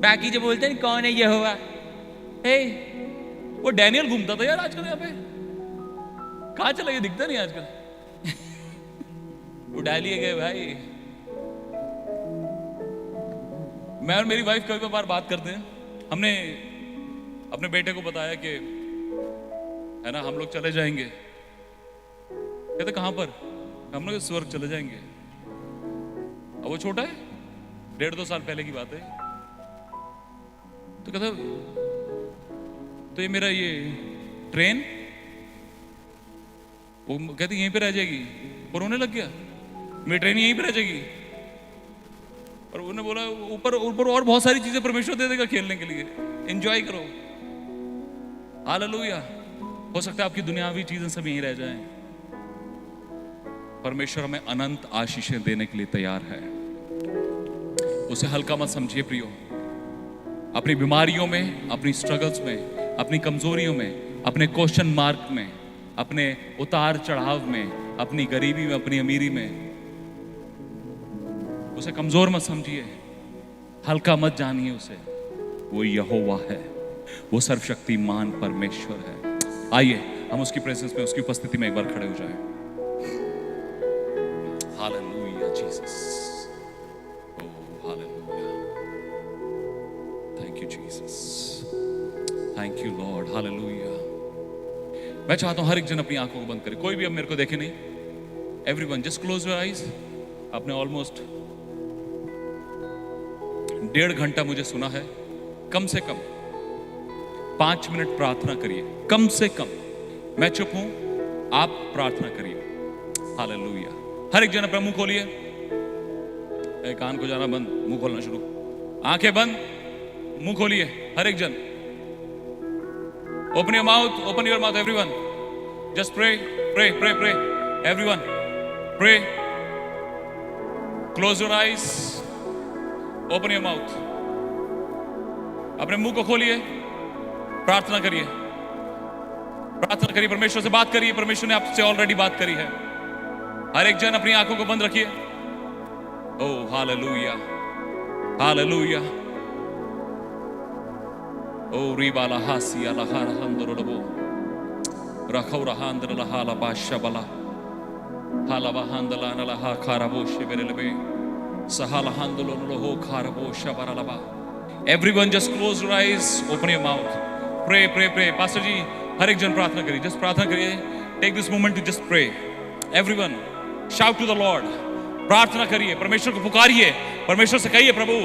बाकी जो बोलते हैं कौन है यहोवा, वो डैनियल घूमता था यार आजकल यहाँ पे, कहां चला गया? दिखता नहीं आजकल। उठा लिए गए भाई। मैं और मेरी वाइफ कभी बार बात करते हैं, हमने अपने बेटे को बताया कि है ना हम लोग चले जाएंगे। कहते कहां पर? हम लोग स्वर्ग चले जाएंगे। अब वो छोटा है, 1.5-2 साल पहले की बात है। तो कहता तो ये मेरा ये ट्रेन, वो कहती यहीं पे रह जाएगी। और रोने लग गया, मेरी ट्रेन यहीं पे रह जाएगी। और उन्होंने बोला ऊपर ऊपर और बहुत सारी चीजें परमेश्वर दे देगा खेलने के लिए, एंजॉय करो। हालेलुया। हो सकता है आपकी दुनियावी चीजें सब यहीं रह जाएं। परमेश्वर हमें अनंत आशीषें देने के लिए तैयार है। उसे हल्का मत समझिए प्रियो। अपनी बीमारियों में, अपनी स्ट्रगल्स में, अपनी कमजोरियों में, अपने क्वेश्चन मार्क में, अपने उतार चढ़ाव में, अपनी गरीबी में, अपनी अमीरी में, उसे कमजोर मत समझिए, हल्का मत जानिए उसे। वो यहोवा है, वो सर्वशक्तिमान परमेश्वर है। आइए हम उसकी प्रेजेंस में, उसकी उपस्थिति में एक बार खड़े हो जाएं। Hallelujah Jesus, oh hallelujah, thank you Jesus, thank you Lord, hallelujah. मैं चाहता हूं हर एक जन अपनी आंखों को बंद करे, कोई भी अब मेरे को देखे नहीं। Everyone just close your eyes. आपने ऑलमोस्ट 1.5 घंटा मुझे सुना है। कम से कम 5 मिनट प्रार्थना करिए, कम से कम। मैं चुप हूं, आप प्रार्थना करिए। हालेलुया। हर एक जन अपना मुंह खोलिए। कान को जाना बंद, मुंह खोलना शुरू। आंखें बंद, मुंह खोलिए। हर एक जन open your mouth, open your mouth everyone. Just pray pray pray pray everyone. Pray. Close your eyes. Open your mouth. अपने मुंह को खोलिए, प्रार्थना करिए, प्रार्थना करिए, परमेश्वर से बात करिए। परमेश्वर ने आपसे ऑलरेडी बात करी है। हर एक जन अपनी आंखों को बंद रखिए। Oh hallelujah, hallelujah. ओ रिबाला हासी अला हरहंदरलबो रखौरा हंदरला हाला बाशबला हाला बहंदला नला हा खारबो शिबेलबे सहाला हंदलो नलो खारबो शबरलबा। Everyone just close your eyes, open your mouth. Pray, pray, pray. Pastor ji, हर एक जन प्रार्थना करिए, just प्रार्थना करिए. Take this moment to just pray. Everyone, shout to the Lord. प्रार्थना करिए, परमेश्वर को पुकारिए, परमेश्वर से कहिए, प्रभु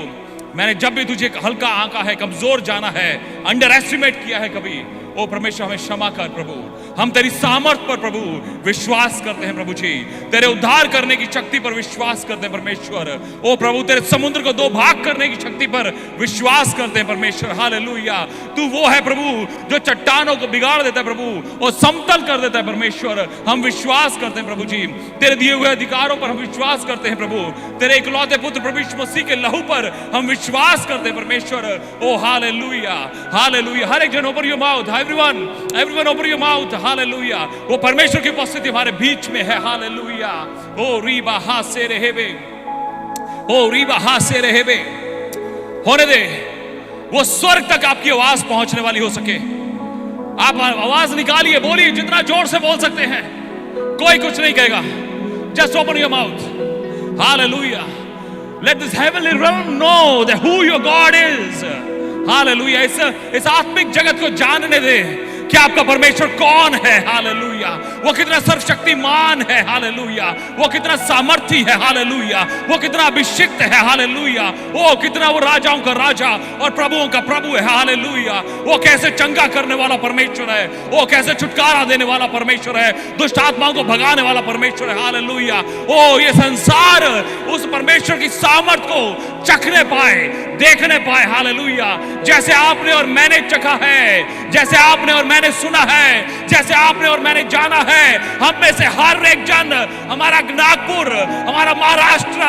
मैंने जब भी तुझे हल्का आंका है, कमजोर जाना है, अंडर एस्टिमेट किया है कभी, ओ परमेश्वर हमें क्षमा कर प्रभु। हम तेरी सामर्थ पर प्रभु विश्वास करते हैं प्रभु जी, तेरे उद्धार करने की शक्ति पर विश्वास करते हैं परमेश्वर। ओ प्रभु तेरे समुद्र को दो भाग करने की शक्ति पर विश्वास करते हैं परमेश्वर। हालेलुया। तू वो है प्रभु जो चट्टानों को बिगाड़ देता है प्रभु और समतल कर देता है परमेश्वर। हम विश्वास करते हैं प्रभु जी, तेरे दिए हुए अधिकारों पर हम विश्वास करते हैं प्रभु, तेरे इकलौते पुत्र प्रभु यीशु मसीह के लहू पर हम विश्वास करते हैं परमेश्वर। ओ हालेलुया, हालेलुया। हर एक जन open your mouth, everyone open your mouth. Hallelujah. वो परमेश्वर की उपस्थिति हमारे बीच में है। हालेलुया। ओ रीबा हा से रहेबे, ओ रीबा हा से रहेबे। होने दे वो स्वर्ग तक आपकी आवाज पहुंचने वाली हो सके। आप आवाज निकालिए, बोलिए जितना जोर से बोल सकते हैं, कोई कुछ नहीं कहेगा। Just open your mouth. Hallelujah. Let this heavenly realm know that who your God is. Hallelujah. इस आत्मिक जगत को जानने दे कि आपका परमेश्वर कौन है। हालेलुया। वो कितना सर्वशक्तिमान है। हालेलुया। वो कितना सामर्थी है। हालेलुया। वो कितना अभिषिक्त है। हालेलुया। वो कितना वो राजाओं का राजा और प्रभुओं का प्रभु है। हालेलुया। वो कैसे चंगा करने वाला परमेश्वर है, वो कैसे छुटकारा देने वाला परमेश्वर है, दुष्ट आत्माओं को भगाने वाला परमेश्वर है। हालेलुया। ओ ये संसार उस परमेश्वर की सामर्थ को चखने पाए, देखने पाए। हालेलुया। जैसे आपने और मैंने चखा है, जैसे आपने और मैंने सुना है, जैसे आपने और मैंने जाना है, हम में से हर एक जन, हमारा नागपुर, हमारा महाराष्ट्र,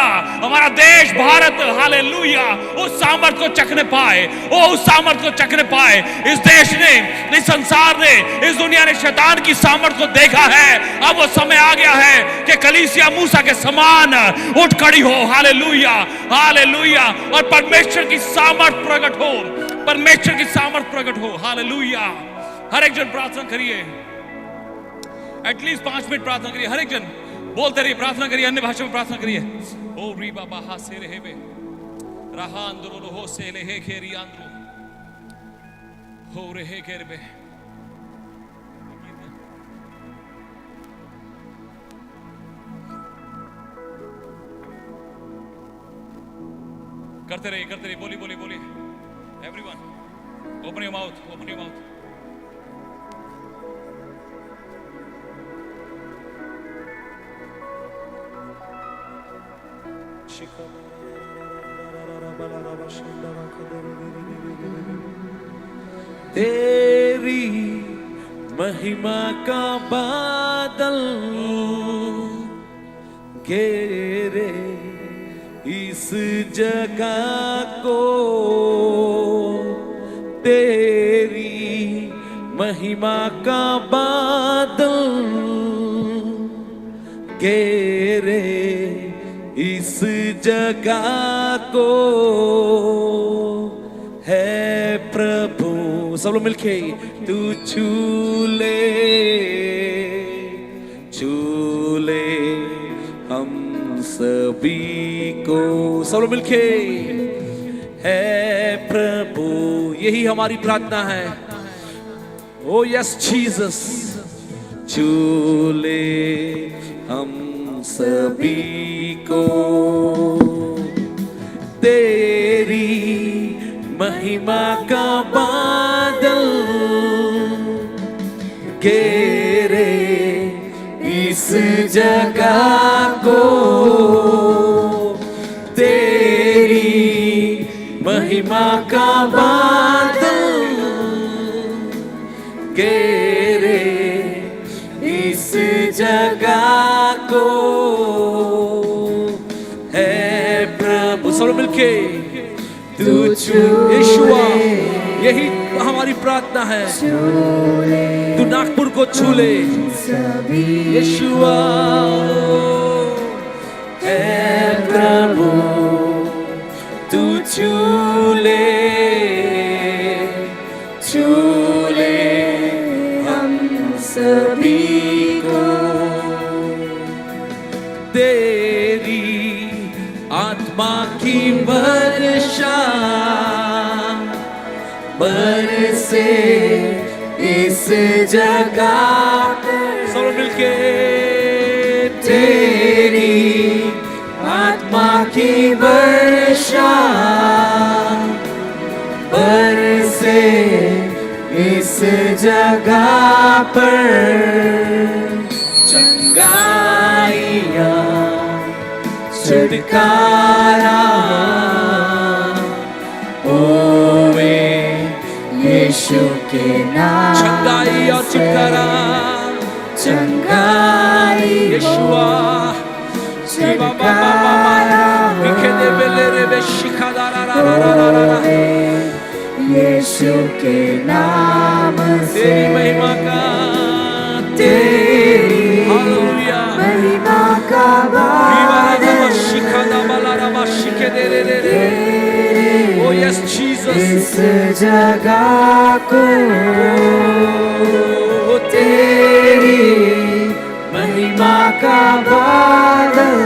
हमारा देश भारत, हालेलुया, उस सामर्थ को चखने पाए। ओ उस सामर्थ को चखने पाए। इस देश ने, इस संसार ने, इस दुनिया ने शैतान की सामर्थ को देखा है। अब वो समय आ गया है कि कलीसिया मूसा के समान उठ खड़ी हो। Hallelujah, hallelujah. और परमेश्वर की सामर्थ प्रकट हो, परमेश्वर की सामर्थ प्रकट हो। हालेलुया। हर एक जन प्रार्थना करिए, एटलीस्ट 5 मिनट प्रार्थना करिए। हर एक जन बोलते रहिए, प्रार्थना करिए, अन्य भाषा में प्रार्थना करिए। ओ री बाबा हा से रहेबे रहा अंदरो हो से लेहे खेरी आंद्रो हो रहे केरबे। करते रहिए, बोलिए। Everyone open your mouth, open your mouth. तेरी महिमा का बादल घेरे इस जगह को, तेरी महिमा का बादल घेरे इस जगह को है प्रभु। सब लोग मिलके तू छू ले हम सभी को। सब लोग मिलके है प्रभु, यही हमारी प्रार्थना है। ओ यस जीसस, छू ले हम सभी को, तेरी महिमा का बादल घेरे इस जगह को, तेरी महिमा का बादल घेरे इस जगह को प्रभु। सब लोग मिलके तू यीशुआ, यही हमारी प्रार्थना है, तू नागपुर को छू ले यीशुआ। हे प्रभु तू छू ले हम सभी को, तेरी आत्मा की वर्षा बरसे इस जगह पर। सब मिलके तेरी आत्मा की वर्षा बरसे इस जगह पर। चंगाइया छुटकारा होवे यीशु के नाम। चंगाई और छुटकारा, चंगाई यीशुआ छुटकारा यीशु के नाम से। तेरी महिमा का, तेरी महिमा का Oh yes Jesus, इस जगह को तेरी महिमा का बादल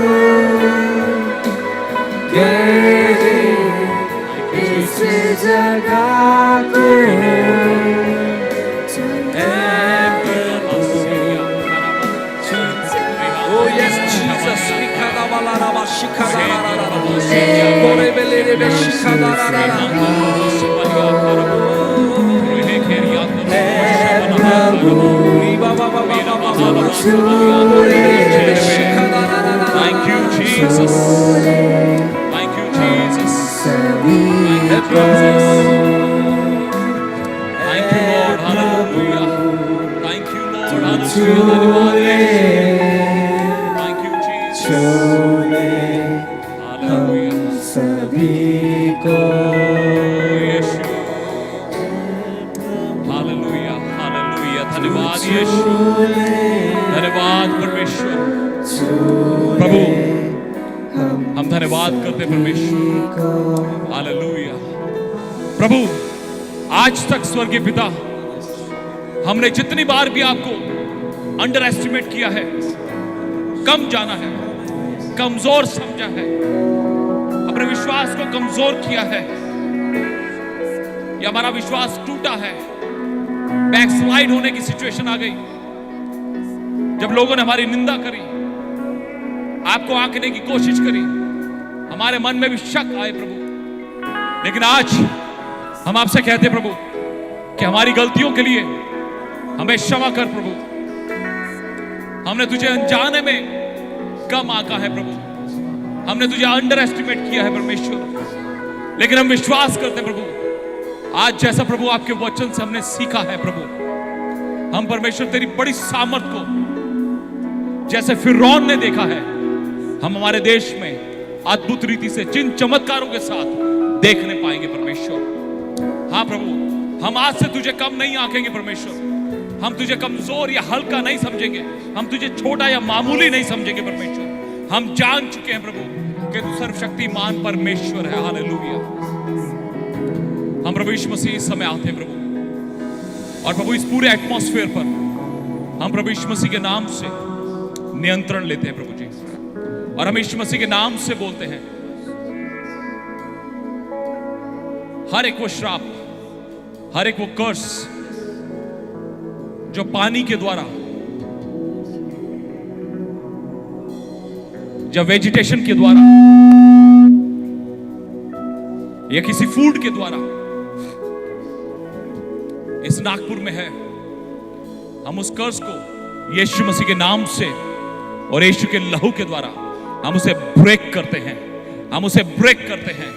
घेरे, इस जगह को Oh yes Jesus, Thank you Jesus, thank you Jesus, thank you Lord, hallelujah, thank you Lord, hallelujah, thank you Jesus, hallelujah, यीशु, हालेलुया, हालेलुया, धन्यवाद यीशु, धन्यवाद परमेश्वर। प्रभु हम धन्यवाद करते परमेश्वर, हालेलुया। प्रभु आज तक स्वर्गीय पिता, हमने जितनी बार भी आपको अंडर एस्टिमेट किया है, कम जाना है, कमजोर समझा है, अपने विश्वास को कमजोर किया है, या हमारा विश्वास टूटा है, बैकस्लाइड होने की सिचुएशन आ गई, जब लोगों ने हमारी निंदा करी, आपको आंकने की कोशिश करी, हमारे मन में भी शक आए प्रभु। लेकिन आज हम आपसे कहते हैं प्रभु कि हमारी गलतियों के लिए हमें क्षमा कर प्रभु। हमने तुझे अनजाने में कम आंका है प्रभु, हमने तुझे अंडर एस्टिमेट किया है परमेश्वर। लेकिन हम विश्वास करते हैं प्रभु, आज जैसा प्रभु आपके वचन से हमने सीखा है प्रभु, हम परमेश्वर तेरी बड़ी सामर्थ को जैसे फिरौन ने देखा है, हम हमारे देश में अद्भुत रीति से जिन चमत्कारों के साथ देखने पाएंगे परमेश्वर। हाँ प्रभु, हम आज से तुझे कम नहीं आंकेंगे परमेश्वर, हम तुझे कमजोर या हल्का नहीं समझेंगे, हम तुझे छोटा या मामूली नहीं समझेंगे परमेश्वर। हम जान चुके हैं प्रभु कि तू सर्वशक्तिमान परमेश्वर है, हालेलुया। हम प्रभु यीशु मसीह इस समय आते हैं प्रभु, और प्रभु इस पूरे एटमॉस्फेयर पर हम प्रभु यीशु मसीह के नाम से नियंत्रण लेते हैं प्रभु जी, और हम यीशु मसीह के नाम से बोलते हैं, हर एक वो श्राप, हर एक वो कर्स जो पानी के द्वारा या वेजिटेशन के द्वारा या किसी फूड के द्वारा इस नागपुर में है, हम उस कर्स को यीशु मसीह के नाम से और यीशु के लहू के द्वारा हम उसे ब्रेक करते हैं, हम उसे ब्रेक करते हैं।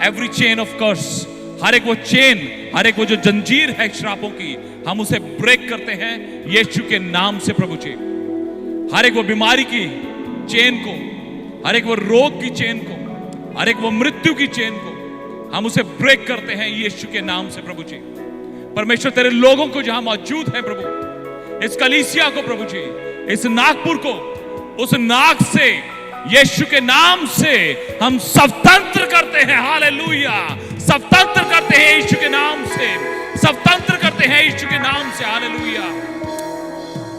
एवरी चेन ऑफ कर्स, हर एक वो चेन, हर एक वो जो जंजीर है श्रापों की, हम उसे ब्रेक करते हैं यीशु के नाम से प्रभु जी। हर एक वो बीमारी की चेन को, हर एक वो रोग की चेन को, और एक वो मृत्यु की चेन को हम उसे ब्रेक करते हैं यीशु के नाम से प्रभु जी। परमेश्वर तेरे लोगों को जहां मौजूद है प्रभु, इस कलीसिया को प्रभु जी, इस नागपुर को, उस नाग से यीशु के नाम से हम स्वतंत्र करते हैं। हालेलुया, स्वतंत्र करते हैं यीशु के नाम से, स्वतंत्र करते हैं यीशु के नाम से। हालेलुया।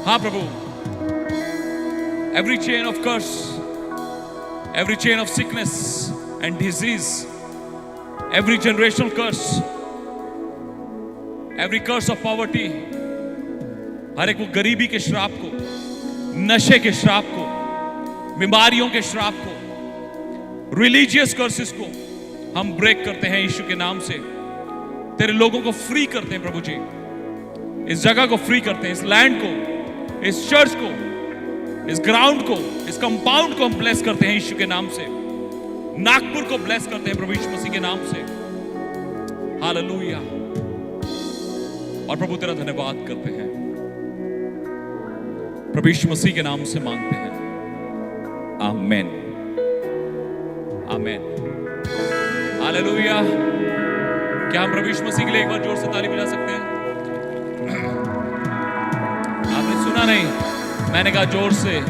हाँ प्रभु, every chain of curse, every chain of sickness and disease, every generational curse, every curse of poverty, हर एक वो गरीबी के श्राप को, नशे के श्राप को, बीमारियों के श्राप को, रिलीजियस कर्सेस को हम ब्रेक करते हैं यीशु के नाम से। तेरे लोगों को फ्री करते हैं प्रभु जी, इस जगह को फ्री करते हैं, इस लैंड को, इस चर्च को, इस ग्राउंड को, इस कंपाउंड को हम ब्लेस करते हैं यीशु के नाम से। नागपुर को ब्लेस करते हैं प्रभु यीशु मसीह के नाम से। हालेलुया। और प्रभु तेरा धन्यवाद करते हैं, प्रभु यीशु मसीह के नाम से मांगते हैं। आमेन, आमेन, हालेलुया। क्या हम प्रभु यीशु मसीह के लिए एक बार जोर से ताली बजा सकते हैं? आपने सुना नहीं, मैंने कहा जोर से।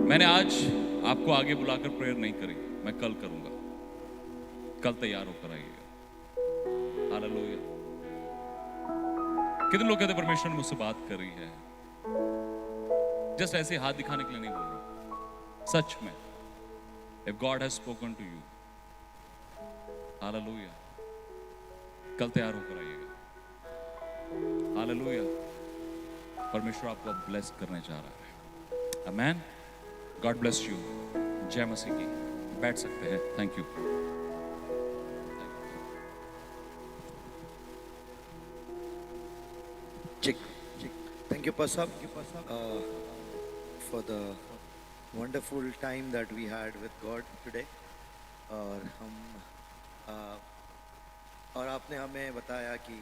मैंने आज आपको आगे बुलाकर प्रेयर नहीं करी, मैं कल करूंगा। कल तैयार होकर आइएगा। हालेलुया। कितने लोग कहते परमेश्वर ने मुझसे बात कर रही है? जस्ट ऐसे हाथ दिखाने के लिए नहीं बोल रहा, सच में। If God has spoken to you, hallelujah, कल तैयार होकर आइएगा। हालेलुया। परमेश्वर आपको ब्लेस करने जा रहा है। आमेन। God bless you. जय मसीह की। बैठ सकते हैं। Thank you. Thank you, Pastor, for the wonderful time that we had with God today. और और आपने हमें बताया कि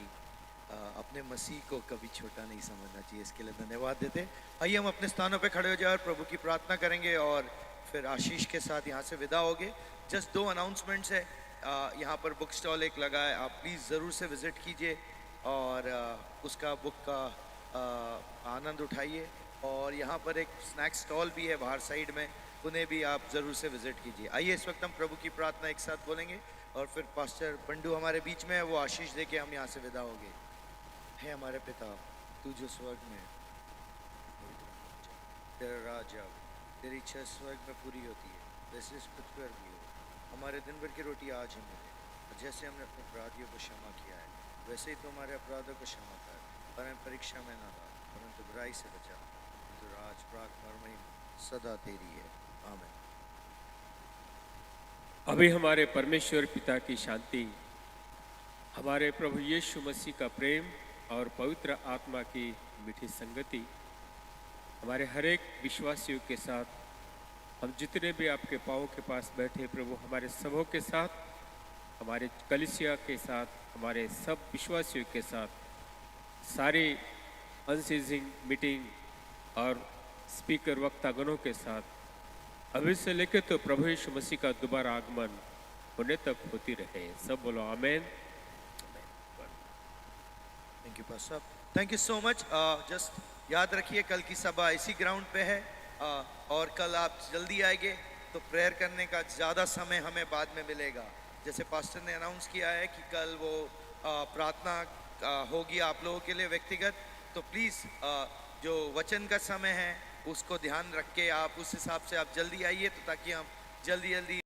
अपने मसीह को कभी छोटा नहीं समझना चाहिए। इसके लिए धन्यवाद देते। आइए हम अपने स्थानों पे खड़े हो जाए और प्रभु की प्रार्थना करेंगे और फिर आशीष के साथ यहाँ से विदा होगे। जस्ट 2 अनाउंसमेंट्स है। यहाँ पर बुक स्टॉल एक लगा है, आप प्लीज़ ज़रूर से विज़िट कीजिए और उसका बुक का आनंद उठाइए। और यहाँ पर एक स्नैक स्टॉल भी है बाहर साइड में, उन्हें भी आप ज़रूर से विज़िट कीजिए। आइए इस वक्त हम प्रभु की प्रार्थना एक साथ बोलेंगे और फिर पास्टर बंडू हमारे बीच में है, वो आशीष दे के हम यहाँ से विदा होंगे। हे हमारे पिता, तू जो स्वर्ग में, तेरा राज्य, तेरी इच्छा स्वर्ग में पूरी होती है वैसे इस पृथ्वी पर भी हो। हमारे दिन भर की रोटी आज हमें दे, और जैसे हमने अपने अपराधियों को क्षमा किया है वैसे ही तू हमारे अपराधों को क्षमा कर, और हमें परीक्षा में ना डाल, परंतु बुराई से बचा। तो राज, प्रार्थना और महिमा सदा तेरी है। आमीन। अभी हमारे परमेश्वर पिता की शांति, हमारे प्रभु यीशु मसीह का प्रेम और पवित्र आत्मा की मीठी संगति हमारे हर एक विश्वासियों के साथ, हम जितने भी आपके पाँव के पास बैठे प्रभु, हमारे सबों के साथ, हमारे कलीसिया के साथ, हमारे सब विश्वासियों के साथ, सारी अनसीजिंग मीटिंग और स्पीकर वक्तागणों के साथ, अभी से लेकर तो प्रभु यीशु मसीह का दोबारा आगमन होने तक होती रहे। सब बोलो amen. Thank you pastor, thank you so much. Just याद रखिए कल की सभा इसी ग्राउंड पे है और कल आप जल्दी आएंगे तो प्रेयर करने का ज़्यादा समय हमें बाद में मिलेगा। जैसे पास्टर ने अनाउंस किया है कि कल वो प्रार्थना होगी आप लोगों के लिए व्यक्तिगत, तो प्लीज़ जो वचन का समय है उसको ध्यान रख के आप उस हिसाब से आप जल्दी आइए, तो ताकि हम जल्दी